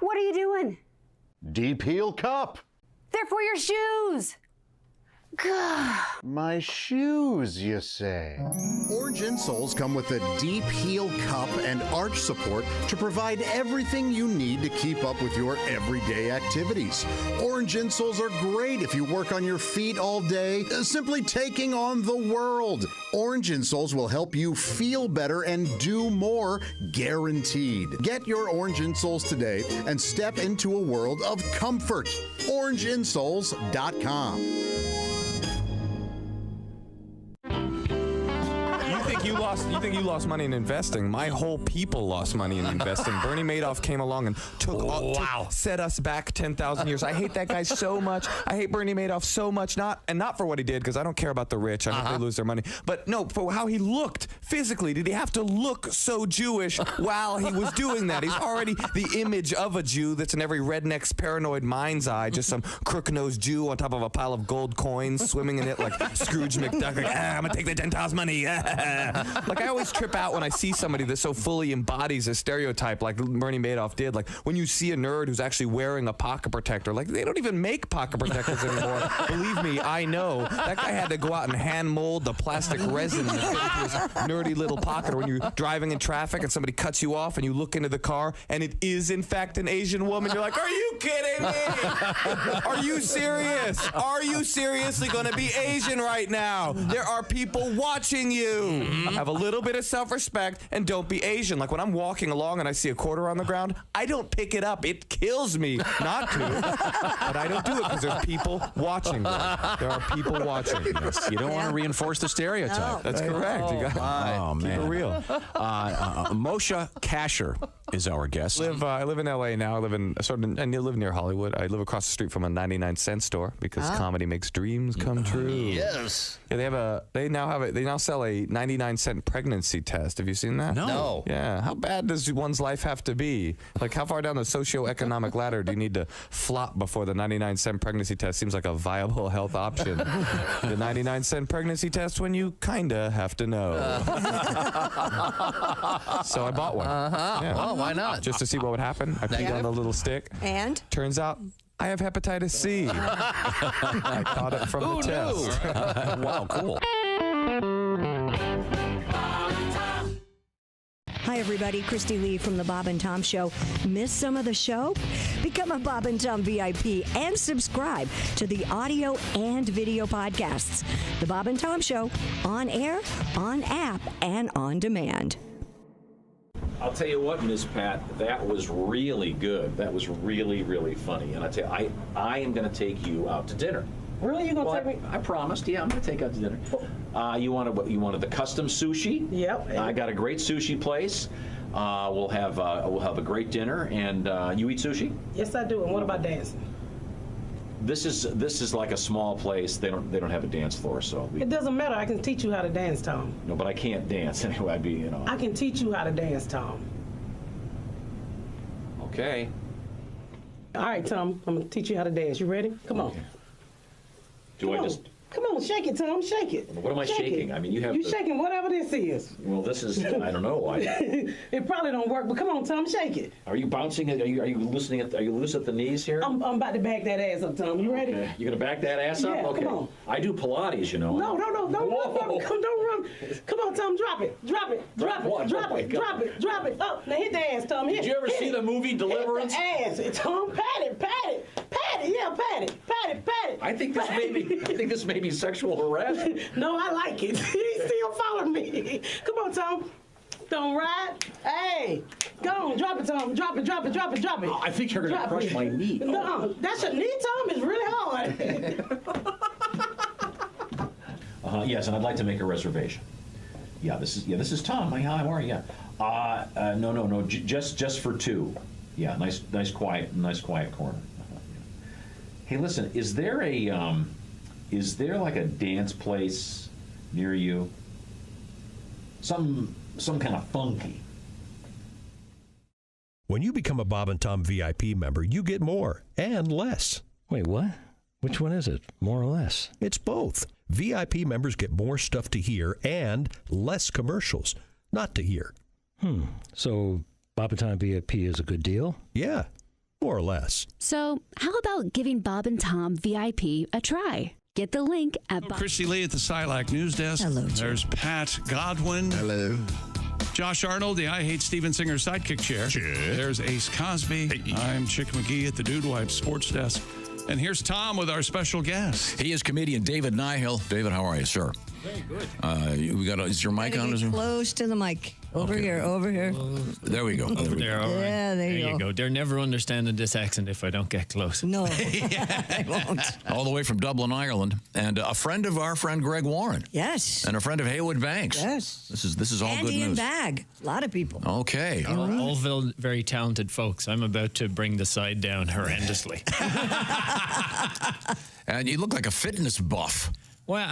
What are you doing? Deep heel cup. They're for your shoes. Gah. My shoes, you say? Orange insoles come with a deep heel cup and arch support to provide everything you need to keep up with your everyday activities. Orange insoles are great if you work on your feet all day, simply taking on the world. Orange insoles will help you feel better and do more, guaranteed. Get your orange insoles today and step into a world of comfort. OrangeInsoles.com. You think you lost money in investing? My whole people lost money in investing. Bernie Madoff came along and set us back 10,000 years. I hate that guy so much. I hate Bernie Madoff so much. Not for what he did, because I don't care about the rich. I hope they lose their money. But no, for how he looked physically. Did he have to look so Jewish while he was doing that? He's already the image of a Jew that's in every redneck's paranoid mind's eye. Just some crook-nosed Jew on top of a pile of gold coins, swimming in it like Scrooge McDuck. Like, I'm gonna take the Gentiles' money. Like, I always trip out when I see somebody that so fully embodies a stereotype like Bernie Madoff did. Like, when you see a nerd who's actually wearing a pocket protector, like, they don't even make pocket protectors anymore. Believe me, I know. That guy had to go out and hand mold the plastic resin that fit into his nerdy little pocket. Or when you're driving in traffic and somebody cuts you off and you look into the car and it is, in fact, an Asian woman, you're like, are you kidding me? Are you serious? Are you seriously going to be Asian right now? There are people watching you. Have a a little bit of self-respect and don't be Asian. Like when I'm walking along and I see a quarter on the ground, I don't pick it up. It kills me not to, but I don't do it because there's people watching. There are people watching. Yes, you don't want to reinforce the stereotype. No. That's correct. You got Oh, man. keep it real. Moshe Kasher is our guest. I live in L.A. now. I live in I live near Hollywood. I live across the street from a 99-cent store because comedy makes dreams come true. Yes. Yeah, they now sell a 99-cent pregnancy test. Have you seen that? No. Yeah. How bad does one's life have to be? Like, how far down the socioeconomic ladder do you need to flop before the 99-cent pregnancy test seems like a viable health option? The 99-cent pregnancy test when you kinda have to know. So I bought one. Yeah. Well, why not? Just to see what would happen. I peed on the little stick. And? Turns out I have hepatitis C. I caught it from the test. Wow, cool. Hi, everybody. Christy Lee from The Bob and Tom Show. Miss some of the show? Become a Bob and Tom VIP and subscribe to the audio and video podcasts. The Bob and Tom Show, on air, on app, and on demand. I'll tell you what, Miss Pat, that was really good. That was really, really funny. And I tell you, I am going to take you out to dinner. Really? You gonna take me? I promised. Yeah, I'm gonna take you out to dinner. You wanted the custom sushi? Yep. I got a great sushi place. We'll have a great dinner. And you eat sushi? Yes, I do. And what about dancing? This is like a small place. They don't have a dance floor, so It doesn't matter. I can teach you how to dance, Tom. no. But I can't dance anyway. I'd be I can teach you how to dance, Tom. Okay. All right, Tom. I'm gonna teach you how to dance. You ready? Come on. Come on, shake it, Tom. Shake it. What am I Shake shaking? it. I mean, you have. You shaking whatever this is. Well, this is. I don't know. It probably don't work, but come on, Tom, shake it. Are you bouncing? Are you listening? Are you loose at the knees here? I'm about to back that ass up, Tom. You ready? Okay. You're gonna back that ass up? Yeah, Okay. come on. I do Pilates, you know. No, don't run. Don't run. Come on, Tom, drop it. Drop it. Drop what? it. Drop Oh my it. God. Drop it. Drop it. Up. Now hit the ass, Tom. Hit. Did you ever hit see it. the movie Deliverance? Hit the ass, Tom. Pat it. Pat it. Pat it. Yeah, pat it. Pat it. Pat it. I think this may be sexual harassment. No, I like it. He still following me. Come on, Tom. Don't ride. Hey, go on. Drop it, Tom. Drop it. Drop it. Drop it. Drop it. I think you're gonna crush my knee. No, that's your knee, Tom. It's really hard. Yes, and I'd like to make a reservation. Yeah, this is Tom. Hi, how are you? Yeah. No. Just for two. Yeah, nice quiet corner. Hey, listen, is there like a dance place near you? Some kind of funky. When you become a Bob and Tom VIP member, you get more and less. Wait, what? Which one is it? More or less? It's both. VIP members get more stuff to hear and less commercials not to hear. So Bob and Tom VIP is a good deal? Yeah, more or less. So how about giving Bob and Tom VIP a try? Get the link at Christy Lee at the Silac News Desk. Hello, There's Pat Godwin. Hello. Josh Arnold, the I Hate Steven Singer sidekick chair. There's Ace Cosby. Hey. I'm Chick McGee at the Dude Wipe Sports Desk. And here's Tom with our special guest. He is comedian David Nihill. David, how are you, sir? Very good. Is your mic on? Close to the mic. Over here. There we go. Over there, all right. Yeah, there you go. They're never understanding this accent if I don't get close. No, I won't. All the way from Dublin, Ireland, and a friend of our friend Greg Warren. Yes. And a friend of Haywood Banks. Yes. This is all Andy good news. and Bag. A lot of people. Okay. All very talented folks. I'm about to bring the side down horrendously. And you look like a fitness buff. Well,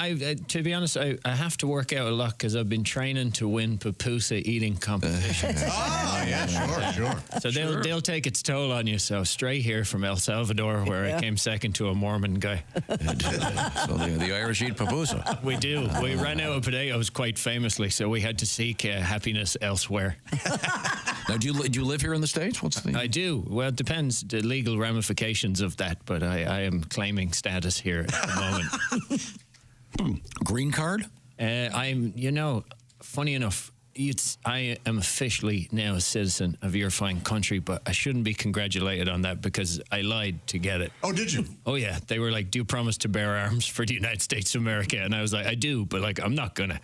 to be honest, I have to work out a lot because I've been training to win pupusa eating competitions. Sure. So they'll take its toll on you. So straight here from El Salvador, where I came second to a Mormon guy. So the Irish eat pupusa. We do. We ran out of potatoes quite famously, so we had to seek happiness elsewhere. Now, do you live here in the States? I do. Well, it depends the legal ramifications of that, but I am claiming status here at the moment. Green card? Funny enough, I am officially now a citizen of your fine country, but I shouldn't be congratulated on that because I lied to get it. Oh, did you? Oh, yeah. They were like, do you promise to bear arms for the United States of America? And I was like, I do, but I'm not going to.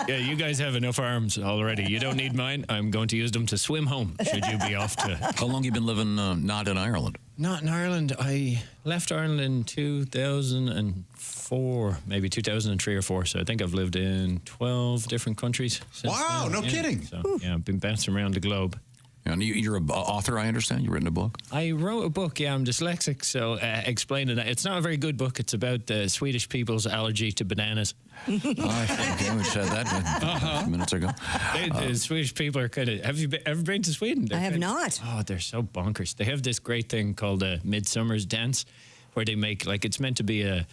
Yeah, you guys have enough arms already. You don't need mine. I'm going to use them to swim home, should you be off to... How long you been living not in Ireland? Not in Ireland. I left Ireland in 2004, maybe 2003 or 4. So I think I've lived in 12 different countries since Wow, then. no kidding. So, yeah, I've been bouncing around the globe. And you're an author, I understand? You've written a book? I wrote a book, yeah. I'm dyslexic, so explaining that. It's not a very good book. It's about the Swedish people's allergy to bananas. I think we said that minutes ago. The Swedish people are kind of... Have you ever been to Sweden? I have not. Oh, they're so bonkers. They have this great thing called a Midsummer's Dance, where they make, like, it's meant to be a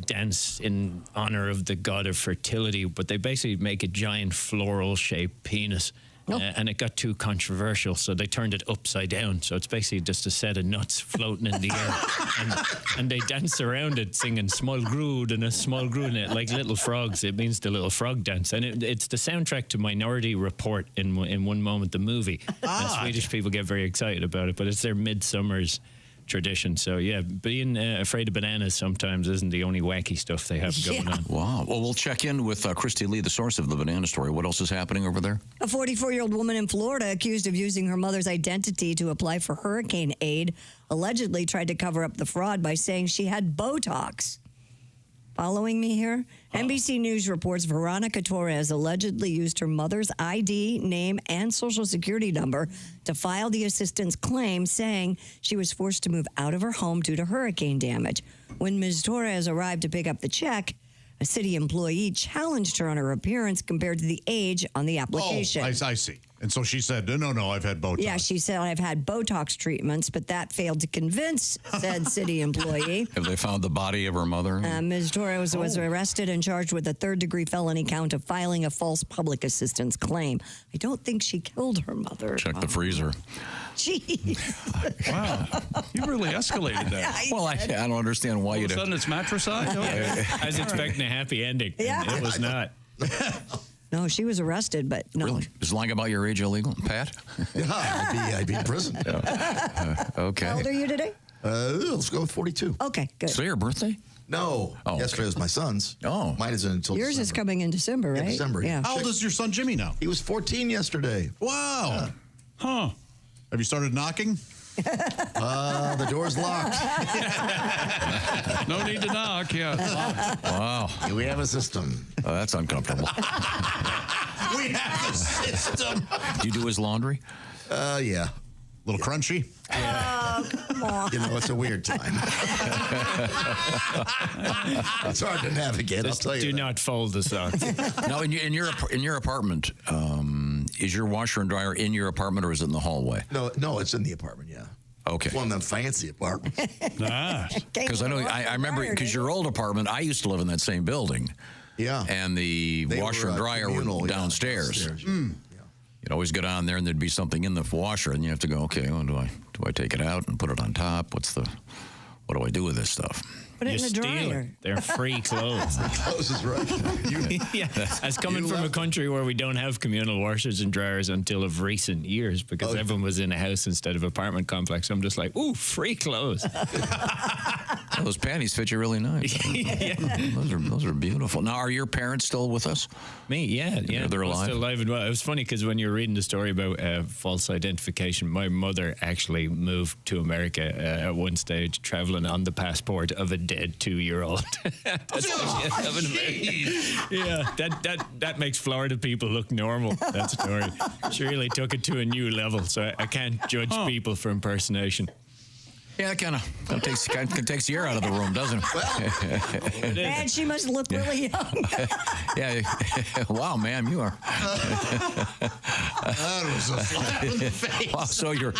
dance in honor of the god of fertility, but they basically make a giant floral-shaped penis. And it got too controversial, so they turned it upside down. So it's basically just a set of nuts floating in the air. And they dance around it singing small grood and a small grood in it, like little frogs. It means the little frog dance. And it's the soundtrack to Minority Report in one moment, the movie. And Swedish people get very excited about it, but it's their midsummer's tradition. So yeah, being afraid of bananas sometimes isn't the only wacky stuff they have going on. Wow. Well, we'll check in with Christy Lee, the source of the banana story. What else is happening over there? A 44-year-old woman in Florida accused of using her mother's identity to apply for hurricane aid allegedly tried to cover up the fraud by saying she had Botox. Following me here? NBC News reports Veronica Torres allegedly used her mother's ID, name, and social security number to file the assistance claim, saying she was forced to move out of her home due to hurricane damage. When Ms. Torres arrived to pick up the check, a city employee challenged her on her appearance compared to the age on the application. Oh, I see. And so she said, no, I've had Botox. Yeah, she said, I've had Botox treatments, but that failed to convince said city employee. Have they found the body of her mother? Ms. Torres was arrested and charged with a third-degree felony count of filing a false public assistance claim. I don't think she killed her mother. Check the freezer. Jeez. Wow. You really escalated that. Well, I don't understand why All you of a sudden it's matricide? I was expecting a happy ending. Yeah. It was not. No, she was arrested, but no. Really? Is lying about your age illegal, Pat? Yeah, I'd be in prison. Okay. How old are you today? Let's go with 42. Okay, good. Today your birthday? No. Oh, yesterday was my son's. Oh. Mine isn't until Yours is coming in December, right? Yeah, December. Yeah. How old is your son Jimmy now? He was 14 yesterday. Wow. Huh. Have you started knocking? The door's locked. No need to knock, yeah. Wow. Yeah, we have a system. Oh, that's uncomfortable. We have a system. Do you do his laundry? Yeah. A little crunchy? Oh, come on. You know, it's a weird time. It's hard to navigate, I'll tell you. Do not fold the socks. Now, in your apartment, is your washer and dryer in your apartment or is it in the hallway? No, it's in the apartment, yeah. Okay. One of them fancy apartments. Because I know I remember because your old apartment, I used to live in that same building. Yeah. And the washer and dryer were downstairs. You'd always go down there and there'd be something in the washer and you have to go, okay, well, do I take it out and put it on top? What do I do with this stuff? Put it in the dryer. They're free clothes. Clothes is right. Yeah, as coming from a country where we don't have communal washers and dryers until of recent years because everyone was in a house instead of apartment complex. I'm just like, ooh, free clothes. Those panties fit you really nice. Yeah. Those are beautiful. Now, are your parents still with us? Me, yeah. They're alive? Still alive and well. It was funny because when you were reading the story about false identification, my mother actually moved to America at one stage, traveling on the passport of a dead 2-year-old. Yeah, that makes Florida people look normal. That story. She really took it to a new level. So I can't judge people for impersonation. Yeah, it kind of takes the air out of the room, doesn't it? Man, she must look really young. Yeah. Wow, ma'am, you are. That was a slap in the face. Wow, so you're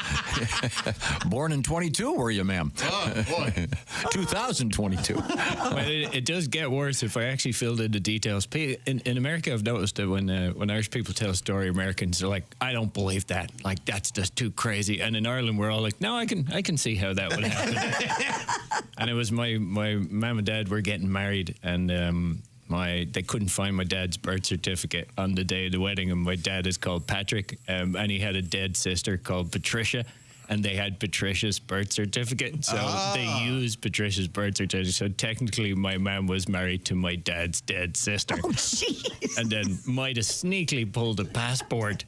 born in 22, were you, ma'am? Oh, boy. 2022. But it does get worse if I actually filled in the details. In America, I've noticed that when Irish people tell a story, Americans are like, I don't believe that. Like, that's just too crazy. And in Ireland, we're all like, no, I can see how that would happen. And it was my mom and dad were getting married, and they couldn't find my dad's birth certificate on the day of the wedding, and my dad is called Patrick, and he had a dead sister called Patricia. and they had Patricia's birth certificate. So they used Patricia's birth certificate. So technically, my mom was married to my dad's dead sister. Oh, jeez. And then might have sneakily pulled a passport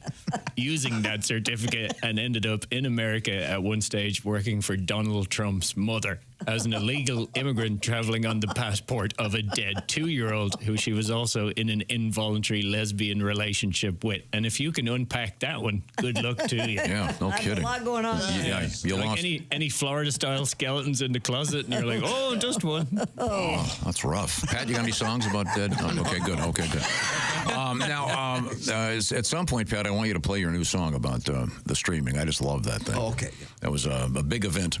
using that certificate and ended up in America at one stage working for Donald Trump's mother as an illegal immigrant traveling on the passport of a dead 2-year-old who she was also in an involuntary lesbian relationship with. And if you can unpack that one, good luck to you. Yeah, no That's kidding. a lot going on. Yeah, you like lost. any Florida-style skeletons in the closet, and you're like, oh, just one. Oh, that's rough. Pat, you got any songs about dead? Oh, okay, good. Now, at some point, Pat, I want you to play your new song about the streaming. I just love that thing. Oh, okay. That was a big event,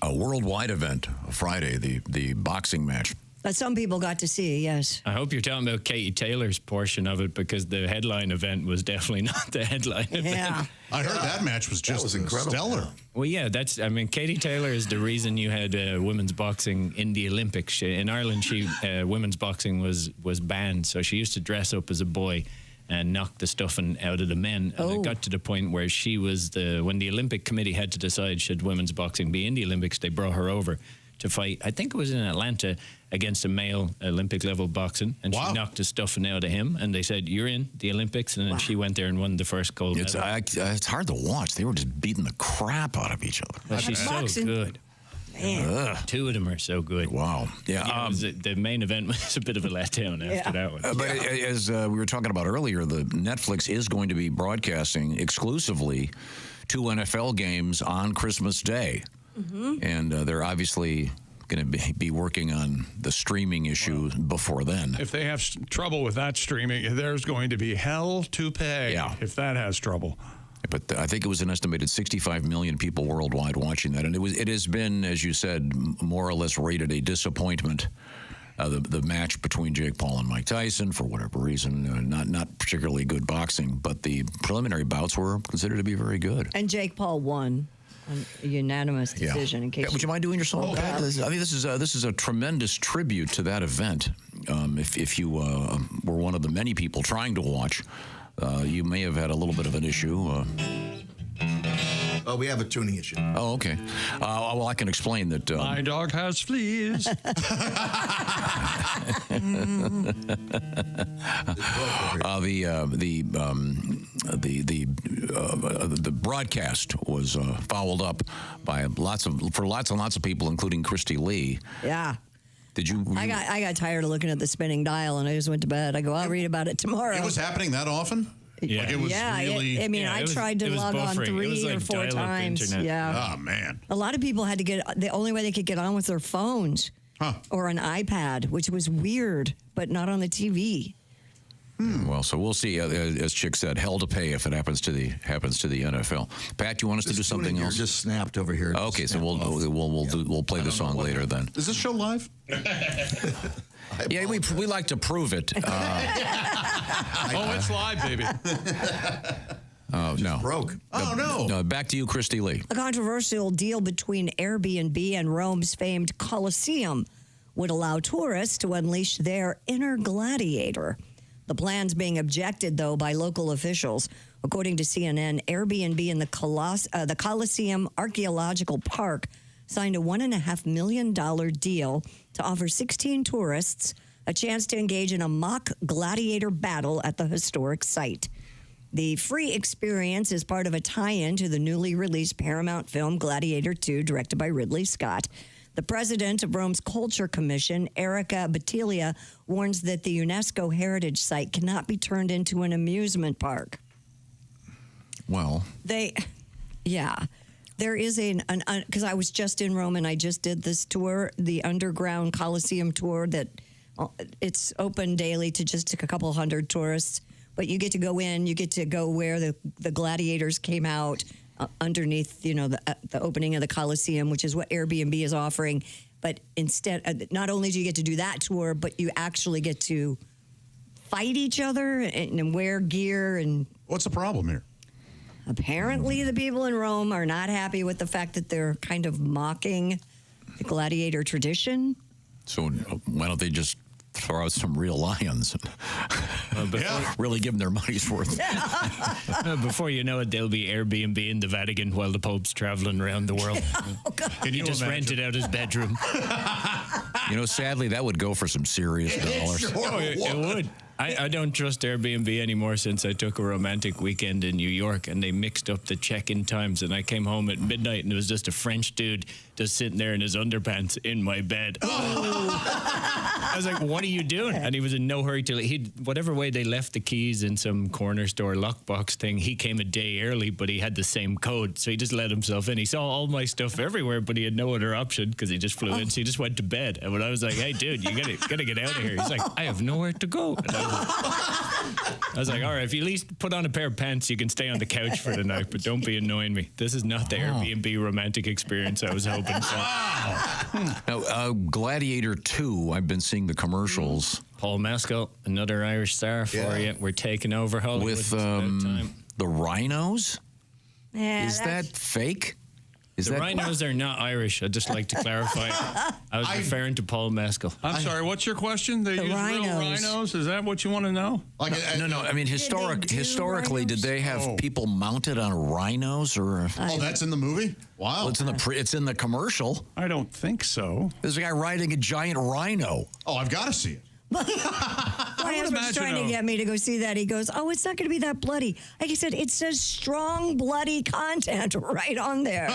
a worldwide event, Friday, the boxing match. But some people got to see, yes. I hope you're talking about Katie Taylor's portion of it, because the headline event was definitely not the headline event. I heard that match was just incredible. stellar. Well, yeah, Katie Taylor is the reason you had women's boxing in the Olympics. In Ireland, women's boxing was banned, so she used to dress up as a boy and knock the stuffing out of the men. And it got to the point where she was when the Olympic Committee had to decide should women's boxing be in the Olympics, they brought her over to fight. I think it was in Atlanta against a male Olympic level boxing, and she knocked the stuffing out of him, and they said, you're in the Olympics, and then she went there and won the first gold medal. It's hard to watch. They were just beating the crap out of each other. Well, she's so good. Man. Two of them are so good. Wow. Yeah. The main event was a bit of a letdown after that one. But as we were talking about earlier, the Netflix is going to be broadcasting exclusively 2 NFL games on Christmas Day. Mm-hmm. And they're obviously going to be working on the streaming issue before then. If they have trouble with that streaming, there's going to be hell to pay if that has trouble. But I think it was an estimated 65 million people worldwide watching that. And it has been, as you said, more or less rated a disappointment. The match between Jake Paul and Mike Tyson, for whatever reason, not particularly good boxing, but the preliminary bouts were considered to be very good. And Jake Paul won on a unanimous decision. In case would you mind doing your song? I mean, this is a tremendous tribute to that event. If you were one of the many people trying to watch, you may have had a little bit of an issue. Oh, we have a tuning issue. Oh, okay. Well, I can explain that. My dog has fleas. The broadcast was fouled up by lots and lots of people, including Christy Lee. Yeah. Did you? I got tired of looking at the spinning dial, and I just went to bed. I go, I'll read about it tomorrow. It was happening that often? Yeah. Like it was really... I tried to log on 3 or 4 times. Internet. Yeah. Oh, man. A lot of people had to the only way they could get on with their phones or an iPad, which was weird, but not on the TV. Well, so we'll see. As Chick said, hell to pay if it happens to the NFL. Pat, you want us to do something else? Just snapped over here. Okay, so we'll play the song later then. Is this show live? Yeah, we like to prove it. It's live, baby. Oh, no. Broke. No, back to you, Christy Lee. A controversial deal between Airbnb and Rome's famed Coliseum would allow tourists to unleash their inner gladiator. The plan's being objected, though, by local officials. According to CNN, Airbnb and the Coliseum Archaeological Park signed a $1.5 million deal to offer 16 tourists a chance to engage in a mock gladiator battle at the historic site. The free experience is part of a tie-in to the newly released Paramount film Gladiator 2, directed by Ridley Scott. The president of Rome's Culture Commission, Erica Battaglia, warns that the UNESCO heritage site cannot be turned into an amusement park. Well, there is because I was just in Rome and I just did this tour, the underground Coliseum tour, that it's open daily to just a couple hundred tourists. But you get to go in, you get to go where the gladiators came out underneath, the opening of the Coliseum, which is what Airbnb is offering. But instead, not only do you get to do that tour, but you actually get to fight each other and wear gear. And what's the problem here? Apparently, the people in Rome are not happy with the fact that they're kind of mocking the gladiator tradition. So why don't they just throw out some real lions? Really give them their money's worth. Before you know it, there'll be Airbnb in the Vatican while the Pope's traveling around the world. Can you just rented out his bedroom. Sadly, that would go for some serious dollars. It would. I don't trust Airbnb anymore since I took a romantic weekend in New York and they mixed up the check-in times and I came home at midnight and it was just a French dude just sitting there in his underpants in my bed. I was like, what are you doing? And he was in no hurry to leave. Whatever way they left the keys in some corner store lockbox thing, he came a day early, but he had the same code. So he just let himself in. He saw all my stuff everywhere, but he had no other option because he just flew in. So he just went to bed. And when I was like, hey, dude, you gotta get out of here. He's like, I have nowhere to go. And I was like, all right, if you at least put on a pair of pants, you can stay on the couch for the night, but don't be annoying me. This is not the Airbnb romantic experience I was hoping for. Now, Gladiator 2, I've been seeing the commercials. Paul Mescal, another Irish star for you. We're taking over Hollywood. With the rhinos? Yeah, is that fake? The rhinos are not Irish. I'd just like to clarify. I was referring to Paul Mescal. I'm sorry, what's your question? They use real rhinos? Is that what you want to know? No. I mean, historically, did they have people mounted on rhinos? Or that's in the movie? Wow. Well, it's in the commercial. I don't think so. There's a guy riding a giant rhino. Oh, I've got to see it. My husband's trying to get me to go see that. He goes, oh, it's not going to be that bloody. Like I said, it says strong bloody content right on there.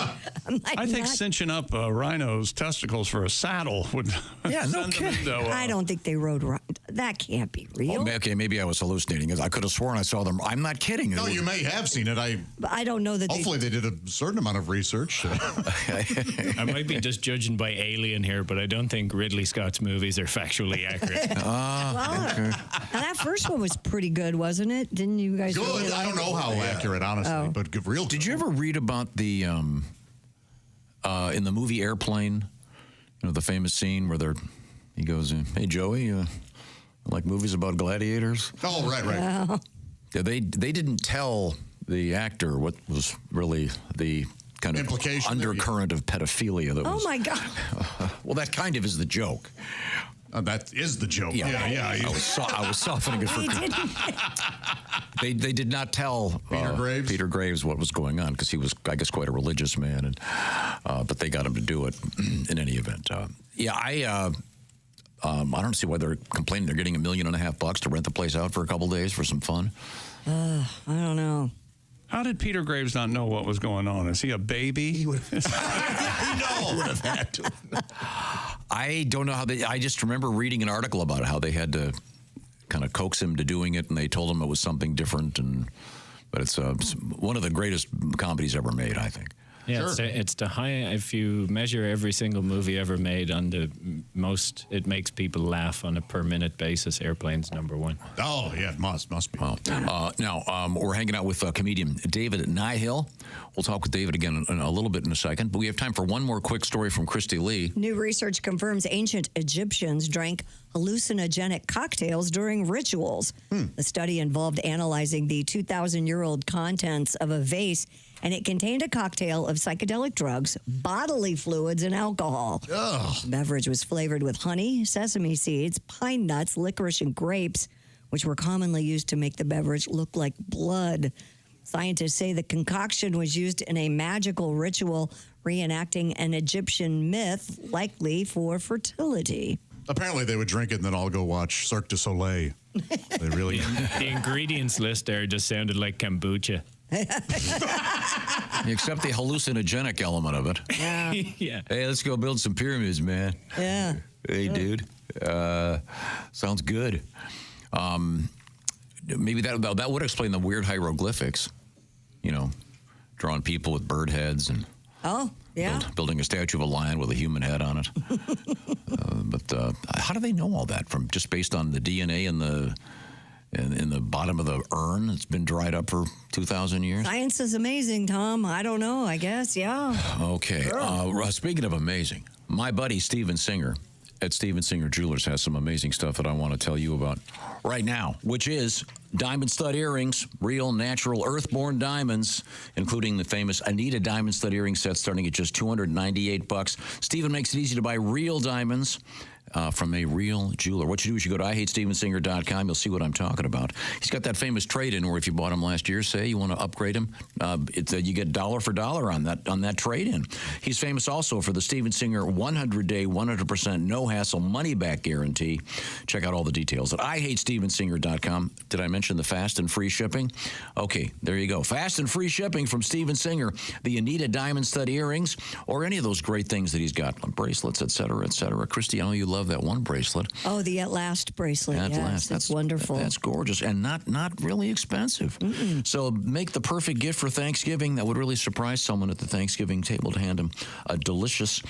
I think cinching up a rhino's testicles for a saddle would send them into, I don't think they rode rhinos. That can't be real. Okay, maybe I was hallucinating. I could have sworn I saw them. I'm not kidding. No, you may have seen it. But I don't know that. Hopefully they did a certain amount of research. I might be just judging by Alien here, but I don't think Ridley Scott's movies are factually accurate. Now that first one was pretty good, wasn't it? Didn't you guys? Good. Really I don't know how accurate, honestly, but real. Did you ever read about the in the movie Airplane? The famous scene where he goes, "Hey Joey, like movies about gladiators?" Oh, right. Yeah, they didn't tell the actor what was really the kind of undercurrent of pedophilia that was. Oh my God! Well, that kind of is the joke. That is the joke. Yeah. I was softening it for. They did not tell Peter Graves what was going on because he was, I guess, quite a religious man, and but they got him to do it in any event. I don't see why they're complaining. They're getting $1.5 million to rent the place out for a couple days for some fun. I don't know. How did Peter Graves not know what was going on? Is he a baby? He would have had to. I don't know how I just remember reading an article about how they had to kind of coax him to doing it, and they told him it was something different. But it's one of the greatest comedies ever made, I think. Yeah, sure. It's the high. If you measure every single movie ever made on the most, it makes people laugh on a per minute basis. Airplane's #1. Oh yeah, it must be. Well, now we're hanging out with comedian David Nihill. We'll talk with David again in a little bit in a second, but we have time for one more quick story from Christy Lee. New research confirms ancient Egyptians drank hallucinogenic cocktails during rituals. The study involved analyzing the 2,000-year-old contents of a vase, and it contained a cocktail of psychedelic drugs, bodily fluids, and alcohol. The beverage was flavored with honey, sesame seeds, pine nuts, licorice, and grapes, which were commonly used to make the beverage look like blood. Scientists say the concoction was used in a magical ritual reenacting an Egyptian myth, likely for fertility. Apparently they would drink it and then all go watch Cirque du Soleil. They really. The ingredients list there just sounded like kombucha. Except the hallucinogenic element of it. Yeah. Yeah. Hey, let's go build some pyramids, man. Yeah. Hey, dude. Sounds good. Maybe that would explain the weird hieroglyphics. Drawing people with bird heads and building a statue of a lion with a human head on it. But how do they know all that? From just based on the DNA in the bottom of the urn that's been dried up for 2,000 years? Science is amazing, Tom. I don't know. I guess, yeah. Okay. Sure. Speaking of amazing, my buddy Steven Singer at Steven Singer Jewelers has some amazing stuff that I want to tell you about right now, which is diamond stud earrings, real, natural, earthborn diamonds, including the famous Anita diamond stud earring set starting at just $298. Steven makes it easy to buy real diamonds from a real jeweler. What you do is you go to IHateStevensinger.com. You'll see what I'm talking about. He's got that famous trade-in where if you bought him last year, say you want to upgrade him, you get dollar for dollar on that trade-in. He's famous also for the Steven Singer 100-day, 100% no-hassle money-back guarantee. Check out all the details at IHateStevensinger.com. Did I mention the fast and free shipping? Okay, there you go. Fast and free shipping from Steven Singer. The Anita diamond stud earrings or any of those great things that he's got, bracelets, et cetera, et cetera. Christy, I know you love that one bracelet. Oh, the At Last bracelet. At yes, Last. that's wonderful. That's gorgeous and not really expensive. Mm-mm. So make the perfect gift for Thanksgiving. That would really surprise someone at the Thanksgiving table to hand him a delicious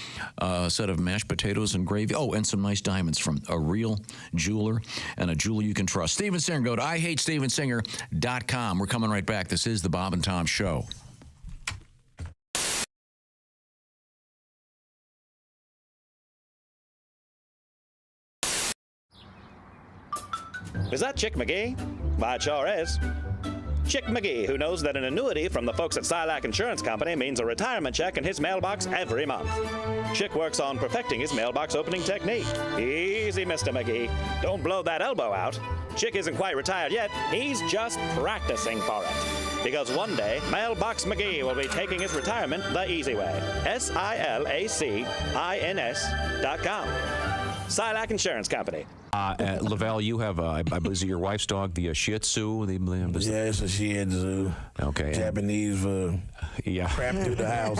set of mashed potatoes and gravy. Oh, and some nice diamonds from a real jeweler and a jeweler you can trust. Steven Singer, go to IHateStevensinger.com. We're coming right back. This is the Bob and Tom Show. Is that Chick McGee? Why, it sure is. Chick McGee, who knows that an annuity from the folks at Silac Insurance Company means a retirement check in his mailbox every month. Chick works on perfecting his mailbox opening technique. Easy, Mr. McGee. Don't blow that elbow out. Chick isn't quite retired yet. He's just practicing for it. Because one day, Mailbox McGee will be taking his retirement the easy way. SILACINS.com. Silac Insurance Company. Lavelle, you have, I believe, your wife's dog, the Shih Tzu. Yeah, it's a Shih Tzu. Okay. Japanese crap through the house.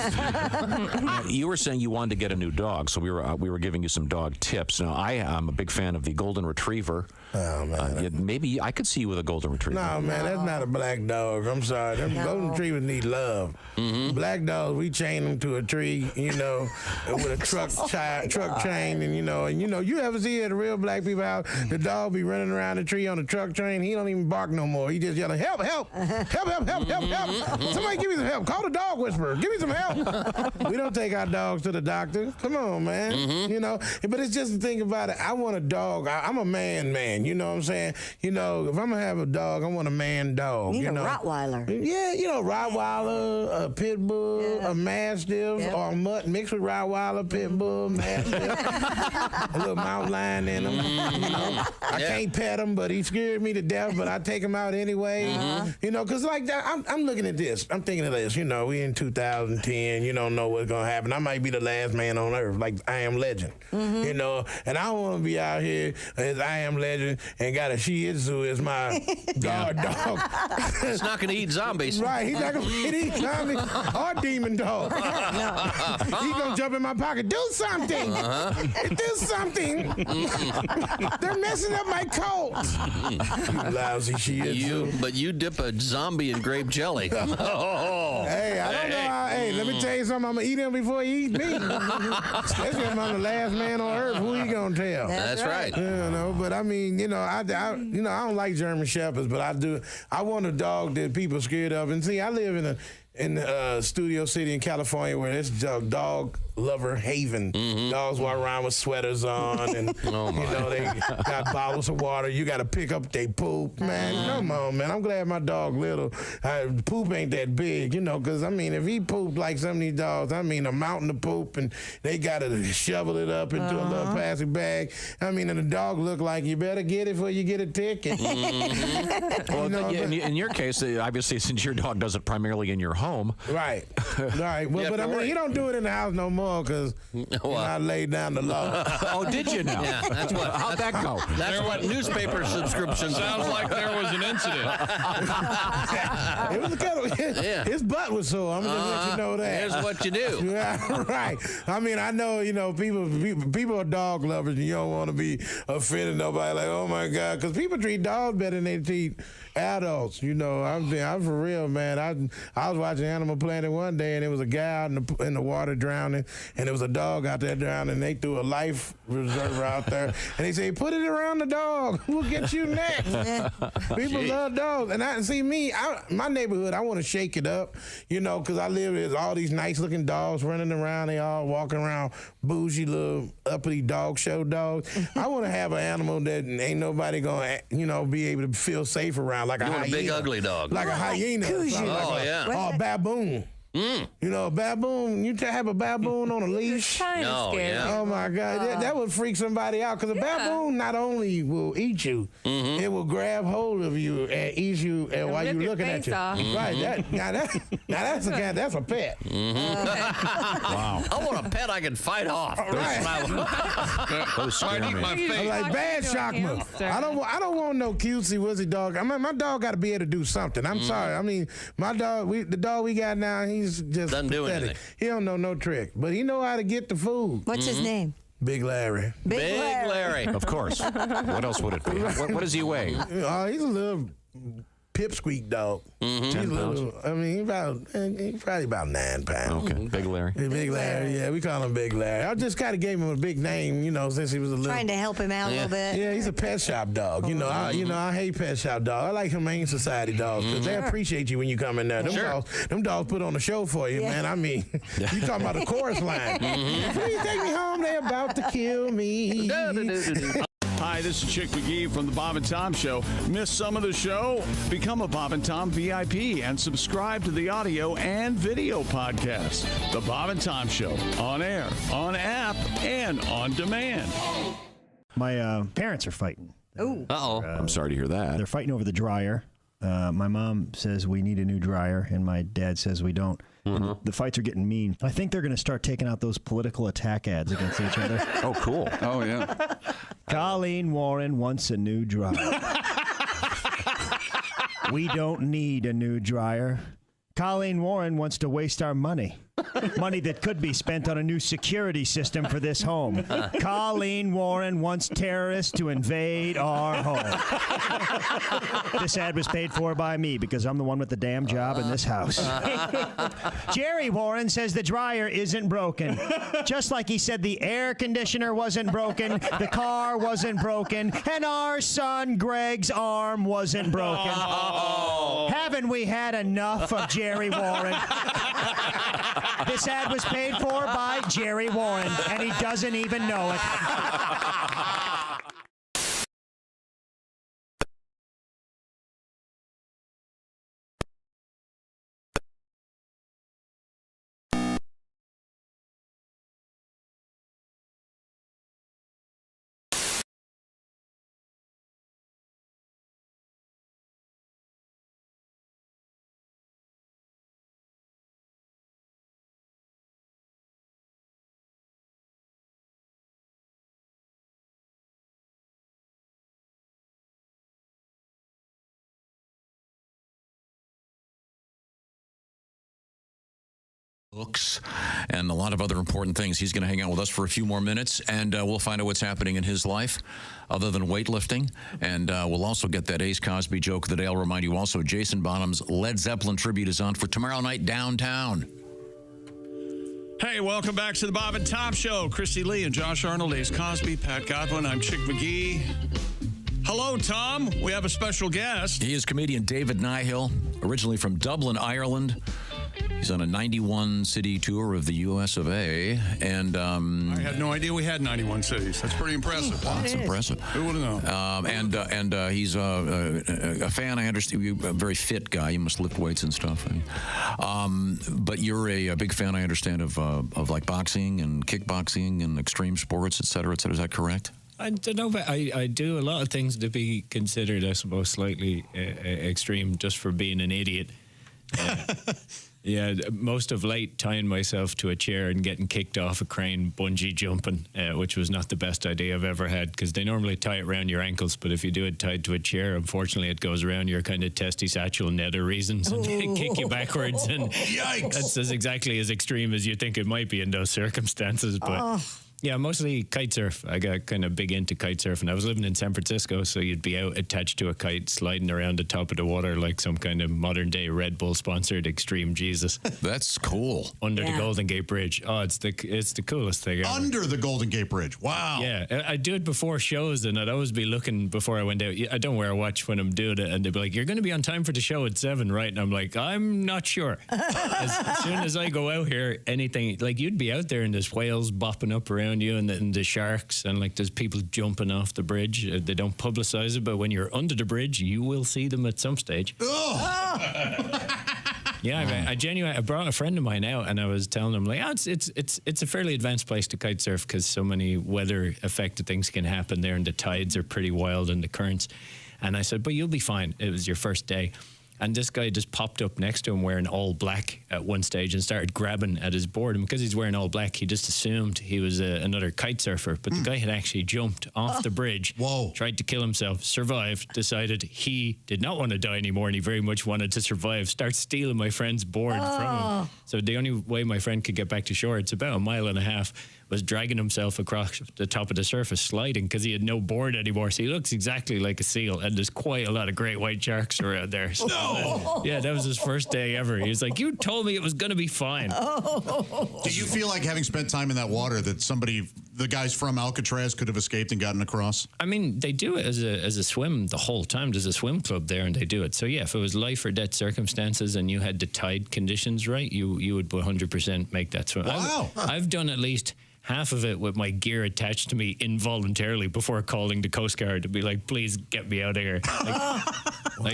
You were saying you wanted to get a new dog, so we were giving you some dog tips. Now, I'm a big fan of the Golden Retriever. Oh, man. Maybe I could see you with a Golden Retriever. No, man, that's not a black dog. I'm sorry. Them Golden Retrievers need love. Mm-hmm. Black dogs, we chain them to a tree, with a truck chain, and you ever see at the real black people house, the dog be running around the tree on a truck train. He don't even bark no more. He just yelling, help, help, help, help, help, help, help. Somebody give me some help. Call the dog whisperer. Give me some help. We don't take our dogs to the doctor. Come on, man. But it's just the thing about it. I want a dog. I'm a man. You know what I'm saying? If I'm going to have a dog, I want a man dog. You need a Rottweiler. Yeah, Rottweiler, a pit bull, a mastiff, or a mutt mixed with Rottweiler, pit bull, mastiff. A little mountain lion in him. I can't pet him, but he scared me to death, but I take him out anyway. Because like that, I'm looking at this. I'm thinking of this. We in 2010. You don't know what's going to happen. I might be the last man on earth, like I Am Legend. And I don't want to be out here as I Am Legend and got a Shih Tzu as my guard dog. It's not going to eat zombies. Right. He's not going to eat zombies or demon dog. He's going to jump in my pocket. Do something. Do something. They're messing up my coat. You lousy Shih Tzu. But you dip a zombie in grape jelly. Hey, I don't know how. Hey, let me tell you something. I'm going to eat him before he eats me. Especially if I'm the last man on earth. Who you going to tell? That's right. But I mean, I don't like German Shepherds, but I do. I want a dog that people are scared of. And see, I live in a Studio City in California where it's dog lover haven. Dogs walk around with sweaters on, and they got bottles of water. You got to pick up they poop, man. Come on, man. I'm glad my dog little. Poop ain't that big, because if he pooped like some of these dogs, a mountain of poop, and they got to shovel it up into a little plastic bag. And the dog look like you better get it before you get a ticket. Well, in your case, obviously, since your dog does it primarily in your home, right. Well, but he don't do it in the house no more because I laid down the law. Oh, did you now? Yeah, that's what. How'd that go? That's what newspaper subscriptions sounds like there was an incident. It was his butt was sore. I'm gonna let you know that. Here's what you do. Yeah, right. I know. People are dog lovers, and you don't want to be offending nobody. Like, oh my God, because people treat dogs better than they treat adults. I'm for real, man. I was watching Animal Planet one day, and there was a guy out in the water drowning, and there was a dog out there drowning, and they threw a life preserver out there, and they say, put it around the dog. We'll get you next. People love dogs. And my neighborhood, I want to shake it up, because I live with all these nice-looking dogs running around. They all walking around bougie little uppity dog show dogs. I want to have an animal that ain't nobody going to, be able to feel safe around, like a hyena. A big ugly dog. Like a hyena. Or a baboon. You know, a baboon, you have a baboon on a leash. No, yeah. Oh, my God. That would freak somebody out because a baboon not only will eat you, it will grab hold of you and eat you and while you're looking at you. Right. That's a pet. Wow. I want a pet I can fight off. Those scare me. I'm like, bad shockma. I don't want no cutesy wuzzy dog. I mean, my dog got to be able to do something. I'm sorry. I mean, my dog, the dog we got now, he's just doesn't do pathetic. anything. He don't know no trick, but he know how to get the food. What's his name? Big Larry. Big Larry. Of course. What else would it be? What does he weigh? He's a little pipsqueak dog. He's a little, I mean, he's probably about 9 pounds. Okay, Big Larry. Big Larry, yeah, we call him Big Larry. I just kind of gave him a big name, you know, since he was a little. Trying to help him out a little bit. Yeah, he's a pet shop dog. You know, I hate pet shop dogs. I like Humane Society dogs because they appreciate you when you come in there. Them dogs put on a show for you, man. I mean, you talking about a chorus line. Please take me home. They're about to kill me. Hi, this is Chick McGee from the Bob and Tom Show. Miss some of the show? Become a Bob and Tom VIP and subscribe to the audio and video podcast. The Bob and Tom Show, on air, on app, and on demand. My parents are fighting. Oh. Uh-oh. I'm sorry to hear that. They're fighting over the dryer. My mom says we need a new dryer, and my dad says we don't. And the fights are getting mean. I think they're going to start taking out those political attack ads against each other. Oh, cool. Oh, yeah. Colleen Warren wants a new dryer. We don't need a new dryer. Colleen Warren wants to waste our money. Money that could be spent on a new security system for this home. Colleen Warren wants terrorists to invade our home. This ad was paid for by me because I'm the one with the damn job in this house. Jerry Warren says the dryer isn't broken. Just like he said the air conditioner wasn't broken, the car wasn't broken, and our son Greg's arm wasn't broken. Haven't we had enough of Jerry Warren? This ad was paid for by Jerry Warren, and he doesn't even know it. Books and a lot of other important things. He's going to hang out with us for a few more minutes, and we'll find out what's happening in his life other than weightlifting. And we'll also get that Ace Cosby joke of the day. I'll remind you also, Jason Bonham's Led Zeppelin tribute is on for tomorrow night downtown. Hey, welcome back to the Bob and Tom Show. Christy Lee and Josh Arnold, Ace Cosby, Pat Godwin. I'm Chick McGee. Hello, Tom. We have a special guest. He is comedian David Nihill, originally from Dublin, Ireland. He's on a 91-city tour of the U.S. of A. And I had no idea we had 91 cities. That's pretty impressive. That's impressive. Who would have known? And he's a fan. I understand you're a very fit guy. You must lift weights and stuff. But you're a big fan, I understand, of like boxing and kickboxing and extreme sports, et cetera, et cetera. Is that correct? I don't know, but I do a lot of things to be considered, I suppose, slightly extreme just for being an idiot. Yeah, most of late tying myself to a chair and getting kicked off a crane bungee jumping, which was not the best idea I've ever had because they normally tie it around your ankles, but if you do it tied to a chair, unfortunately it goes around your kind of testy satchel nether reasons and they kick you backwards. And yikes! That's exactly as extreme as you think it might be in those circumstances, but... Yeah, mostly kite surf. I got kind of big into kite surfing. I was living in San Francisco, so you'd be out attached to a kite, sliding around the top of the water like some kind of modern-day Red Bull-sponsored extreme Jesus. That's cool. Under the Golden Gate Bridge. Oh, it's the coolest thing ever. Under the Golden Gate Bridge. Wow. Yeah, I'd do it before shows, and I'd always be looking before I went out. I don't wear a watch when I'm doing it, and they'd be like, "You're going to be on time for the show at 7, right?" And I'm like, "I'm not sure." As soon as I go out here, anything like you'd be out there, and there's whales bopping up around you, and the sharks, and like there's people jumping off the bridge. They don't publicize it, but when you're under the bridge, you will see them at some stage. Yeah, I brought a friend of mine out, and I was telling him like, it's a fairly advanced place to kite surf because so many weather affected things can happen there, and the tides are pretty wild and the currents. And I said, but you'll be fine. It was your first day. And this guy just popped up next to him wearing all black at one stage and started grabbing at his board. And because he's wearing all black, he just assumed he was another kite surfer. But the guy had actually jumped off the bridge, tried to kill himself, survived, decided he did not want to die anymore, and he very much wanted to survive, starts stealing my friend's board from him. So the only way my friend could get back to shore, it's about 1.5 miles, was dragging himself across the top of the surface, sliding, because he had no board anymore. So he looks exactly like a seal, and there's quite a lot of great white sharks around there. So, yeah, that was his first day ever. He was like, you told me it was going to be fine. Do you feel like, having spent time in that water, that the guys from Alcatraz could have escaped and gotten across? I mean, they do it as a swim the whole time. There's a swim club there, and they do it. So, yeah, if it was life or death circumstances and you had the tide conditions right, you would 100% make that swim. Wow. I've done at least half of it with my gear attached to me involuntarily before calling the Coast Guard to be like, please get me out of here.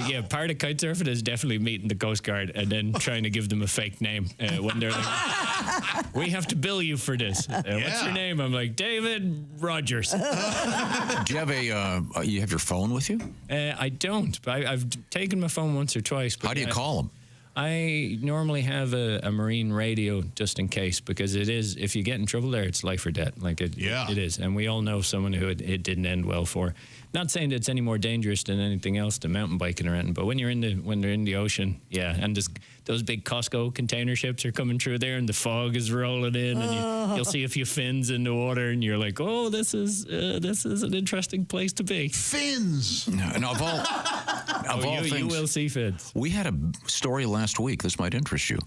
Yeah, part of kite surfing is definitely meeting the Coast Guard and then trying to give them a fake name when they're like, we have to bill you for this. What's your name? I'm like, David Rogers. Do you have you have your phone with you? I don't. I've taken my phone once or twice. How do you call them? I normally have a marine radio just in case, because it is, if you get in trouble there, it's life or death. It is. And we all know someone who it didn't end well for. Not saying that it's any more dangerous than anything else, than mountain biking or anything, but when they're in the ocean, and those big Costco container ships are coming through there, and the fog is rolling in, and you'll see a few fins in the water, and you're like, oh, this is an interesting place to be. Fins. And of all things, you will see fins. We had a story last week. This might interest you,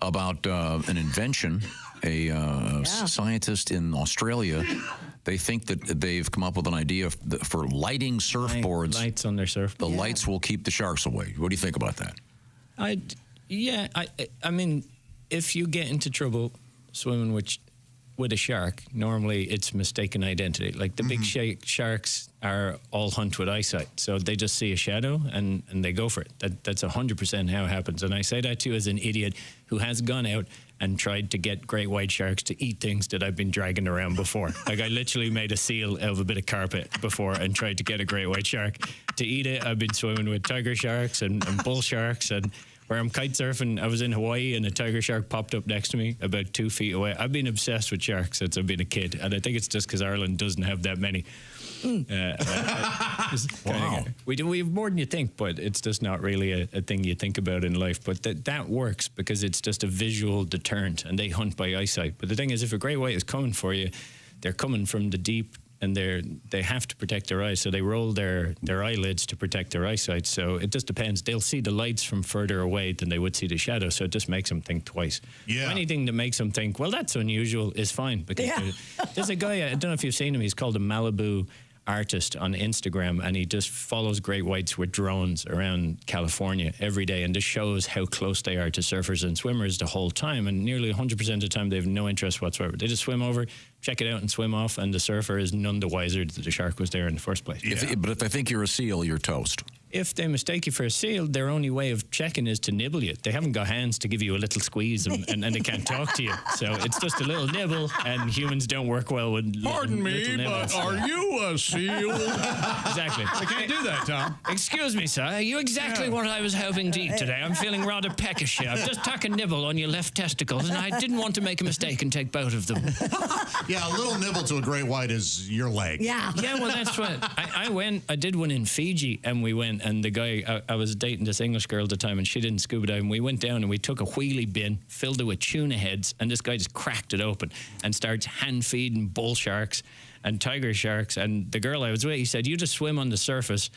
about an invention. A scientist in Australia, they think that they've come up with an idea for lighting surfboards. Lights on their surfboards. The lights will keep the sharks away. What do you think about that? I mean, if you get into trouble swimming with a shark, normally it's mistaken identity. Like the big sharks are all hunt with eyesight, so they just see a shadow and they go for it. That's 100% how it happens. And I say that to you as an idiot who has gone out and tried to get great white sharks to eat things that I've been dragging around before. Like I literally made a seal out of a bit of carpet before and tried to get a great white shark to eat it. I've been swimming with tiger sharks and bull sharks, and where I'm kite surfing, I was in Hawaii and a tiger shark popped up next to me about 2 feet away. I've been obsessed with sharks since I've been a kid, and I think it's just because Ireland doesn't have that many. Wow. We have more than you think, but it's just not really a thing you think about in life. But that works because it's just a visual deterrent, and they hunt by eyesight. But the thing is, if a great white is coming for you, they're coming from the deep, and they have to protect their eyes, so they roll their eyelids to protect their eyesight. So it just depends. They'll see the lights from further away than they would see the shadow, so it just makes them think twice. Yeah. Anything that makes them think, well, that's unusual, is fine. Because there's a guy, I don't know if you've seen him, he's called a Malibu artist on Instagram, and he just follows great whites with drones around California every day and just shows how close they are to surfers and swimmers the whole time. And nearly 100% of the time they have no interest whatsoever. They just swim over, check it out, and swim off, and the surfer is none the wiser that the shark was there in the first place. But if they think you're a seal, you're toast. If they mistake you for a seal, their only way of checking is to nibble you. They haven't got hands to give you a little squeeze, and they can't talk to you. So it's just a little nibble, and humans don't work well with Pardon me, little nibbles. but are you a seal? Exactly. I can't do that, Tom. Excuse me, sir. Are you exactly what I was hoping to eat today? I'm feeling rather peckish here. I've just took a nibble on your left testicles, and I didn't want to make a mistake and take both of them. Yeah, a little nibble to a great white is your leg. Yeah, well, that's what I did one in Fiji, and we went, and the guy, I was dating this English girl at the time, and she didn't scuba dive, and we went down and we took a wheelie bin, filled it with tuna heads, and this guy just cracked it open and starts hand feeding bull sharks and tiger sharks. And the girl I was with, he said, you just swim on the surface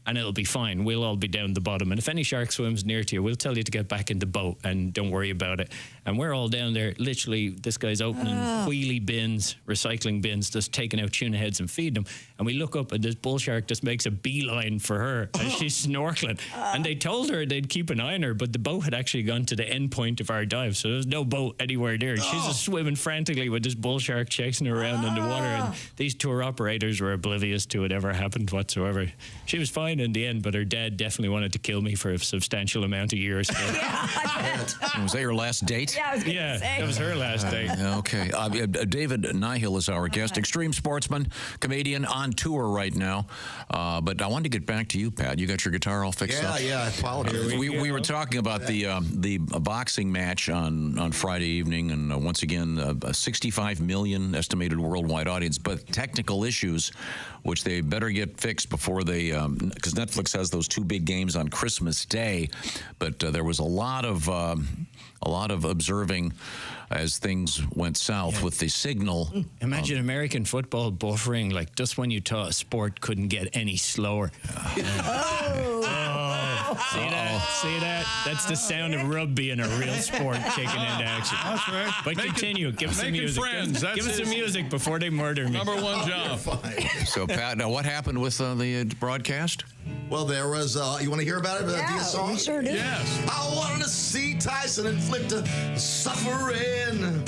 and it'll be fine. We'll all be down the bottom. And if any shark swims near to you, we'll tell you to get back in the boat and don't worry about it. And we're all down there. Literally, this guy's opening wheelie bins, recycling bins, just taking out tuna heads and feeding them. And we look up and this bull shark just makes a beeline for her as she's snorkeling. And they told her they'd keep an eye on her, but the boat had actually gone to the end point of our dive. So there's no boat anywhere there. She's just swimming frantically with this bull shark chasing her around in the water. And these tour operators were oblivious to whatever happened whatsoever. She was fine. fine in the end, but her dad definitely wanted to kill me for a substantial amount of years. Was that your last date? Yeah, I was gonna say. That was her last date. Okay. David Nihill is our guest, extreme sportsman, comedian, on tour right now. But I wanted to get back to you, Pat. You got your guitar all fixed up? Yeah, I apologize. We were talking about the boxing match on Friday evening, and once again, a 65 million estimated worldwide audience, but technical issues, which they better get fixed before they, because Netflix has those two big games on Christmas Day. But there was a lot of observing as things went south with the signal. Imagine American football buffering, like just when you thought a sport couldn't get any slower. See that? That's the sound of rugby in a real sport kicking into action. That's right. But continue. Give us some music. Friends. Give us some music before they murder me. Number one job. So, Pat, now what happened with the broadcast? Well, there was, you want to hear about it? Yeah, song? we sure do. Yes. I wanted to see Tyson inflict a suffering,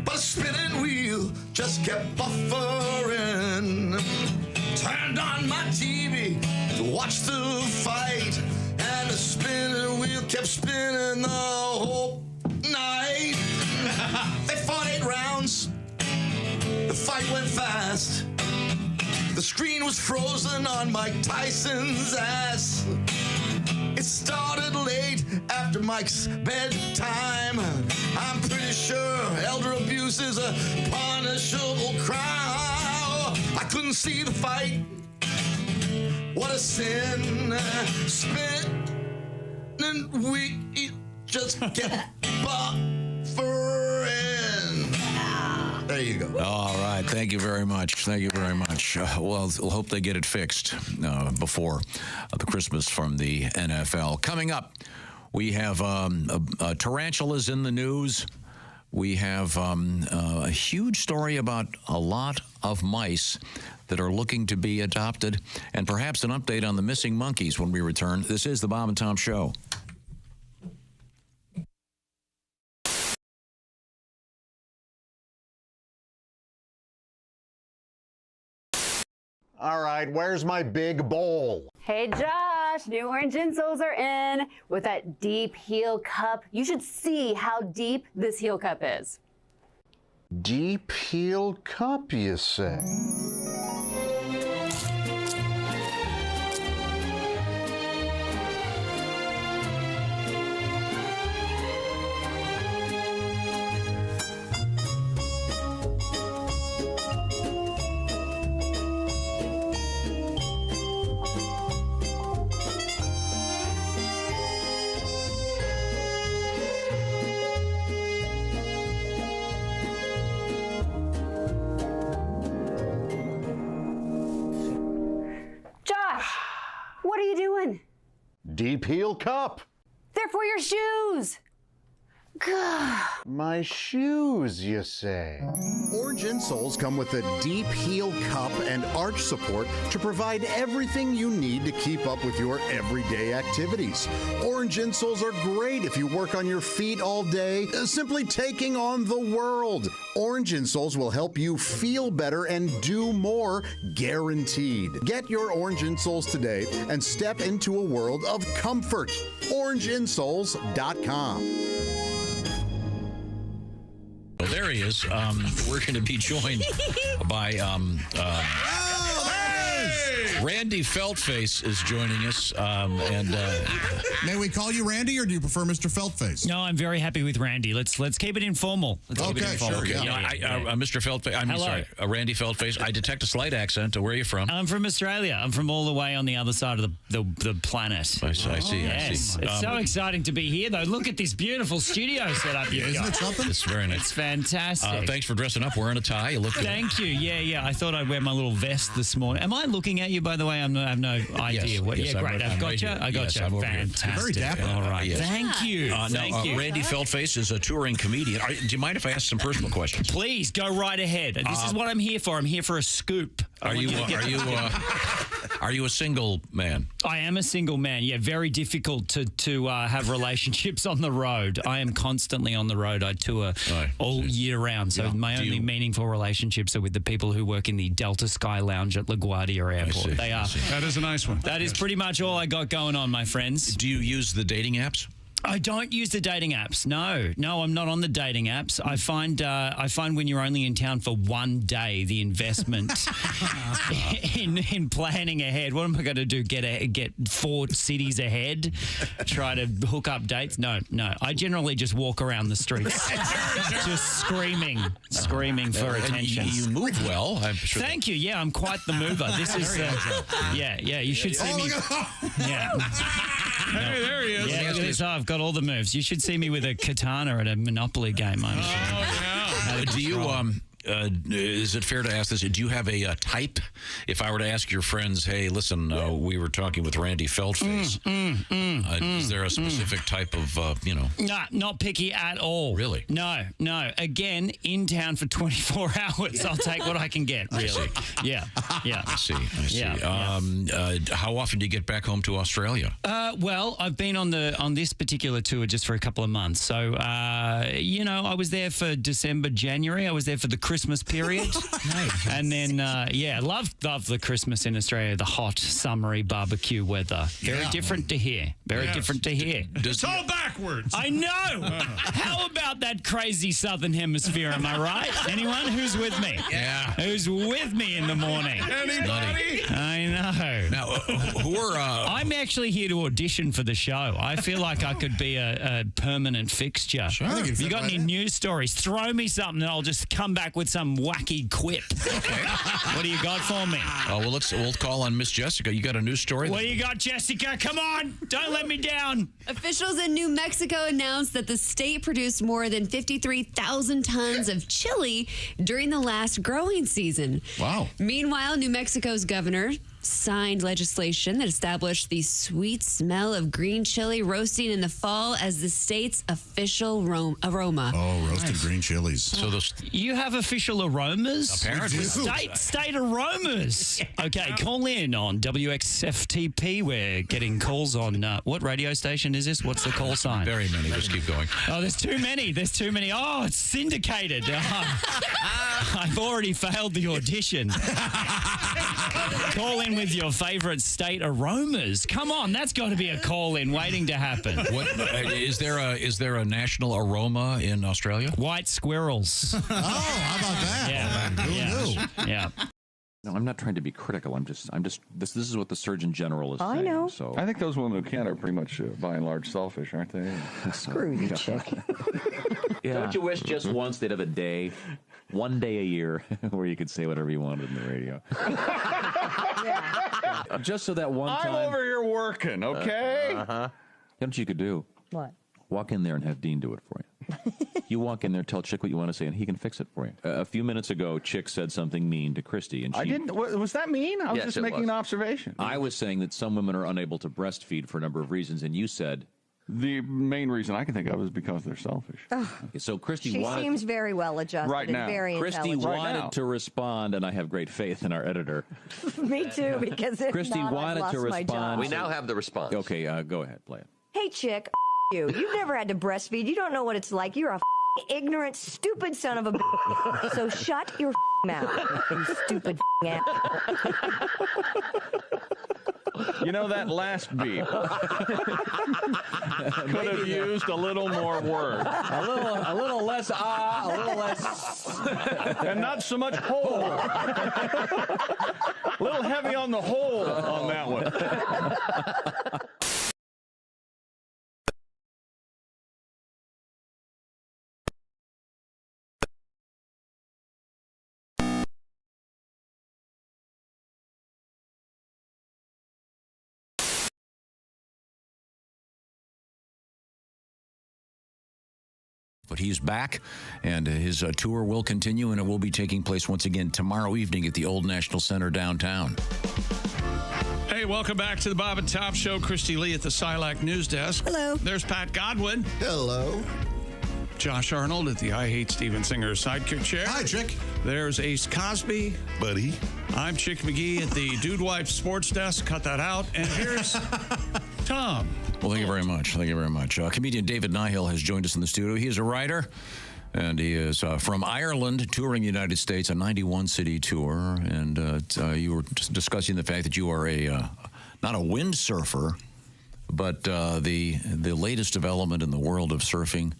but a spinning wheel just kept buffering. Turned on my TV to watch the fight, and the spinning wheel kept spinning the whole night. They fought 8 rounds. The fight went fast. The screen was frozen on Mike Tyson's ass. It started late after Mike's bedtime. I'm pretty sure elder abuse is a punishable crime. I couldn't see the fight. What a sin. Spinning we just kept buffering. There you go. All right. Thank you very much. Thank you very much. Well, we'll hope they get it fixed before the Christmas from the NFL. Coming up, we have tarantulas in the news. We have a huge story about a lot of mice that are looking to be adopted, and perhaps an update on the missing monkeys when we return. This is the Bob and Tom Show. All right, where's my big bowl? Hey Josh, new orange insoles are in with that deep heel cup. You should see how deep this heel cup is. Deep heel cup, you say? What are you doing? Deep heel cup. They're for your shoes. My shoes, you say? Orange insoles come with a deep heel cup and arch support to provide everything you need to keep up with your everyday activities. Orange insoles are great if you work on your feet all day, simply taking on the world. Orange insoles will help you feel better and do more, guaranteed. Get your orange insoles today and step into a world of comfort. OrangeInsoles.com. Well, there he is. We're going to be joined by Randy Feltface is joining us. May we call you Randy, or do you prefer Mr. Feltface? No, I'm very happy with Randy. Let's keep it informal. Sure. Yeah. Mr. Feltface. Randy Feltface. I detect a slight accent. Where are you from? I'm from Australia. I'm from all the way on the other side of the planet. I see. Yes. It's so exciting to be here, though. Look at this beautiful studio setup you've got. Isn't it something? It's very nice. It's fantastic. Thanks for dressing up, wearing a tie. You look good. Thank you. Yeah. I thought I'd wear my little vest this morning. Am I looking at you, by the way? I have no idea. Yes, great. I've got you. I got you. Fantastic. Very dapper. All right. Yes. Thank you. Thank you. Randy Feltface is a touring comedian. Do you mind if I ask some personal questions? Please go right ahead. This is what I'm here for. I'm here for a scoop. Are you Are you a single man? I am a single man. Yeah, very difficult to have relationships on the road. I am constantly on the road. I tour all year round. So my only meaningful relationships are with the people who work in the Delta Sky Lounge at LaGuardia Airport. They are. That is a nice one. That is pretty much all I got going on, my friends. Do you use the dating apps? I don't use the dating apps. No, I'm not on the dating apps. I find when you're only in town for one day, the investment in planning ahead. What am I going to do? Get 4 cities ahead? Try to hook up dates? No. I generally just walk around the streets, just screaming for attention. You move well. I'm sure. Thank you. Yeah, I'm quite the mover. This is. Yeah. You should see me. Yeah. Hey, there he is. Yeah, look at this. I've got all the moves. You should see me with a katana at a Monopoly game, I'm sure. Do you, is it fair to ask this? Do you have a type? If I were to ask your friends, hey, listen, we were talking with Randy Feltface. Is there a specific type of, No, not picky at all. Really? No. Again, in town for 24 hours. I'll take what I can get, really. Yeah. I see. Yeah. How often do you get back home to Australia? Well, I've been on this particular tour just for a couple of months. So, I was there for December, January. I was there for the Christmas period. Nice. And then, love the Christmas in Australia, the hot, summery barbecue weather. Very different to here. Very different to here. It's all backwards. I know. How about that crazy Southern Hemisphere, am I right? Anyone who's with me? Yeah. Who's with me in the morning? Anybody? I know. Now, who are... I'm actually here to audition for the show. I feel like I could be a permanent fixture. Sure. Have you got any news stories? Throw me something and I'll just come back with some wacky quip. Okay. What do you got for me? We'll call on Miss Jessica. You got a news story? What do you got, Jessica? Come on. Don't let me down. Officials in New Mexico announced that the state produced more than 53,000 tons of chili during the last growing season. Wow. Meanwhile, New Mexico's governor signed legislation that established the sweet smell of green chili roasting in the fall as the state's official aroma. Oh, roasted green chilies. So you have official aromas? Apparently. State aromas. Okay, call in on WXFTP. We're getting calls on what radio station is this? What's the call sign? Very many. Just keep going. Oh, there's too many. Oh, it's syndicated. I've already failed the audition. Call in with your favorite state aromas. Come on, that's got to be a call-in waiting to happen. What is there a national aroma in Australia? White squirrels. Oh, how about that? Yeah. Who knew? Yeah. No, I'm not trying to be critical. I'm just. This is what the Surgeon General is saying. I know. So I think those women who can't are pretty much, by and large, selfish, aren't they? Screw you, chick. Yeah. Don't you wish just once they'd have a day, one day a year, where you could say whatever you wanted in the radio? Just so that one time. I'm over here working, okay? You know what you could do? What? Walk in there and have Dean do it for you. You walk in there, tell Chick what you want to say, and he can fix it for you. A few minutes ago, Chick said something mean to Christy, and she... I didn't. Was that mean? I was Yes, just it making was. an observation. I was saying that some women are unable to breastfeed for a number of reasons, and you said... The main reason I can think of is because they're selfish. Okay, so Christy She wanted... seems very well adjusted Right now. and very Christy intelligent. wanted to respond, and I have great faith in our editor. Me too, because if Christy not, I've wanted lost to my respond. job. We now have the response. Okay, go ahead, play it. Hey, chick, you. You've never had to breastfeed. You don't know what it's like. You're a ignorant, stupid son of a So shut your mouth, you stupid ass. You know, that last beep could have used a little more word. A little less a little less... And not so much hole. A little heavy on the hole on that one. But he's back, and his tour will continue, and it will be taking place once again tomorrow evening at the Old National Center downtown. Hey, welcome back to the Bob and Top Show. Christy Lee at the Silac News Desk. Hello. There's Pat Godwin. Hello. Josh Arnold at the I Hate Steven Singer sidekick chair. Hi, Chick. There's Ace Cosby. Buddy. I'm Chick McGee at the Dude Wife Sports Desk. Cut that out. And here's Tom. Well, thank you very much. Thank you very much. Comedian David Nihill has joined us in the studio. He is a writer, and he is from Ireland, touring the United States, a 91-city tour. And you were discussing the fact that you are not a windsurfer, but the latest development in the world of surfing,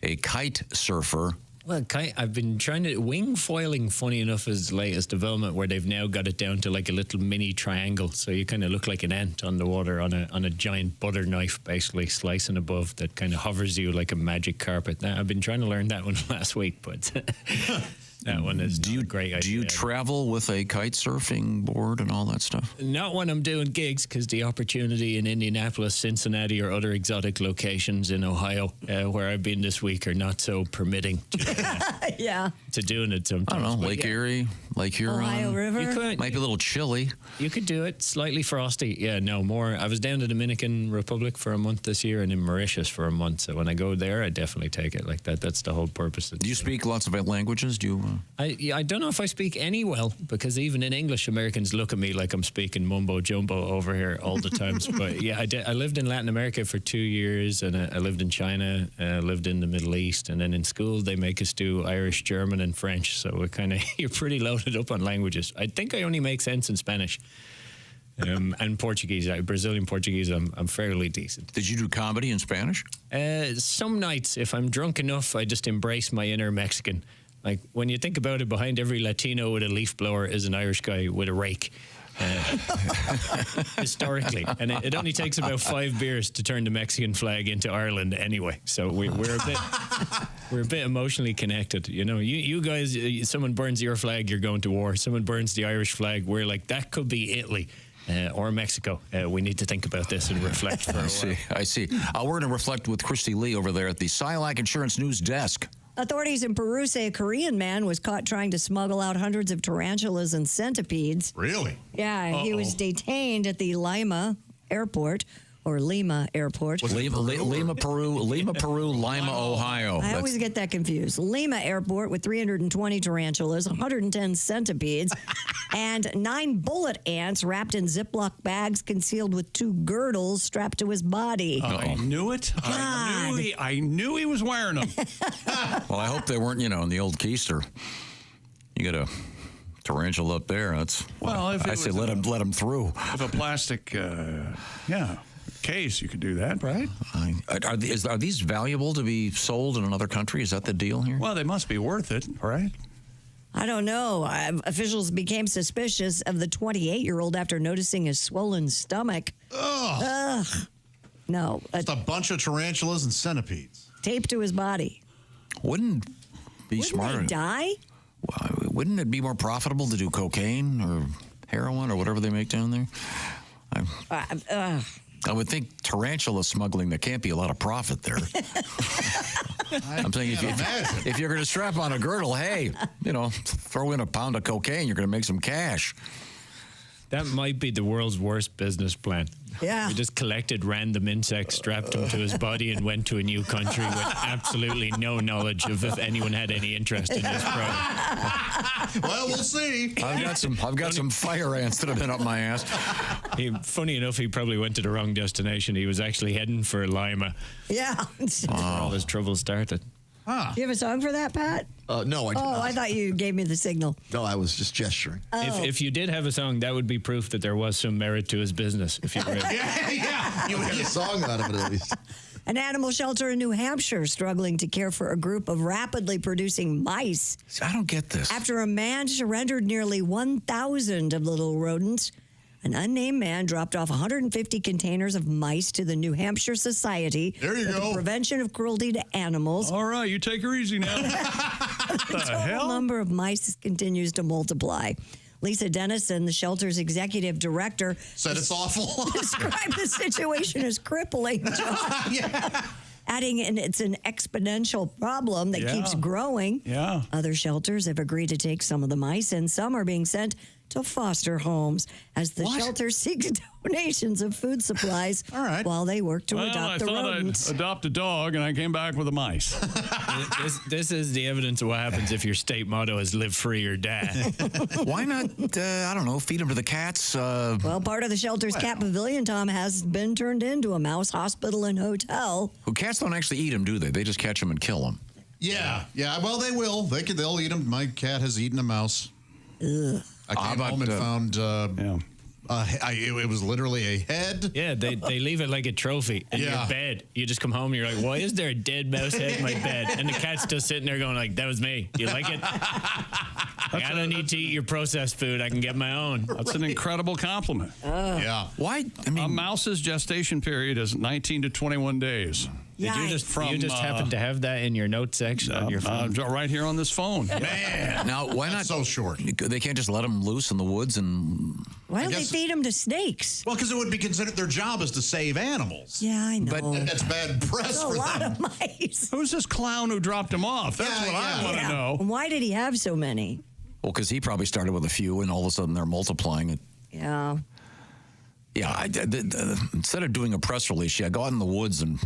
a kite surfer. Well, I've been trying to... Wing foiling, funny enough, is the latest development where they've now got it down to like a little mini triangle. So you kind of look like an ant on the water on a giant butter knife, basically, slicing above that kind of hovers you like a magic carpet. Now, I've been trying to learn that one last week, but... That one is not a great idea. Do you travel with a kite surfing board and all that stuff? Not when I'm doing gigs, because the opportunity in Indianapolis, Cincinnati, or other exotic locations in Ohio, where I've been this week, are not so permitting to doing it sometimes. I don't know, But Lake Erie, Lake Huron. Ohio River. You could, Might be a little chilly. You could do it. Slightly frosty. Yeah, no, more. I was down to Dominican Republic for a month this year and in Mauritius for a month. So when I go there, I definitely take it like that. That's the whole purpose. Do you speak lots of languages? Do you? I don't know if I speak any well, because even in English, Americans look at me like I'm speaking mumbo jumbo over here all the times. But yeah, I lived in Latin America for 2 years, and I lived in China, lived in the Middle East, and then in school they make us do Irish, German, and French. So we're you're pretty loaded up on languages. I think I only make sense in Spanish. And Portuguese, Brazilian Portuguese, I'm fairly decent. Did you do comedy in Spanish? Some nights, if I'm drunk enough, I just embrace my inner Mexican. Like, when you think about it, behind every Latino with a leaf blower is an Irish guy with a rake. Historically. And it only takes about 5 beers to turn the Mexican flag into Ireland anyway. So we're a bit emotionally connected. You know, you guys, someone burns your flag, you're going to war. Someone burns the Irish flag, we're like, that could be Italy. Or Mexico. We need to think about this and reflect for a while. I see. We're going to reflect with Christy Lee over there at the Silac Insurance News Desk. Authorities in Peru say a Korean man was caught trying to smuggle out hundreds of tarantulas and centipedes. Really? Yeah, he was detained at the Lima Airport. Lima, Peru, Lima, Ohio. I always get that confused. Lima Airport with 320 tarantulas, 110 centipedes, and 9 bullet ants wrapped in Ziploc bags concealed with 2 girdles strapped to his body. I knew it. I knew he was wearing them. Well, I hope they weren't, in the old keister. You got a tarantula up there. That's if I say let him through. With a plastic, case, you could do that, right? Are these valuable to be sold in another country? Is that the deal here? Well, they must be worth it, right? I don't know. Officials became suspicious of the 28-year-old after noticing his swollen stomach. Ugh. No. Just a bunch of tarantulas and centipedes. Taped to his body. Wouldn't be smarter. They die? Well, wouldn't it be more profitable to do cocaine or heroin or whatever they make down there? I would think tarantula smuggling, there can't be a lot of profit there. I'm saying if you're going to strap on a girdle, hey, throw in a pound of cocaine, you're going to make some cash. That might be the world's worst business plan. Yeah. He just collected random insects, strapped them to his body, and went to a new country with absolutely no knowledge of if anyone had any interest in his product. Well, we'll see. I've got some fire ants that have been up my ass. Funny enough, he probably went to the wrong destination. He was actually heading for Lima. Yeah. That's where all his trouble started. Do you have a song for that, Pat? No, I did not. I thought you gave me the signal. No, I was just gesturing. If you did have a song, that would be proof that there was some merit to his business. If you read. Yeah. You would get a song out of it at least. An animal shelter in New Hampshire struggling to care for a group of rapidly producing mice. I don't get this. After a man surrendered nearly 1,000 of the little rodents, an unnamed man dropped off 150 containers of mice to the New Hampshire Society for the Prevention of Cruelty to Animals. All right, you take her easy now. The total number of mice continues to multiply. Lisa Dennison, the shelter's executive director, said it's awful. Described the situation as crippling, John. Adding, and it's an exponential problem that keeps growing. Yeah. Other shelters have agreed to take some of the mice, and some are being sent to foster homes as the shelter seeks donations of food supplies while they work to adopt the rodents. I'd adopt a dog, and I came back with a mice. This is the evidence of what happens if your state motto is live free or die. Why not, I don't know, feed them to the cats? Well, part of the shelter's cat pavilion, Tom, has been turned into a mouse hospital and hotel. Well, cats don't actually eat them, do they? They just catch them and kill them. Yeah. Well, they will. They'll eat them. My cat has eaten a mouse. Ugh. I came home and found. It was literally a head. Yeah, they leave it like a trophy in your bed. You just come home and you're like, why is there a dead mouse head in my bed? And the cat's still sitting there going like, that was me. Do you like it? I don't need to eat your processed food. I can get my own. That's an incredible compliment. Yeah. Why? A mouse's gestation period is 19 to 21 Did days. you just happen to have that in your notes section on your phone? Right here on this phone. Man. Now, why not? So short. They can't just let them loose in the woods and. Why don't they feed them to snakes? Well, because it would be considered their job is to save animals. Yeah, I know. But that's bad press for a lot them. of mice. Who's this clown who dropped him off? That's what I want to know. And why did he have so many? Well, because he probably started with a few, and all of a sudden they're multiplying it. Yeah. Yeah, instead of doing a press release, go out in the woods and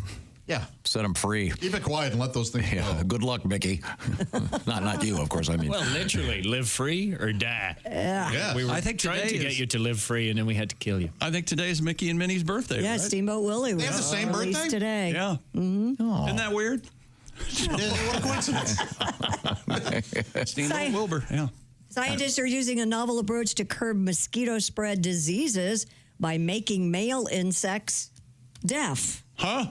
set them free. Keep it quiet and let those things go. Good luck, Mickey. not you, of course. I mean, well, literally, live free or die. Yeah. We were I think trying to get you to live free, and then we had to kill you. I think today's Mickey and Minnie's birthday. Yeah, right? Steamboat Willie was They have the same released birthday? today. Yeah. Mm-hmm. Isn't that weird? What a coincidence. Steamboat Wilbur. Yeah. Scientists are using a novel approach to curb mosquito spread diseases by making male insects deaf. Huh?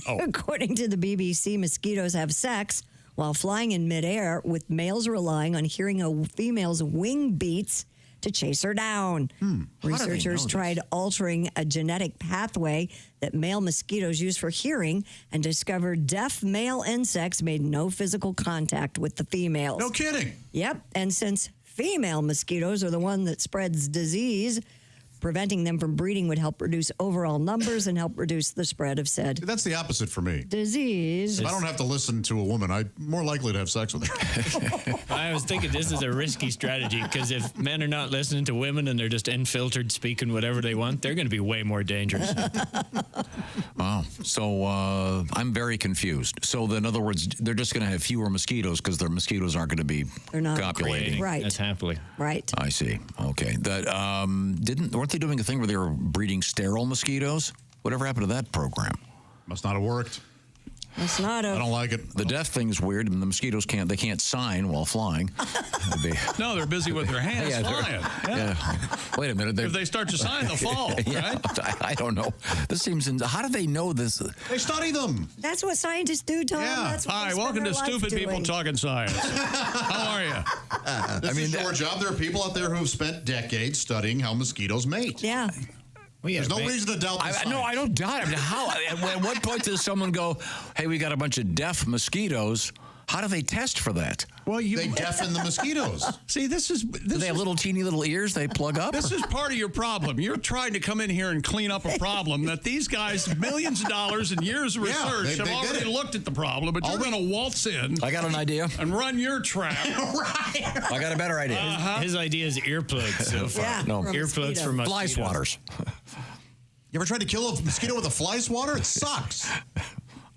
According to the BBC, mosquitoes have sex while flying in midair, with males relying on hearing a female's wing beats to chase her down. Researchers tried altering a genetic pathway that male mosquitoes use for hearing and discovered deaf male insects made no physical contact with the females. No kidding. Yep. And since female mosquitoes are the one that spreads disease, preventing them from breeding would help reduce overall numbers and help reduce the spread of said That's the opposite for me. disease. If I don't have to listen to a woman, I'm more likely to have sex with her. I was thinking this is a risky strategy because if men are not listening to women and they're just unfiltered speaking whatever they want, they're going to be way more dangerous. Wow. So I'm very confused. So in other words, they're just going to have fewer mosquitoes because their mosquitoes aren't going to be copulating. Right. That's happily. Right. I see. Okay. That weren't they doing a thing where they were breeding sterile mosquitoes? Whatever happened to that program? Must not have worked. It's not I don't like it. The deaf thing's weird, and the mosquitoes can't sign while flying. No, they're busy with their hands flying. Yeah. Wait a minute. If they start to sign, they'll fall, right? I don't know. This seems. How do they know this? They study them. That's what scientists do, Tom. That's what Hi, they welcome spend to their life Stupid People doing. Talking Science. How are you? This is your job. There are people out there who have spent decades studying how mosquitoes mate. Yeah. Well, There's no reason to doubt this. No, I don't doubt it. I mean, how? At what point does someone go, "Hey, we got a bunch of deaf mosquitoes"? How do they test for that? Well, they deafen the mosquitoes. See, do they have little teeny little ears they plug up? This is part of your problem. You're trying to come in here and clean up a problem that these guys, millions of dollars and years of research, have already looked at the problem, but you're going to waltz in. I got an idea. And run your trap. I got a better idea. His idea is earplugs so far. Yeah, No, earplugs for fly mosquitoes. swatters. You ever tried to kill a mosquito with a fly swatter? It sucks.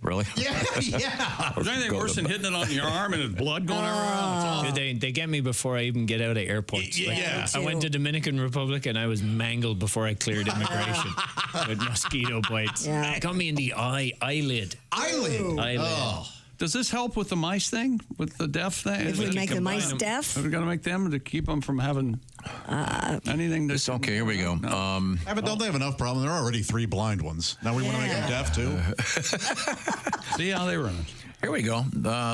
Really? Yeah. Is there anything worse than hitting it on your arm and blood going around? They get me before I even get out of airports. Yeah. I went to Dominican Republic and I was mangled before I cleared immigration with mosquito bites. Yeah. Got me in the eyelid. Eyelid? Oh. Does this help with the mice thing, with the deaf thing? If we make the mice deaf? Have we got to make them to keep them from having anything? Okay, here we go. But don't they have enough problem? There are already 3 blind ones. Now we want to make them deaf too. See how they run. Here we go.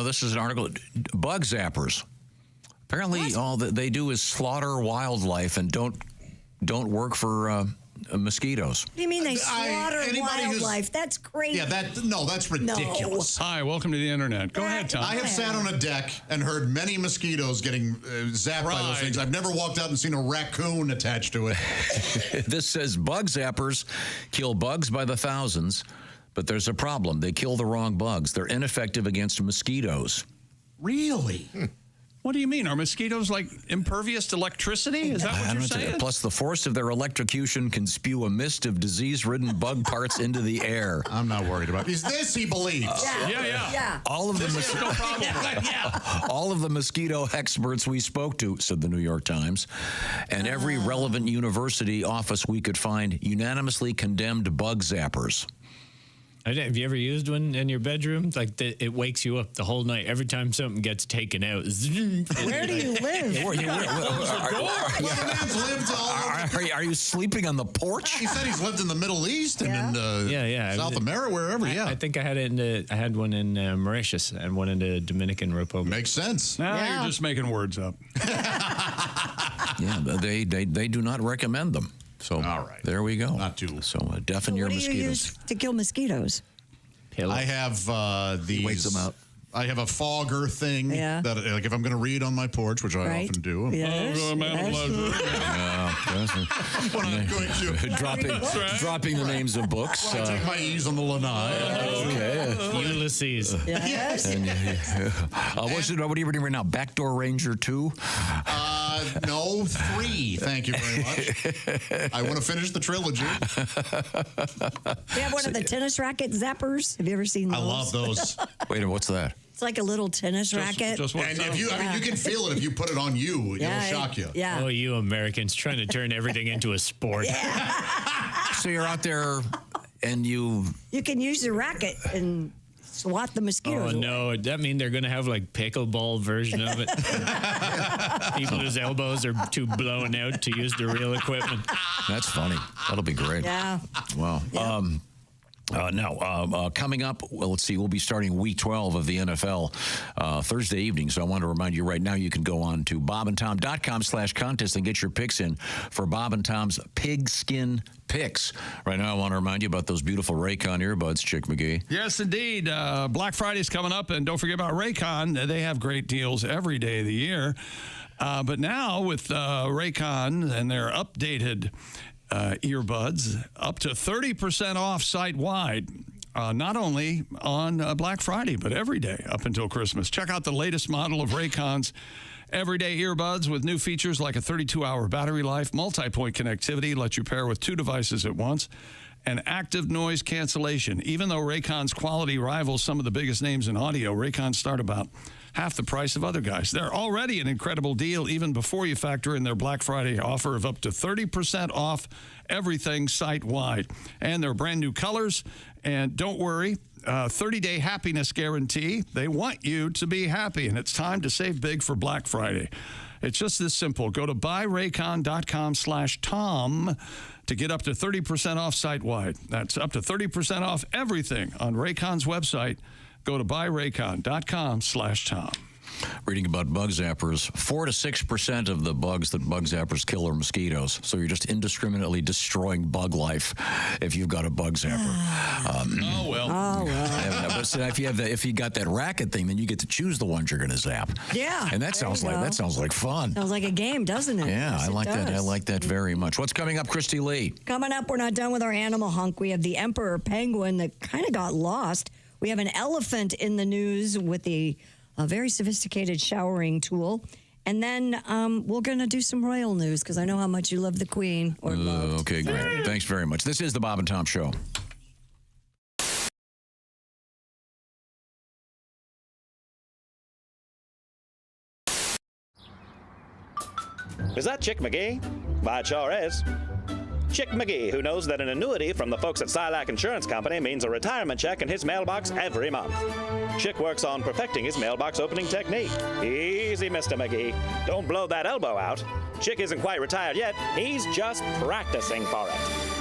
This is an article. Bug zappers. Apparently, all that they do is slaughter wildlife and don't work for mosquitoes. What do you mean they slaughter wildlife? That's crazy. Yeah, that's ridiculous. Hi, welcome to the internet. Go ahead, Tom. I have sat on a deck and heard many mosquitoes getting zapped by those things. I've never walked out and seen a raccoon attached to it. This says bug zappers kill bugs by the thousands, but there's a problem. They kill the wrong bugs. They're ineffective against mosquitoes. Really? What do you mean? Are mosquitoes like impervious to electricity? Is that what you're saying? Plus, the force of their electrocution can spew a mist of disease-ridden bug parts into the air. I'm not worried about it. Is this he believes? Yeah. All of the all of the mosquito experts we spoke to, said the New York Times, and every relevant university office we could find unanimously condemned bug zappers. Have you ever used one in your bedroom? Like it wakes you up the whole night every time something gets taken out. Where do you live? Are you sleeping on the porch? He said he's lived in the Middle East and in South America, wherever. I think I had one in Mauritius and one in the Dominican Republic. Makes sense. Now you're just making words up. Yeah, they do not recommend them. So all right, there we go. Not too. So deafen your mosquitoes. What do you use to kill mosquitoes? I have these. Wakes them up. I have a fogger thing that, like, if I'm going to read on my porch, which I often do. Yes. When I'm going to dropping the names of books. I take my ease on the lanai. Okay. Ulysses. Yes. What are you reading right now? Backdoor Ranger 2? No, 3. Thank you very much. I want to finish the trilogy. You have one of the tennis racket zappers. Have you ever seen those? I love those. Wait a minute, what's that? It's like a little tennis racket. And if you, you can feel it if you put it on you. It'll shock you. Yeah. Oh, you Americans trying to turn everything into a sport. So you're out there and you can use the racket and swat the mosquitoes. Oh, no. Does that mean they're going to have like pickleball version of it? People whose elbows are too blown out to use the real equipment. That's funny. That'll be great. Yeah. Wow. Yeah. Coming up, well, let's see, we'll be starting week 12 of the NFL Thursday evening. So I want to remind you right now, you can go on to bobandtom.com/contest and get your picks in for Bob and Tom's Pigskin Picks. Right now, I want to remind you about those beautiful Raycon earbuds, Chick McGee. Yes, indeed. Black Friday's coming up, and don't forget about Raycon. They have great deals every day of the year. But now with Raycon and their updated earbuds, up to 30% off site-wide, not only on Black Friday, but every day up until Christmas. Check out the latest model of Raycon's everyday earbuds with new features like a 32-hour battery life, multi-point connectivity, lets you pair with 2 devices at once, and active noise cancellation. Even though Raycon's quality rivals some of the biggest names in audio, Raycons start about half the price of other guys. They're already an incredible deal even before you factor in their Black Friday offer of up to 30% off everything site-wide. And they're brand new colors. And don't worry, 30-day happiness guarantee. They want you to be happy, and it's time to save big for Black Friday. It's just this simple. Go to buyraycon.com/Tom to get up to 30% off site-wide. That's up to 30% off everything on Raycon's website. Go to buyraycon.com/Tom. Reading about bug zappers, 4 to 6% of the bugs that bug zappers kill are mosquitoes. So you're just indiscriminately destroying bug life if you've got a bug zapper. Oh well. But if you got that racket thing, then you get to choose the ones you're going to zap. Yeah. And that sounds like fun. Sounds like a game, doesn't it? Yeah, Yes, I like that. I like that very much. What's coming up, Christy Lee? Coming up, we're not done with our animal hunk. We have the emperor penguin that kind of got lost. We have an elephant in the news with a very sophisticated showering tool. And then we're going to do some royal news because I know how much you love the Queen. Okay, great. Thanks very much. This is the Bob and Tom Show. Is that Chick McGee? Why, it sure is. Chick McGee, who knows that an annuity from the folks at Silac Insurance Company means a retirement check in his mailbox every month. Chick works on perfecting his mailbox opening technique. Easy, Mr. McGee. Don't blow that elbow out. Chick isn't quite retired yet. He's just practicing for it.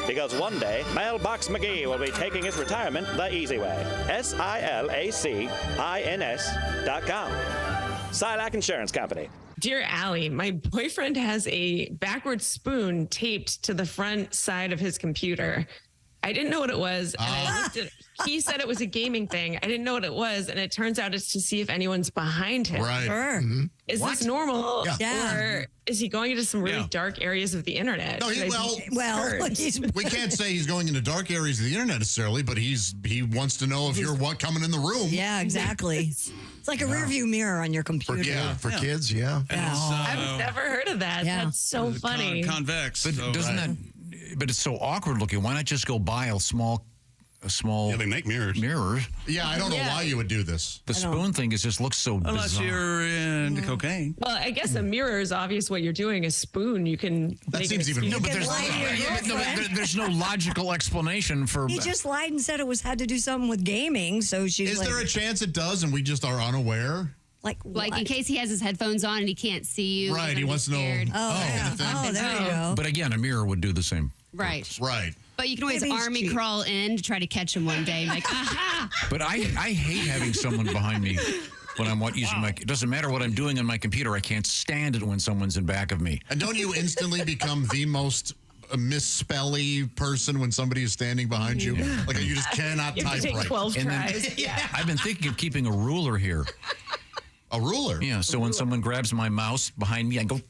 Because one day, Mailbox McGee will be taking his retirement the easy way. SILACINS.com. Silac Insurance Company. Dear Allie, my boyfriend has a backward spoon taped to the front side of his computer. I didn't know what it was. And I looked at he said it was a gaming thing. I didn't know what it was. And it turns out it's to see if anyone's behind him. Right. Sure. Mm-hmm. Is this normal? Yeah. Or is he going into some really dark areas of the internet? No, Well, we can't say he's going into dark areas of the internet necessarily, but he wants to know if you're coming in the room. Yeah, exactly. It's like a rearview mirror on your computer. For kids, yeah. I've never heard of that. Yeah. That's so funny. Convex. But doesn't that? But it's so awkward looking. Why not just go buy a small? Yeah, they make mirrors. Yeah, I don't know why you would do this. The spoon thing just looks so Unless bizarre. you're into cocaine. Well, I guess a mirror is obvious what you're doing. A spoon, you can. That make seems it even. No, but there's no logical explanation for. He just lied and said it had to do something with gaming. So she's Is like, there a chance it does, and we just are unaware? Like in case he has his headphones on and he can't see you. Right, he wants to know. there you go. But again, a mirror would do the same. Right. Right. But you can always Maybe he's army cheap. crawl in to try to catch him one day. Like, aha! But I hate having someone behind me when I'm using my. It doesn't matter what I'm doing on my computer. I can't stand it when someone's in back of me. And don't you instantly become the most misspelly person when somebody is standing behind you? Like you just cannot You have type to take right. 12 And tries. then, I've been thinking of keeping a ruler here. A ruler? Yeah. So when someone grabs my mouse behind me, I go.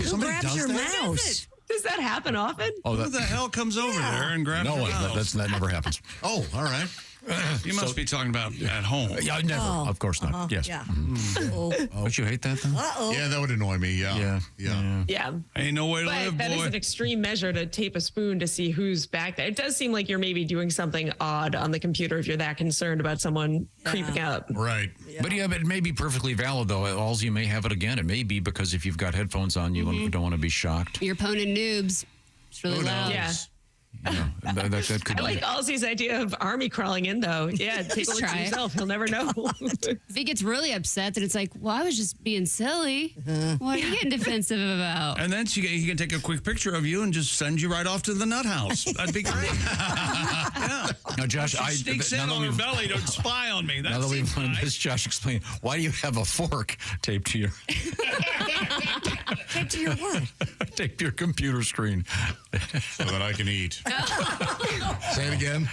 Who grabs your mouse? Does that happen often? Oh, Who the hell comes over there and grabs No your one. mouse? That never happens. Oh, all right. You must be talking about at home. Yeah, never. Oh. Of course not. Yes. Yeah. Don't you hate that though? Uh-oh. Yeah, that would annoy me. Yeah. Yeah. Ain't no way to But live, that is boy. an extreme measure to tape a spoon to see who's back there. It does seem like you're maybe doing something odd on the computer if you're that concerned about someone creeping up. Right. But it may be perfectly valid though. Also, you may have it again. It may be because if you've got headphones on, you don't want to be shocked. Your opponent noobs. It's really loud. Yeah. That could I like be. Ozzy's idea of army crawling in, though. Yeah, take a look Try at it. yourself. He'll never know. If he gets really upset, then it's like, well, I was just being silly. What are you getting defensive about? And then he can take a quick picture of you and just send you right off to the nut house. That'd be great. Yeah. Now, Josh, She sneaks in on her belly to spy on me. Now That that seems we've nice. this, Josh, explain why do you have a fork taped to your Taped to your what? taped to your computer screen? So that I can eat. Say it again.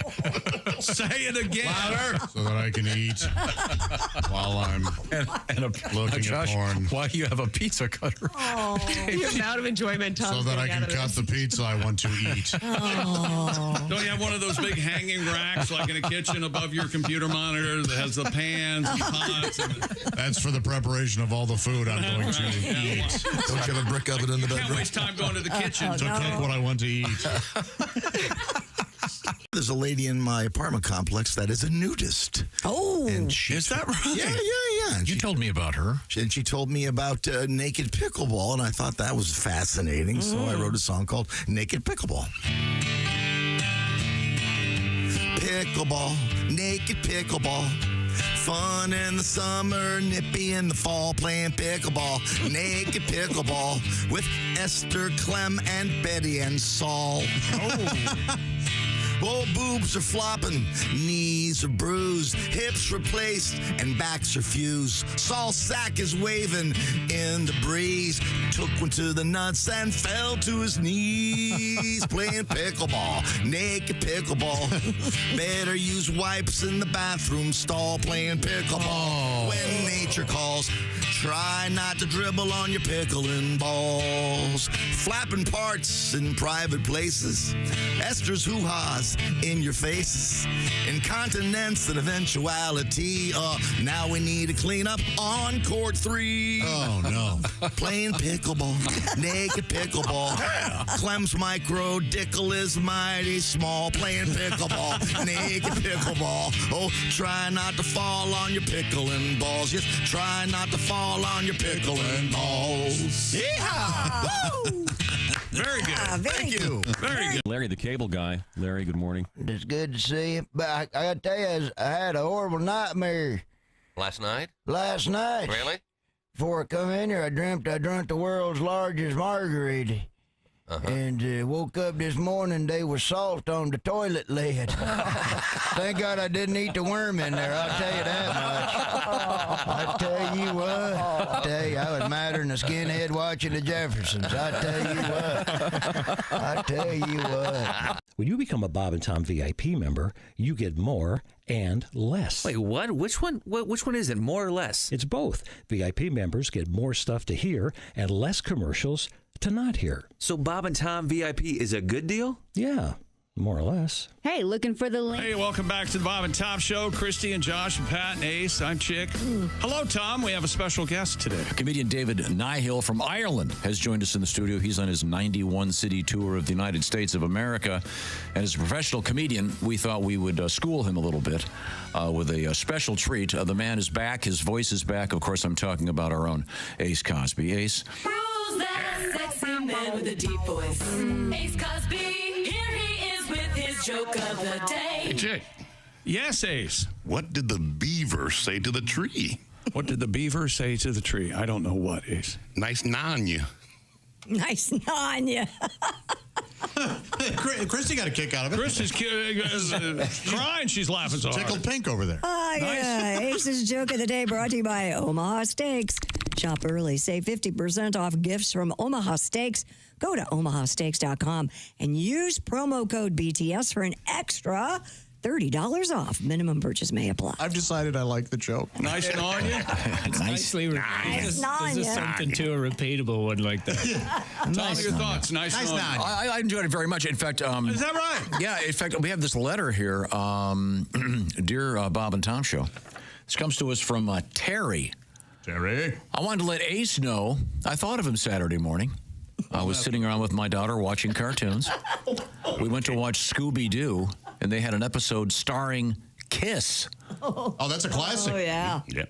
Say it again. Louder. So that I can eat while I'm looking Josh, at porn. why do you have a pizza cutter? The amount of enjoyment Tom's So that I getting can out of cut this. the pizza I want to eat. Don't you have one of those big hanging racks like in a kitchen above your computer monitor that has the pans and pots? And That's for the preparation of all the food I'm going to eat. Don't you have a brick oven in the can't bedroom? waste time going to the kitchen. To cook what I want to eat. There's a lady in my apartment complex that is a nudist. Oh, And she, Is that right? Yeah. And You she, told me about her. and she told me about naked pickleball, and I thought that was fascinating. So I wrote a song called Naked Pickleball. Pickleball, naked pickleball. Fun in the summer, nippy in the fall, playing pickleball. Naked pickleball with Esther, Clem, and Betty and Saul. Oh, boobs are flopping, knees are bruised, hips replaced, and backs are fused. Saul's sack is waving in the breeze. Took one to the nuts and fell to his knees. Playing pickleball, naked pickleball. Better use wipes in the bathroom stall. Playing pickleball. When nature calls, try not to dribble on your pickling balls. Flapping parts in private places. Esther's hoo-has in your faces. Incontinence and eventuality. Now we need to clean up on court 3. Oh, no. Playing pickleball, naked pickleball. Clem's micro dickle is mighty small. Playing pickleball, naked pickleball. Oh, try not to fall on your pickling balls. Yes, try not to fall on your pickling balls. yeah. Woo. Very good. Thank you. Very good. Larry, the cable guy. Larry, good morning. It's good to see you. But I gotta tell you, I had a horrible nightmare Last night? last night. Really? Before I come in here, I dreamt I drunk the world's largest margarita. And woke up this morning, they was salt on the toilet lid. Thank God I didn't eat the worm in there, I'll tell you that much. I tell you what, I was madder than a skinhead watching the Jeffersons. I tell you what. When you become a Bob and Tom VIP member, you get more and less. Wait, what? Which one? Which one is it? More or less? It's both. VIP members get more stuff to hear and less commercials to not hear. So Bob and Tom VIP is a good deal? Yeah, more or less. Hey, looking for the link? Hey, welcome back to the Bob and Tom Show. Christy and Josh and Pat and Ace. I'm Chick. Hello, Tom. We have a special guest today. Comedian David Nihill from Ireland has joined us in the studio. He's on his 91-city tour of the United States of America. And as a professional comedian, we thought we would school him a little bit with a special treat. The man is back. His voice is back. Of course, I'm talking about our own Ace Cosby. Ace? Who's that sexy man with a deep voice? Ace Cosby, here he is with his joke of the day. Hey, Jay. Yes, Ace. What did the beaver say to the tree? What did the beaver say to the tree? I don't know what, Ace. Nice knowing you. Nice on you. Christy got a kick out of it. Christy's crying. She's laughing so hard. Tickled pink over there. Oh, yeah. Ace's joke of the day brought to you by Omaha Steaks. Shop early. Save 50% off gifts from Omaha Steaks. Go to omahasteaks.com and use promo code BTS for an extra $30 off. Minimum purchase may apply. I've decided I like the joke. Nice and on you. It's nicely repeated. This is something to a repeatable one like that. Tell me your thoughts. Nice and on you. I enjoyed it very much. In fact, is that right? Yeah. In fact, we have this letter here, dear Bob and Tom Show. This comes to us from Terry. Terry, I wanted to let Ace know I thought of him Saturday morning. I was sitting around with my daughter watching cartoons. We went to watch Scooby-Doo, and they had an episode starring Kiss. Oh, that's a classic. Oh, yeah. Yeah.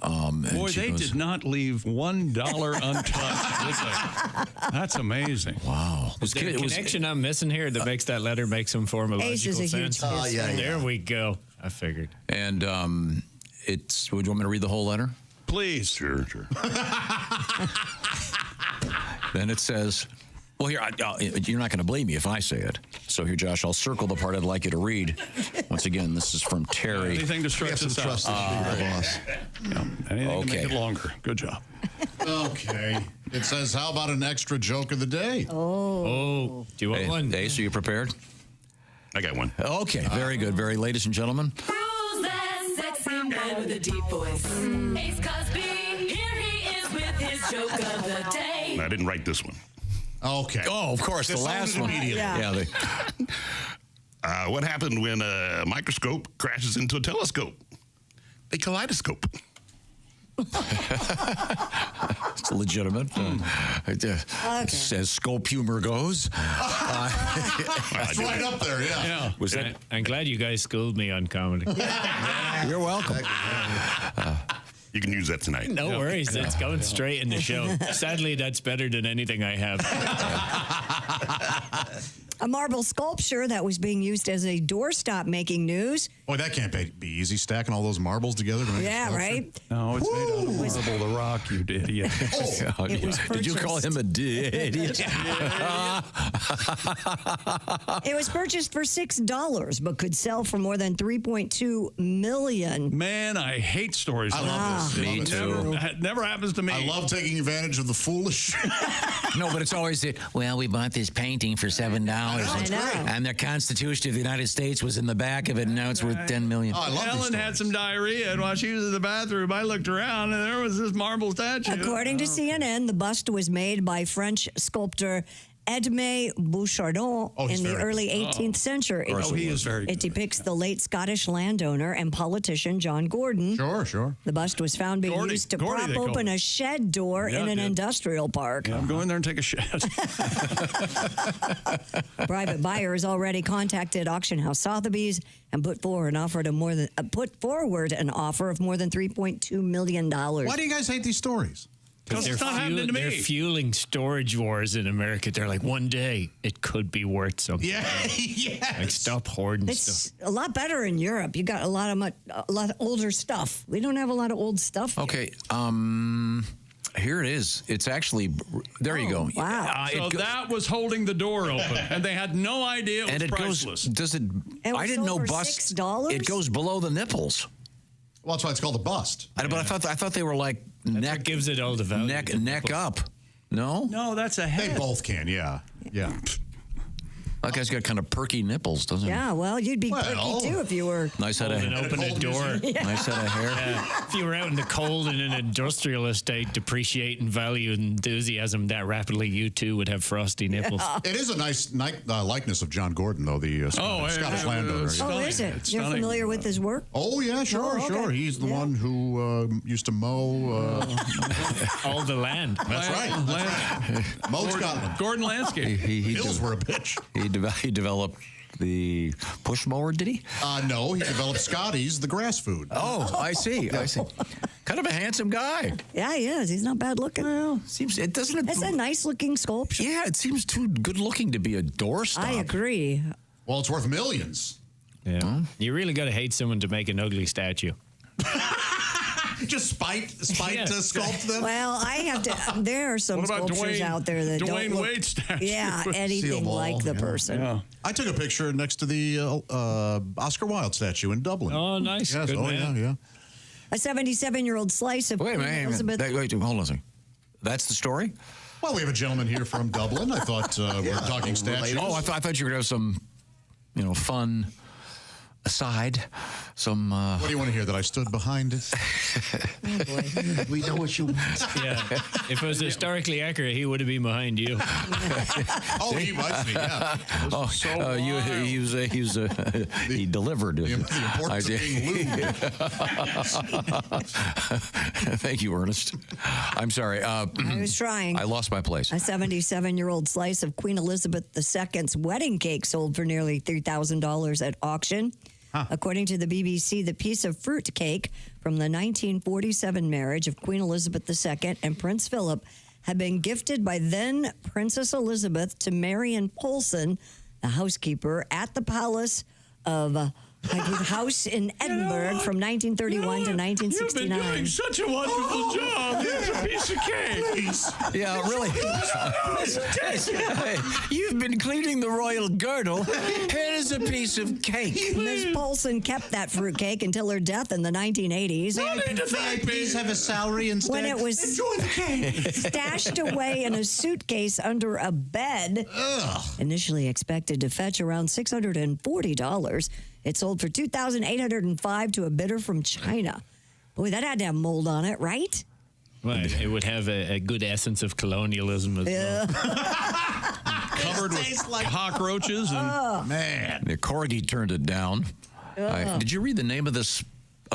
Boy, they did not leave $1 untouched. That's amazing. Wow. Is there a connection I'm missing here that makes that letter make some form of Ace is logical a huge sense? Kiss fan. There we go. I figured. And would you want me to read the whole letter? Please. Sure. Then it says, well, here, you're not going to blame me if I say it. So here, Josh, I'll circle the part I'd like you to read. Once again, this is from Terry. Anything to stretch this out. Anything to make it longer. Good job. Okay. It says, how about an extra joke of the day? Oh. Do you want one? Ace, are you prepared? I got one. Okay. Very good. Ladies and gentlemen. Who's that sexy man with a deep voice? Ace Cosby, here he is with his joke of the day. I didn't write this one. Okay. Oh, of course, the last one. Yeah. What happened when a microscope crashes into a telescope? A kaleidoscope. It's legitimate. As scope humor goes. That's right up there, yeah. Was that? I'm glad you guys schooled me on comedy. You're welcome. You can use that tonight. No worries. It's going straight in the show. Sadly, that's better than anything I have. A marble sculpture that was being used as a doorstop making news. Boy, that can't be easy, stacking all those marbles together to make a Yeah, sculpture. right? No, it's made out of marble, the rock, you idiot. Did you call him a idiot? It was purchased for $6, but could sell for more than $3.2 million. Man, I hate stories I like love this. this. Me too. Never happens to me. I love taking advantage of the foolish. No, but it's always well, we bought this painting for $7. I know. And the Constitution of the United States was in the back of it, and now it's worth $10 million. Oh, I love Ellen had some diarrhea, and while she was in the bathroom, I looked around, and there was this marble statue. According to CNN, the bust was made by French sculptor Edmé Bouchardon in the early 18th century. He is very good. It depicts the late Scottish landowner and politician John Gordon. Sure. The bust was found being used to Gordy, prop they call open it. a shed door in an industrial park. Yeah, I'm going there and take a shit. Private buyers already contacted auction house Sotheby's and put forward an offer of more than $3.2 million. Why do you guys hate these stories? Because it's not happening to me. They're fueling storage wars in America. They're like, one day it could be worth something. Yeah, yes. Like, stop hoarding It's stuff. a lot better in Europe. You got a lot of older stuff. We don't have a lot of old stuff. Okay. Here it is. It's actually, there you go. Wow. So that was holding the door open, and they had no idea it was priceless. I didn't know bust. $6? It goes below the nipples. Well, that's why it's called a bust. But I thought they were like neck. Gives it all the value. Neck up. No? No, that's a head. They both can, yeah. Yeah. That guy's got kind of perky nipples, doesn't he? Yeah, well, you'd be perky too if you were. Nice head of hair. Open a door. Nice head of hair. Yeah. If you were out in the cold in an industrial estate, depreciating value and enthusiasm that rapidly, you too would have frosty nipples. It is a nice likeness of John Gordon, though, the Scottish landowner. Oh, is it? You're familiar with his work? Oh, yeah, sure, sure. He's the one who used to mow all the land. That's right. Mowed Scotland. Gordon Landscape. Hills were a bitch. He developed the push mower, did he? No, he developed Scotty's, the grass food. Oh, I see. I see. Kind of a handsome guy. Yeah, he is. He's not bad looking. Well, It's a nice looking sculpture. Yeah, it seems too good looking to be a doorstop. I agree. Well, it's worth millions. Yeah. You really got to hate someone to make an ugly statue. Just spite to sculpt them. Well, I have to. There are some sculptures out there that don't look, Wade statue. Yeah, anything like the person. Yeah. I took a picture next to the Oscar Wilde statue in Dublin. Oh, nice. Yes. Good man. Yeah. A 77-year-old slice of Wait a Queen minute. Elizabeth. Wait, hold on a second. That's the story? Well, we have a gentleman here from Dublin. I thought we're talking statues. Oh, I thought you were going to have some, fun aside. Some. What do you want to hear? That I stood behind it? Oh, boy. We know what you want. Yeah. If it was historically accurate, he would have been behind you. Oh, he was. Yeah. He delivered. The importance of being lewd. Thank you, Ernest. I'm sorry. I was trying. I lost my place. A 77-year-old slice of Queen Elizabeth II's wedding cake sold for nearly $3,000 at auction. Huh. According to the BBC, the piece of fruit cake from the 1947 marriage of Queen Elizabeth II and Prince Philip had been gifted by then Princess Elizabeth to Marion Polson, the housekeeper at the Palace of house in Edinburgh from 1931 to 1969. You've been doing such a wonderful job. Here's a piece of cake. Yeah, really. Hey, you've been cleaning the royal girdle. Here's a piece of cake. Miss Polson kept that fruit cake until her death in the 1980s. VIPs have a salary instead. When it was enjoy the cake. Stashed away in a suitcase under a bed. Ugh. Initially expected to fetch around $640. It sold for $2,805 to a bidder from China. Boy, that had to have mold on it, right? Well, it would have a good essence of colonialism as well. Covered with cockroaches and man. The corgi turned it down. Did you read the name of this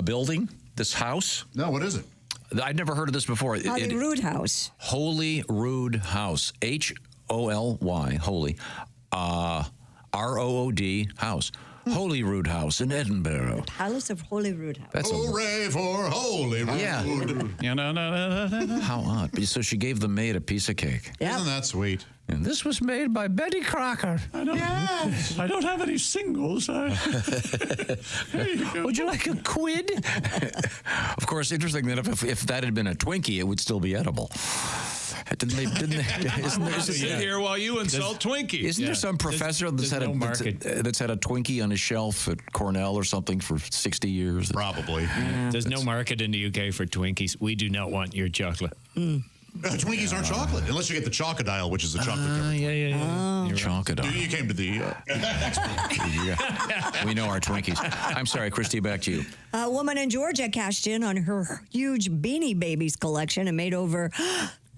building, this house? No, what is it? I'd never heard of this before. Holyrood House. Holyrood House. Holy. Holy. ROOD House. Holyrood House in Edinburgh. Palace of Holyrood House. That's Hooray for Holyrood. Yeah. How odd. So she gave the maid a piece of cake. Yep. Isn't that sweet? And this was made by Betty Crocker. I don't have any singles. There you go. Would you like a quid? Of course, interesting that if that had been a Twinkie, it would still be edible. Didn't they Sit here while you insult Twinkies. Isn't there some professor that's had a Twinkie on his shelf at Cornell or something for 60 years? Probably. There's no market in the UK for Twinkies. We do not want your chocolate. Twinkies aren't chocolate, unless you get the Chocodile, which is a chocolate covered. Yeah. Chocodile. You came to the We know our Twinkies. I'm sorry, Christy, back to you. A woman in Georgia cashed in on her huge Beanie Babies collection and made over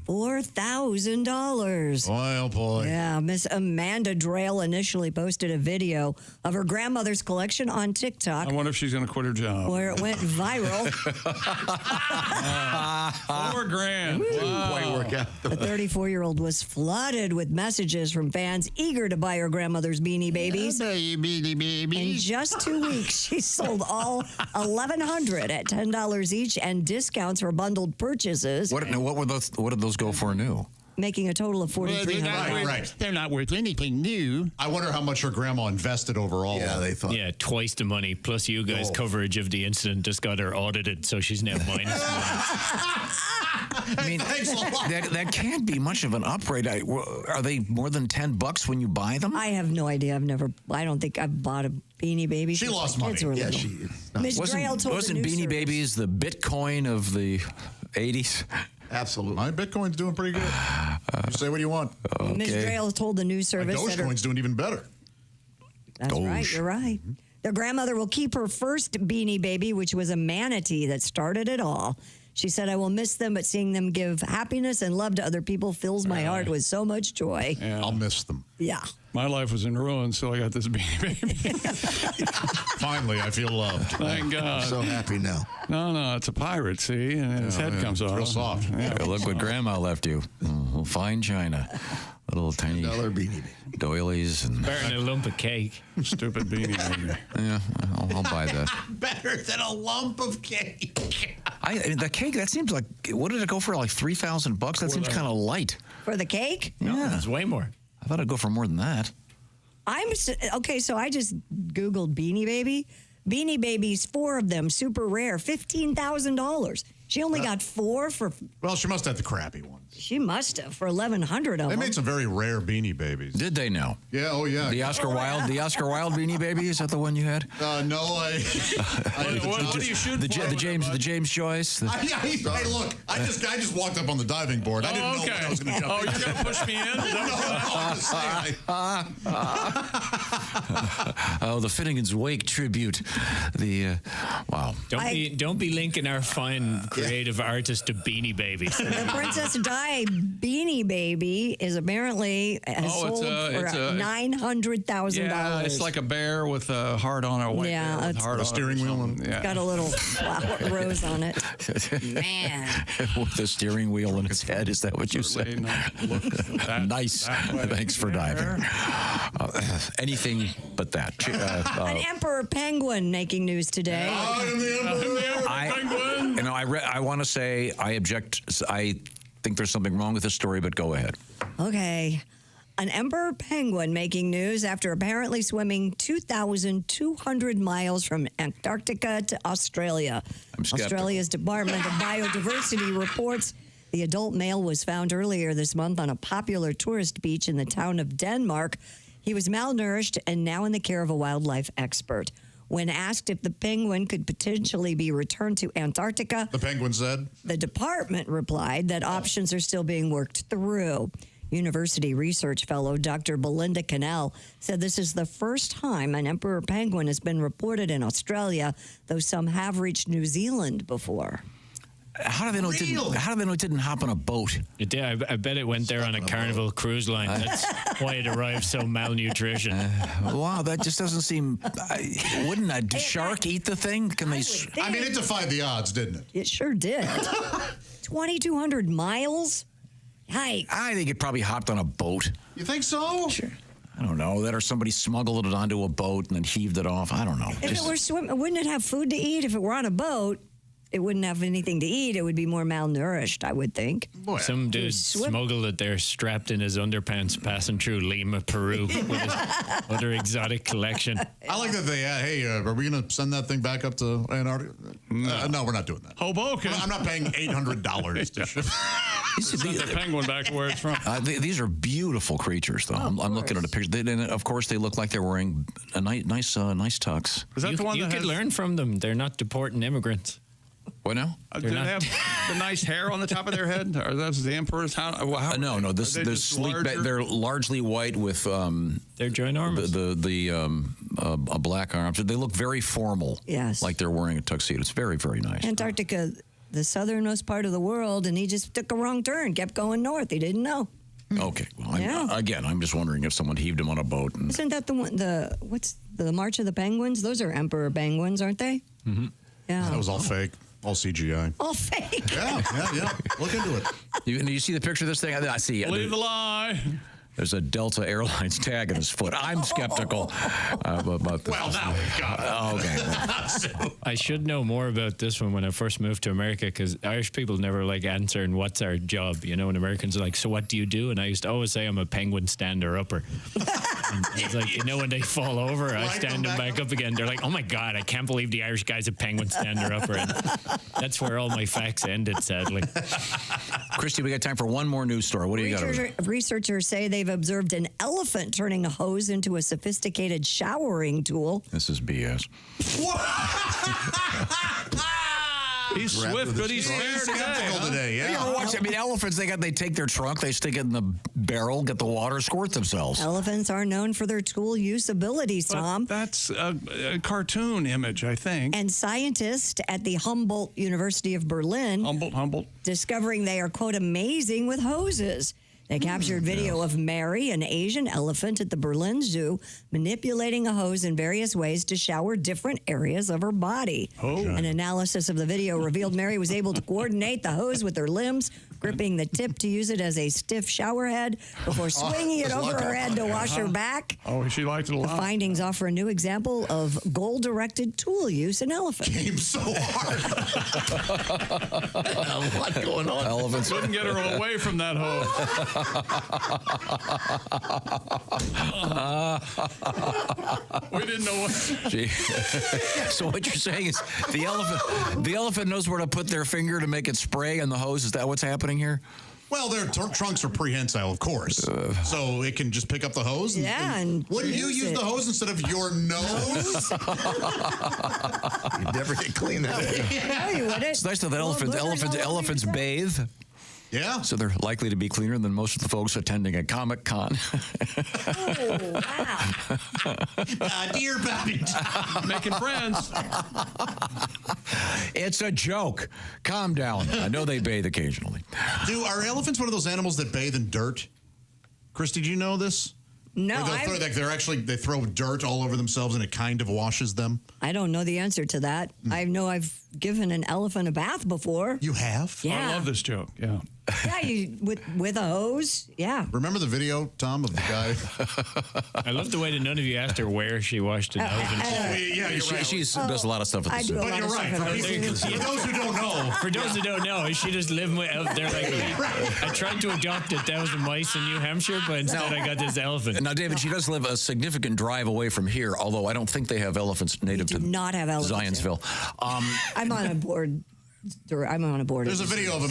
$4,000. Oh, boy. Yeah, Miss Amanda Drayle initially posted a video of her grandmother's collection on TikTok. I wonder if she's going to quit her job. Where it went viral. $4,000. Wow. The 34-year-old was flooded with messages from fans eager to buy her grandmother's Beanie Babies. Beanie Babies. In just 2 weeks, she sold all 1,100 at $10 each and discounts for bundled purchases. What did those go for new? making a total of $4,300. Right. They're not worth anything new. I wonder how much her grandma invested overall. Yeah, they thought. Yeah, twice the money. Plus, you guys' coverage of the incident just got her audited, so she's now minus I mean, that can't be much of an upgrade. Are they more than $10 when you buy them? I have no idea. I don't think I've bought a Beanie Baby. She since lost my money. kids were Yeah, little. she is. Ms. Grail told Wasn't the Beanie news service. Babies the Bitcoin of the 80s? Absolutely. My Bitcoin's doing pretty good. You say what you want. Ms. Grail told the news My service that her, Dogecoin's doing even better. that's right, Doge. you're right. Their grandmother will keep her first Beanie Baby, which was a manatee that started it all. She said, I will miss them, but seeing them give happiness and love to other people fills my heart with so much joy. Yeah. I'll miss them. Yeah. My life was in ruins, so I got this Beanie Baby. Finally, I feel loved. Thank God. So happy now. No, it's a pirate, see? And his head comes off. Real soft. Yeah. Hey, look what Grandma left you. Oh, fine china. Little tiny $1 Beanie Baby. doilies. And better than a lump of cake. Stupid Beanie Baby. yeah, I'll buy that. Better than a lump of cake. The cake, that seems like, what did it go for? Like $3,000? That seems kind of light. For the cake? Yeah. It's way more. I thought it'd go for more than that. Okay, so I just Googled Beanie Baby. Beanie Babies, 4 of them, super rare, $15,000. She only got 4 for. Well, she must have the crappy ones. She must have for 1,100 of They them. made some very rare Beanie Babies. Did they now? Yeah, oh yeah. The Oscar Wilde Beanie Baby, is that the one you had? No, What do you shoot The for? James Joyce. Hey, look, I just walked up on the diving board. I didn't know when I was going to jump. Oh, you're going to push me in? Oh, the Finnegan's Wake tribute. Wow. Don't be linking our fine creative artist to Beanie Babies. The Princess Di Beanie Baby is apparently has sold for $900,000. Yeah, it's like a bear with a heart on it. White Yeah, bear with it's- heart A on steering it or wheel something. It's got a little flower rose on it. Man. With a steering wheel in its head. Is that what you said? Nice. Thanks for diving. Anything but that. An emperor penguin making news today. I want to say I object. I think there's something wrong with this story, but go ahead. Okay. An emperor penguin making news after apparently swimming 2,200 miles from Antarctica to Australia. Australia's Department of Biodiversity reports the adult male was found earlier this month on a popular tourist beach in the town of Denmark. He was malnourished and now in the care of a wildlife expert. When asked if the penguin could potentially be returned to Antarctica, the penguin said, the department replied that options are still being worked through. University research fellow Dr. Belinda Cannell said this is the first time an emperor penguin has been reported in Australia, though some have reached New Zealand before. How do they know it didn't hop on a boat? It did. I bet it went there on a Carnival cruise line. That's why it arrived so malnutrition. Wow, that just doesn't seem. Wouldn't a shark eat the thing? Can they? I mean, it defied the odds, didn't it? It sure did. 2,200 miles? Yikes. I think it probably hopped on a boat. You think so? Sure. I don't know. That or somebody smuggled it onto a boat and then heaved it off. I don't know. If it were swimming, wouldn't it have food to eat? If it were on a boat, it wouldn't have anything to eat. It would be more malnourished, I would think. Some dude smuggled it there strapped in his underpants passing through Lima, Peru with his other exotic collection. I like that they, hey, are we going to send that thing back up to Antarctica? No, we're not doing that. Hoboken. I'm not paying $800 to ship. Send the penguin back to where it's from. These are beautiful creatures, though. I'm looking at a picture. And of course, they look like they're wearing a nice tux. Is that the one you that could has... learn from them. They're not deporting immigrants. What now? Do they have the nice hair on the top of their head? Or that's the emperor's? No. They're sleek. They're largely white with they're ginormous. The black arms. They look very formal. Yes, like they're wearing a tuxedo. It's very, very nice. Antarctica, the southernmost part of the world, and he just took a wrong turn, kept going north. He didn't know. Okay. Well, I'm just wondering if someone heaved him on a boat. Isn't that the one? What's the March of the Penguins? Those are emperor penguins, aren't they? Mm-hmm. Yeah. That was all fake. All CGI. All fake. Yeah. Look into it. You see the picture of this thing? I see. Believe the lie. There's a Delta Airlines tag in his foot. I'm skeptical about this. Well, now we've got it. Okay. I should know more about this one when I first moved to America, because Irish people never like answering what's our job, you know, and Americans are like, so what do you do? And I used to always say I'm a penguin stander-upper. It's like, you know, when they fall over, I stand them back up again. They're like, oh my God, I can't believe the Irish guy's a penguin stander-upper. And that's where all my facts ended, sadly. Christy, we got time for one more news story. What do you got? Researchers say they've observed an elephant turning a hose into a sophisticated showering tool. This is BS. He's swift, but he's fair today. You ever watch? I mean, elephants, they take their trunk, they stick it in the barrel, get the water, squirt themselves. Elephants are known for their tool use abilities, Tom. That's a cartoon image, I think. And scientists at the Humboldt University of Berlin discovering they are, quote, amazing with hoses. They captured video of Mary, an Asian elephant at the Berlin Zoo, manipulating a hose in various ways to shower different areas of her body. An analysis of the video revealed Mary was able to coordinate the hose with her limbs, gripping the tip to use it as a stiff shower head before swinging it over her head to wash her back. Oh, she liked it a lot. The findings offer a new example of goal-directed tool use in elephants. Came so hard. What's going on? Elephants couldn't get her away from that hose. We didn't know what. So what you're saying is the elephant knows where to put their finger to make it spray on the hose. Is that what's happening here? Well, their trunks are prehensile, of course. So it can just pick up the hose? And wouldn't you use the hose instead of your nose? You'd never get clean that way. No, you wouldn't. It's nice that elephants bathe. Yeah. So they're likely to be cleaner than most of the folks attending a Comic-Con. Oh, wow. Dear Babington. Making friends. It's a joke. Calm down. I know they bathe occasionally. Are elephants one of those animals that bathe in dirt? Christy, do you know this? No, they throw dirt all over themselves and it kind of washes them. I don't know the answer to that. I know I've given an elephant a bath before. You have? Yeah. I love this joke. Yeah. Yeah, with a hose. Yeah. Remember the video, Tom, of the guy? I love the way that none of you asked her where she washed it. Yeah, you're right. She does a lot of stuff at the zoo. But you're right. For those who don't know. For those who don't know, she just lived out there like me. I tried to adopt 1,000 mice in New Hampshire, but instead I got this elephant. Now, David, she does live a significant drive away from here, although I don't think they have elephants native to not have elephants Zionsville. I'm on a board. There's a video of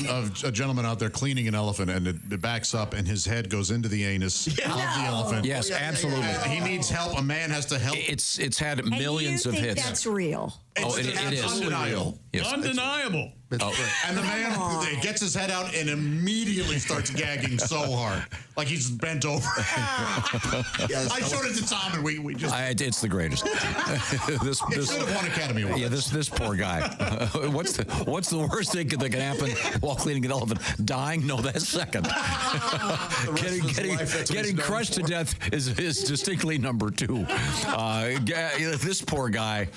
a gentleman out there cleaning an elephant, and it backs up, and his head goes into the anus of the elephant. Yes, absolutely. He needs help. A man has to help. It's had millions of hits. That's real. It is undeniable. Yes. Undeniable. And the man gets his head out and immediately starts gagging so hard, like he's bent over. I showed it to Tom, and we just. It's the greatest. This should have won Academy Awards. Yeah, this poor guy. What's the worst thing that can happen while cleaning an elephant? Dying? No, that's second. Getting crushed to death is distinctly number two. This poor guy.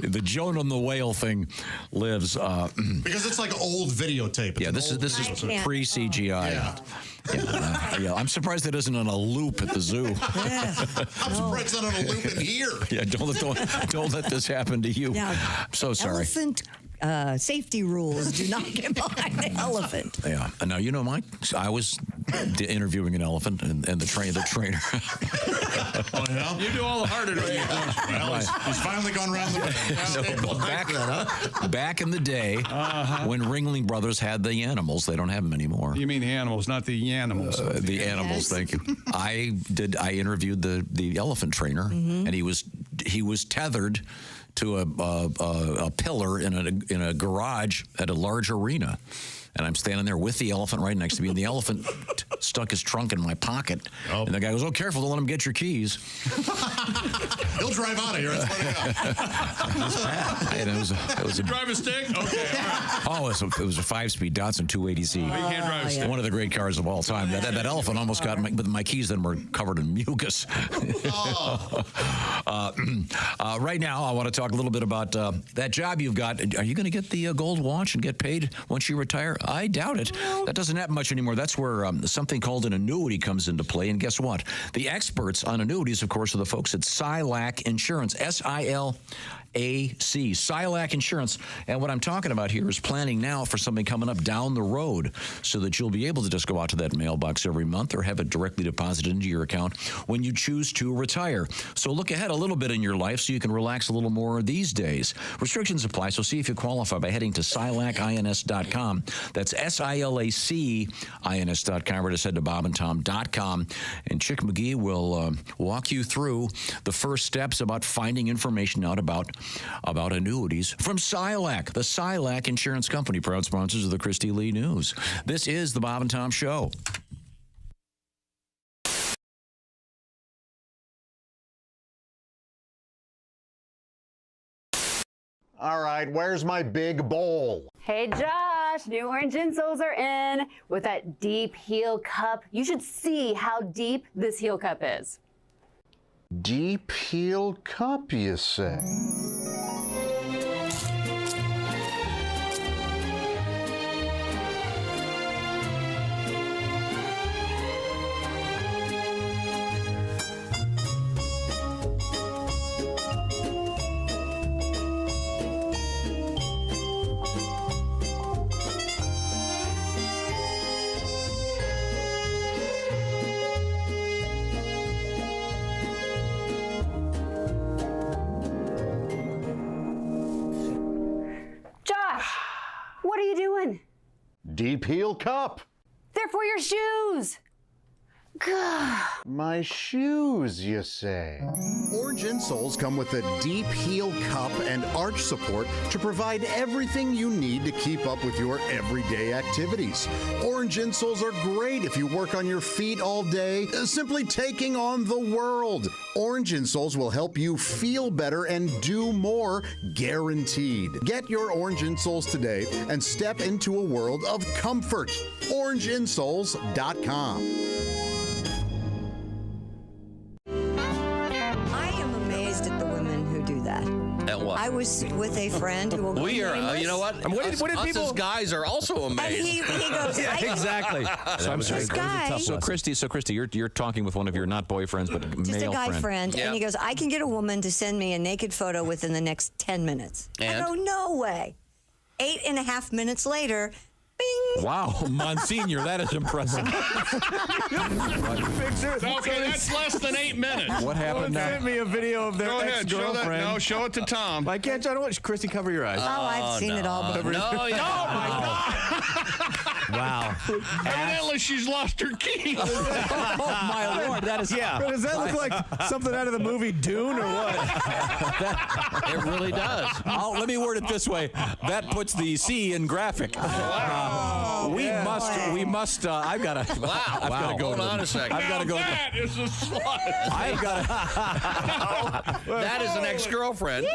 The Joan on the whale thing lives because it's like old videotape. Yeah, this is pre-CGI. Yeah, I'm surprised that isn't on a loop at the zoo. I'm surprised it's not on a loop in here. Yeah, don't let this happen to you. Yeah. I'm so sorry. Elephant safety rules do not get behind the elephant. Yeah. Now, you know, Mike, I was interviewing an elephant and the trainer. Oh, yeah? You do all the harder than you do. Well, he's finally gone around the back in the day when Ringling Brothers had the animals. They don't have them anymore. You mean the animals, not the animals. The animals, thank you. I interviewed the elephant trainer, and he was tethered to a pillar in a garage at a large arena. And I'm standing there with the elephant right next to me, and the elephant stuck his trunk in my pocket. Oh. And the guy goes, "Oh, careful, don't let him get your keys." He'll drive out of here. And it was a drive a stick? Okay. Oh, it was a 5-speed Datsun 280Z. You can't drive a stick. One of the great cars of all time. That elephant almost got but my keys then were covered in mucus. Right now, I want to talk a little bit about that job you've got. Are you going to get the gold watch and get paid once you retire? I doubt it. That doesn't happen much anymore. That's where something something called an annuity comes into play. And guess what? The experts on annuities, of course, are the folks at Silac Insurance, SILAC, Silac Insurance. And what I'm talking about here is planning now for something coming up down the road so that you'll be able to just go out to that mailbox every month or have it directly deposited into your account when you choose to retire. So look ahead a little bit in your life so you can relax a little more these days. Restrictions apply, so see if you qualify by heading to SilacINS.com. That's SILACINS.com, or just head to bobandtom.com. And Chick McGee will walk you through the first steps about finding information out about annuities from Silac, the Silac Insurance Company, proud sponsors of the Christy Lee News. This is the Bob and Tom Show. All right, where's my big bowl? Hey Josh, new orange insoles are in with that deep heel cup. You should see how deep this heel cup is. Deep heel cup, you say? What are you doing? Deep heel cup. They're for your shoes. Gah. My shoes, you say? Orange insoles come with a deep heel cup and arch support to provide everything you need to keep up with your everyday activities. Orange insoles are great if you work on your feet all day, simply taking on the world. Orange insoles will help you feel better and do more, guaranteed. Get your orange insoles today and step into a world of comfort. OrangeInsoles.com. At what? I was with a friend who will we are. You know what? What did us people? As guys are also amazed. And he goes, yeah, exactly. So Christy, you're talking with one of your not boyfriends, but just male a guy friend, Yep. and he goes, I can get a woman to send me a naked photo within the next 10 minutes. And? I go, no way. 8.5 minutes later, bing. Wow, Monsignor, that is impressive. Okay, that's less than 8 minutes. What happened now? Sent me a video of their Go ahead, ex-girlfriend. show it to Tom. I can't. I don't want Christy, cover your eyes. Oh, I've seen it all before. No, Oh, my God. Wow. Evidently, she's lost her keys. Oh, my Lord, that is... Yeah. But does that look like something out of the movie Dune or what? it really does. Let me word it this way. That puts the C in graphic. We must. I've got to. Wow. I've got to go. Hold on a second. I've got to go. That is a slut. I've got to. That is an ex-girlfriend.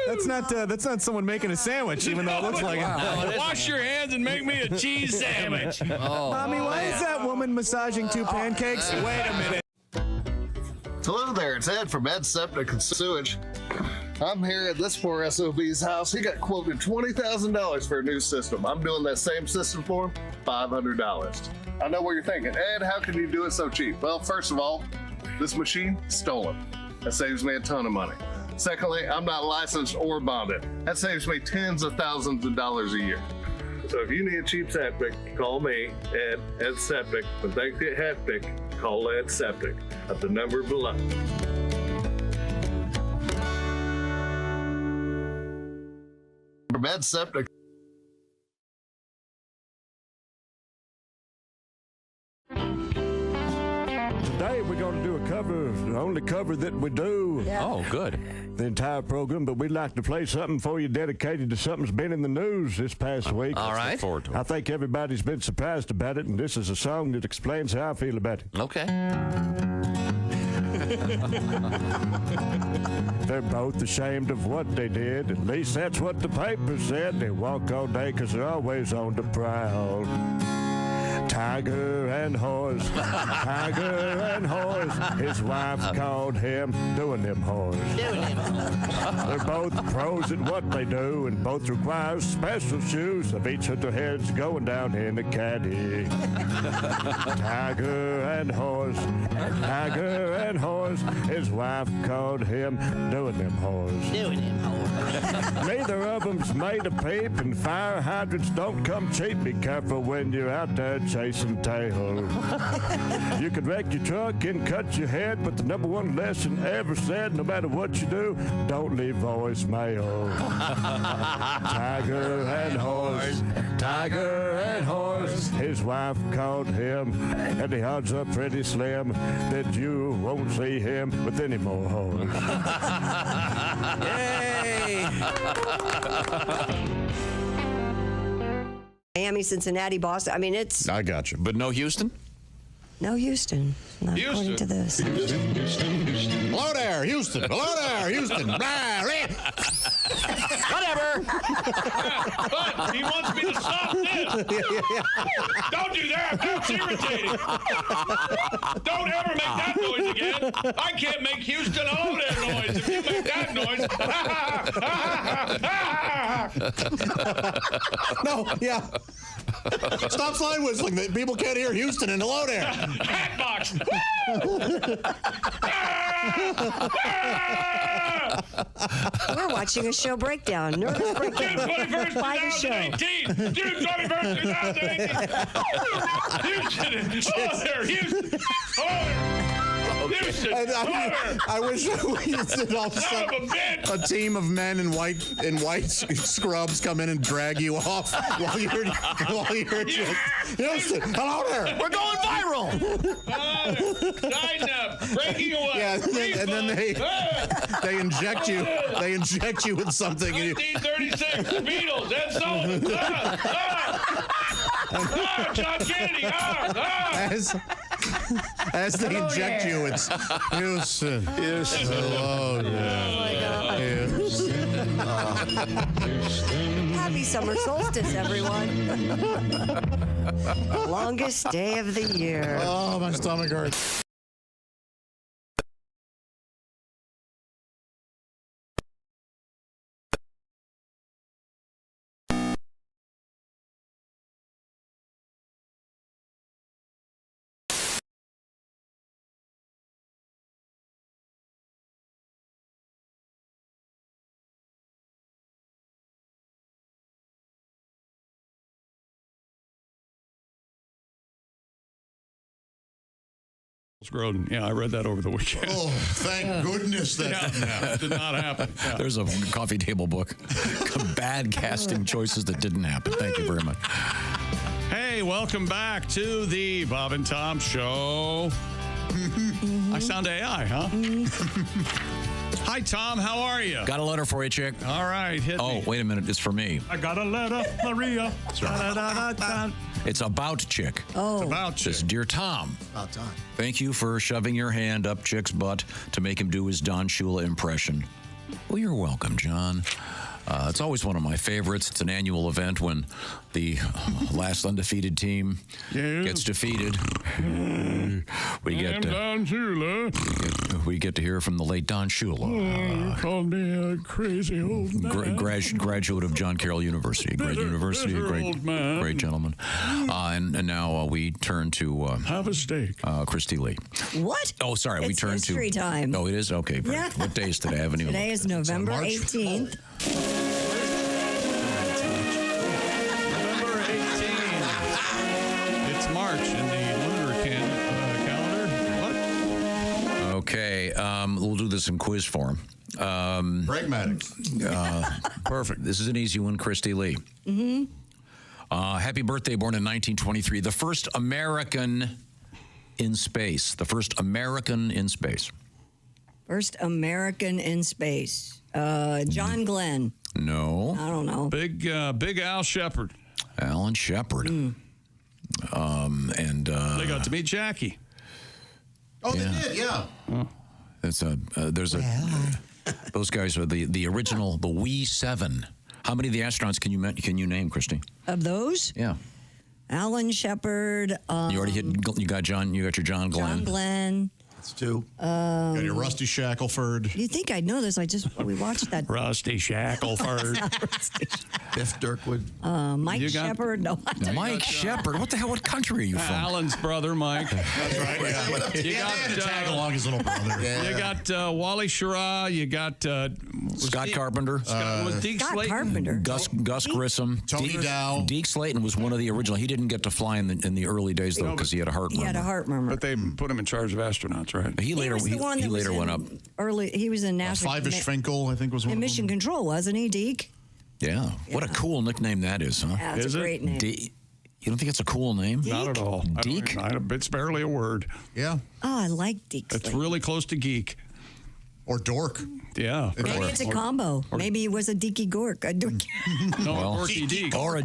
That's not someone making a sandwich, even though it looks like it. Wash your hands and make me a cheese sandwich. Oh, Mommy, why is that woman massaging two pancakes? Wait a minute. Hello there, it's Ed from Ed Septic and Sewage. I'm here at this poor SOB's house. He got quoted $20,000 for a new system. I'm doing that same system for him, $500. I know what you're thinking. Ed, how can you do it so cheap? Well, first of all, this machine, stolen. That saves me a ton of money. Secondly, I'm not licensed or bonded. That saves me tens of thousands of dollars a year. So if you need a cheap septic, call me, Ed Septic. When things get hectic, call Ed Septic at the number below. From Ed Septic. Today we're going to do a cover, the only cover that we do. Yeah. Oh, good. The entire program, but we'd like to play something for you dedicated to something that's been in the news this past week. All right. Look forward to it. I think everybody's been surprised about it, and this is a song that explains how I feel about it. Okay. They're both ashamed of what they did. At least that's what the paper said. They walk all day because they're always on the prowl. Tiger and horse, tiger and horse. His wife called him doing them whores. They're both pros at what they do, and both require special shoes of each of their heads going down in the caddy. Tiger and horse, tiger and horse. His wife called him doing them whores. Neither of them's made a peep, and fire hydrants don't come cheap. Be careful when you're out there chasing tail. You could wreck your truck and cut your head, but the number one lesson ever said, no matter what you do, don't leave voicemail. Tiger and horse, tiger and horse. His wife called him, and the odds are pretty slim that you won't see him with any more horse. Yay! Miami, Cincinnati, Boston. I mean, it's I got you. But no Houston? no Houston, not according to this. Hello there, Houston. Hello there, Houston. Whatever. But he wants me to stop this. Don't do that. That's irritating. Don't ever make that noise again. I can't make Houston all that noise. If you make that noise. No, yeah. Stop slide whistling. People can't hear Houston and hello there. Hatbox. We're watching a show breakdown. Nervous breakdown. June 21st, By the show. 2018. June 21st, 2018. Houston. Hello there, Houston. Hello there. Houston. I wish we did all of a sudden a team of men in white scrubs come in and drag you off while you're just Houston. Hello there. We're going viral. Tighten up. Breaking away. Yeah, and then they inject you. They inject you with something. 1936. Beatles. Ed Sullivan. John Kennedy. As they inject you, it's Houston. Houston. Hello there. Houston. Happy summer solstice, everyone. Longest day of the year. Oh, my stomach hurts. Groden. Yeah, I read that over the weekend. Oh, thank goodness that didn't happen. Did not happen. Yeah. There's a coffee table book. Bad casting choices that didn't happen. Thank you very much. Hey, welcome back to the Bob and Tom Show. I sound AI, huh? Hi, Tom. How are you? Got a letter for you, chick. All right, hit me. Wait a minute. It's for me. I got a letter, Maria. It's about chick. Oh. It's about chick. Says, Dear Tom. About time. Thank you for shoving your hand up chick's butt to make him do his Don Shula impression. Well, you're welcome, John. It's always one of my favorites. It's an annual event when the last undefeated team gets defeated. We get to hear from the late Don Shula. You called me a crazy old man. Graduate of John Carroll University. Great university, great gentleman. And now we turn to have a steak. Christy Lee. What? Oh, sorry. We turn to history time. Oh, it is? Okay. Yeah. What day is today? I haven't even Today is November 18th. November 18th. It's March in the lunar calendar. What? Okay. We'll do this in quiz form. Pragmatics. Perfect. This is an easy one, Christy Lee. Mm-hmm. Happy birthday, born in 1923. The first American in space. The first American in space. First American in space. John Glenn. No. I don't know. Big Al Shepard. Alan Shepard. And they got to meet Jackie. Oh, they did, yeah. It's those guys are the original, the Wee Seven. How many of the astronauts can you name, Christy? Of those? Yeah. Alan Shepard. You already hit. You got John. You got your John Glenn. John Glenn. That's two. Got your Rusty Shackelford. You think I'd know this? We watched that. Rusty Shackelford. Biff Dirkwood. Mike Shepard. No, Mike Shepard. What the hell? What country are you from? Alan's brother, Mike. That's right. Yeah. You got tag along his little brother. You got Wally Schirra. You got Scott Carpenter. Was Deke Scott Slayton? Carpenter. Gus Grissom. Tony Dow. Deke Slayton was one of the original. He didn't get to fly in the early days though because he had a heart murmur. He had a heart murmur. But they put him in charge of astronauts, right? But he later went up. Early, he was in national. Five-ish Finkel, I think, was one in of Mission them. Control, wasn't he, Deke? Yeah. What a cool nickname that is, huh? Yeah, that's a great name. You don't think it's a cool name? Deke? Not at all. Deke? It's barely a word. Yeah. Oh, I like Deke. It's really close to geek. Or dork. Yeah. Maybe it's a combo. Maybe he was a Dicky Gork. A Dorky. Dorky Deke. Or a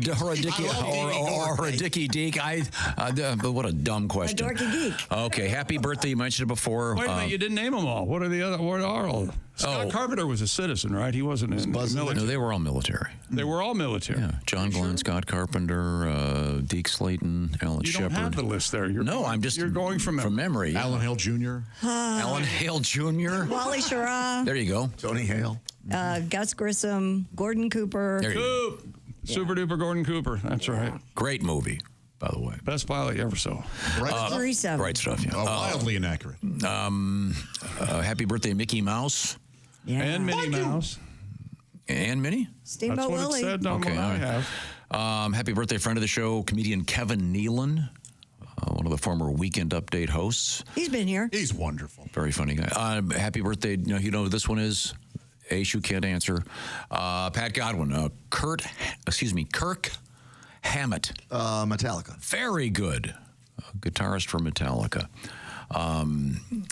Dicky Deke. But what a dumb question. A dorky geek. Okay, happy birthday. You mentioned it before. Wait a minute, you didn't name them all. What are all? Scott Carpenter was a citizen, right? He wasn't in the military. No, they were all military. They were all military. Yeah, John Glenn, Scott Carpenter, Deke Slayton, Alan Shepard. You don't have the list there. You're going from memory. Alan Hale Jr. Alan Hale Jr. Wally Schirra. There you go. Tony Hale. Gus Grissom. Gordon Cooper. There you go. Super duper Gordon Cooper. That's right. Great movie, by the way. Best pilot you ever saw. Right stuff. Right stuff, yeah. Wildly inaccurate. Happy birthday, Mickey Mouse. Yeah. And Minnie Mouse. And Minnie? Steamboat That's what Willie. it said on what I have. Happy birthday, friend of the show, comedian Kevin Nealon, one of the former Weekend Update hosts. He's been here. He's wonderful. Very funny guy. Happy birthday. You know who this one is? Ace, you can't answer. Pat Godwin. Kirk Hammett. Metallica. Very good. Guitarist for Metallica.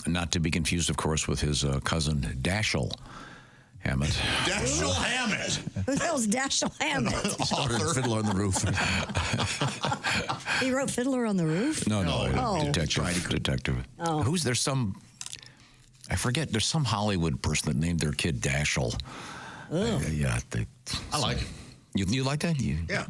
Not to be confused, of course, with his cousin Dashiell Hammett. Dashiell Hammett. Who the hell's Dashiell Hammett? Fiddler on the Roof. He wrote Fiddler on the Roof? No. Oh. Detective. Oh. There's some, I forget, there's some Hollywood person that named their kid Dashiell. Yeah. I like it. You like that? Yeah.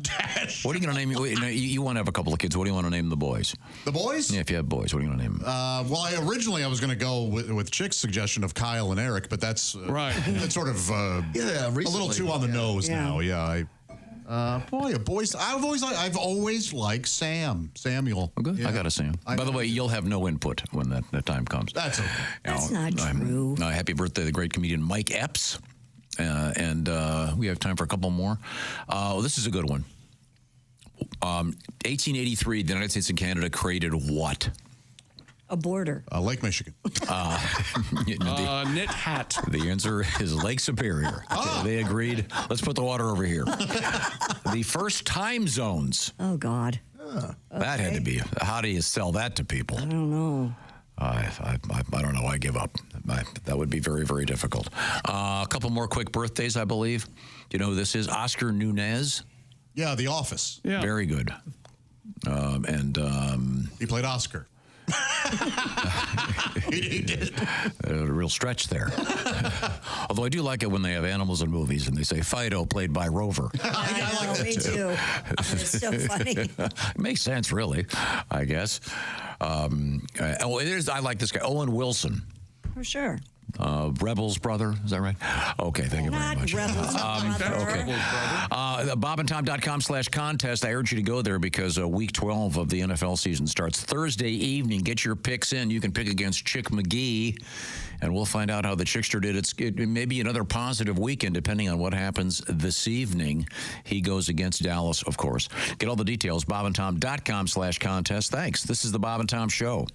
What are you going to name? You want to have a couple of kids. What do you want to name the boys? The boys? Yeah, if you have boys, what are you going to name them? Well, originally I was going to go with Chick's suggestion of Kyle and Eric, but that's right. That's sort of a little too on the nose now. Yeah. Boys. I've always liked Samuel. Okay. Yeah. I got a Sam. By the way, you'll have no input when that time comes. That's okay. That's not true. Happy birthday, the great comedian Mike Epps. And we have time for a couple more. This is a good one. 1883, the United States and Canada created what? A border. Lake Michigan. Knit hat. The answer is Lake Superior. They agreed. Let's put the water over here. The first time zones. Oh, God. That had to be. How do you sell that to people? I don't know. I don't know. I give up. That would be very, very difficult. A couple more quick birthdays, I believe. Do you know who this is? Oscar Nunez. Yeah, The Office. Yeah. Very good. He played Oscar. He did. A real stretch there. Although I do like it when they have animals in movies and they say Fido played by Rover. I like that too. It's so funny. It makes sense, really, I guess. I like this guy, Owen Wilson. For sure. Rebels brother, is that right? Okay, thank you very much. Rebels brother. Okay. BobandTom.com/contest. I urge you to go there because week 12 of the NFL season starts Thursday evening. Get your picks in. You can pick against Chick McGee, and we'll find out how the Chickster did. It may be another positive weekend depending on what happens this evening. He goes against Dallas, of course. Get all the details, BobandTom.com/contest. Thanks. This is the Bob and Tom Show.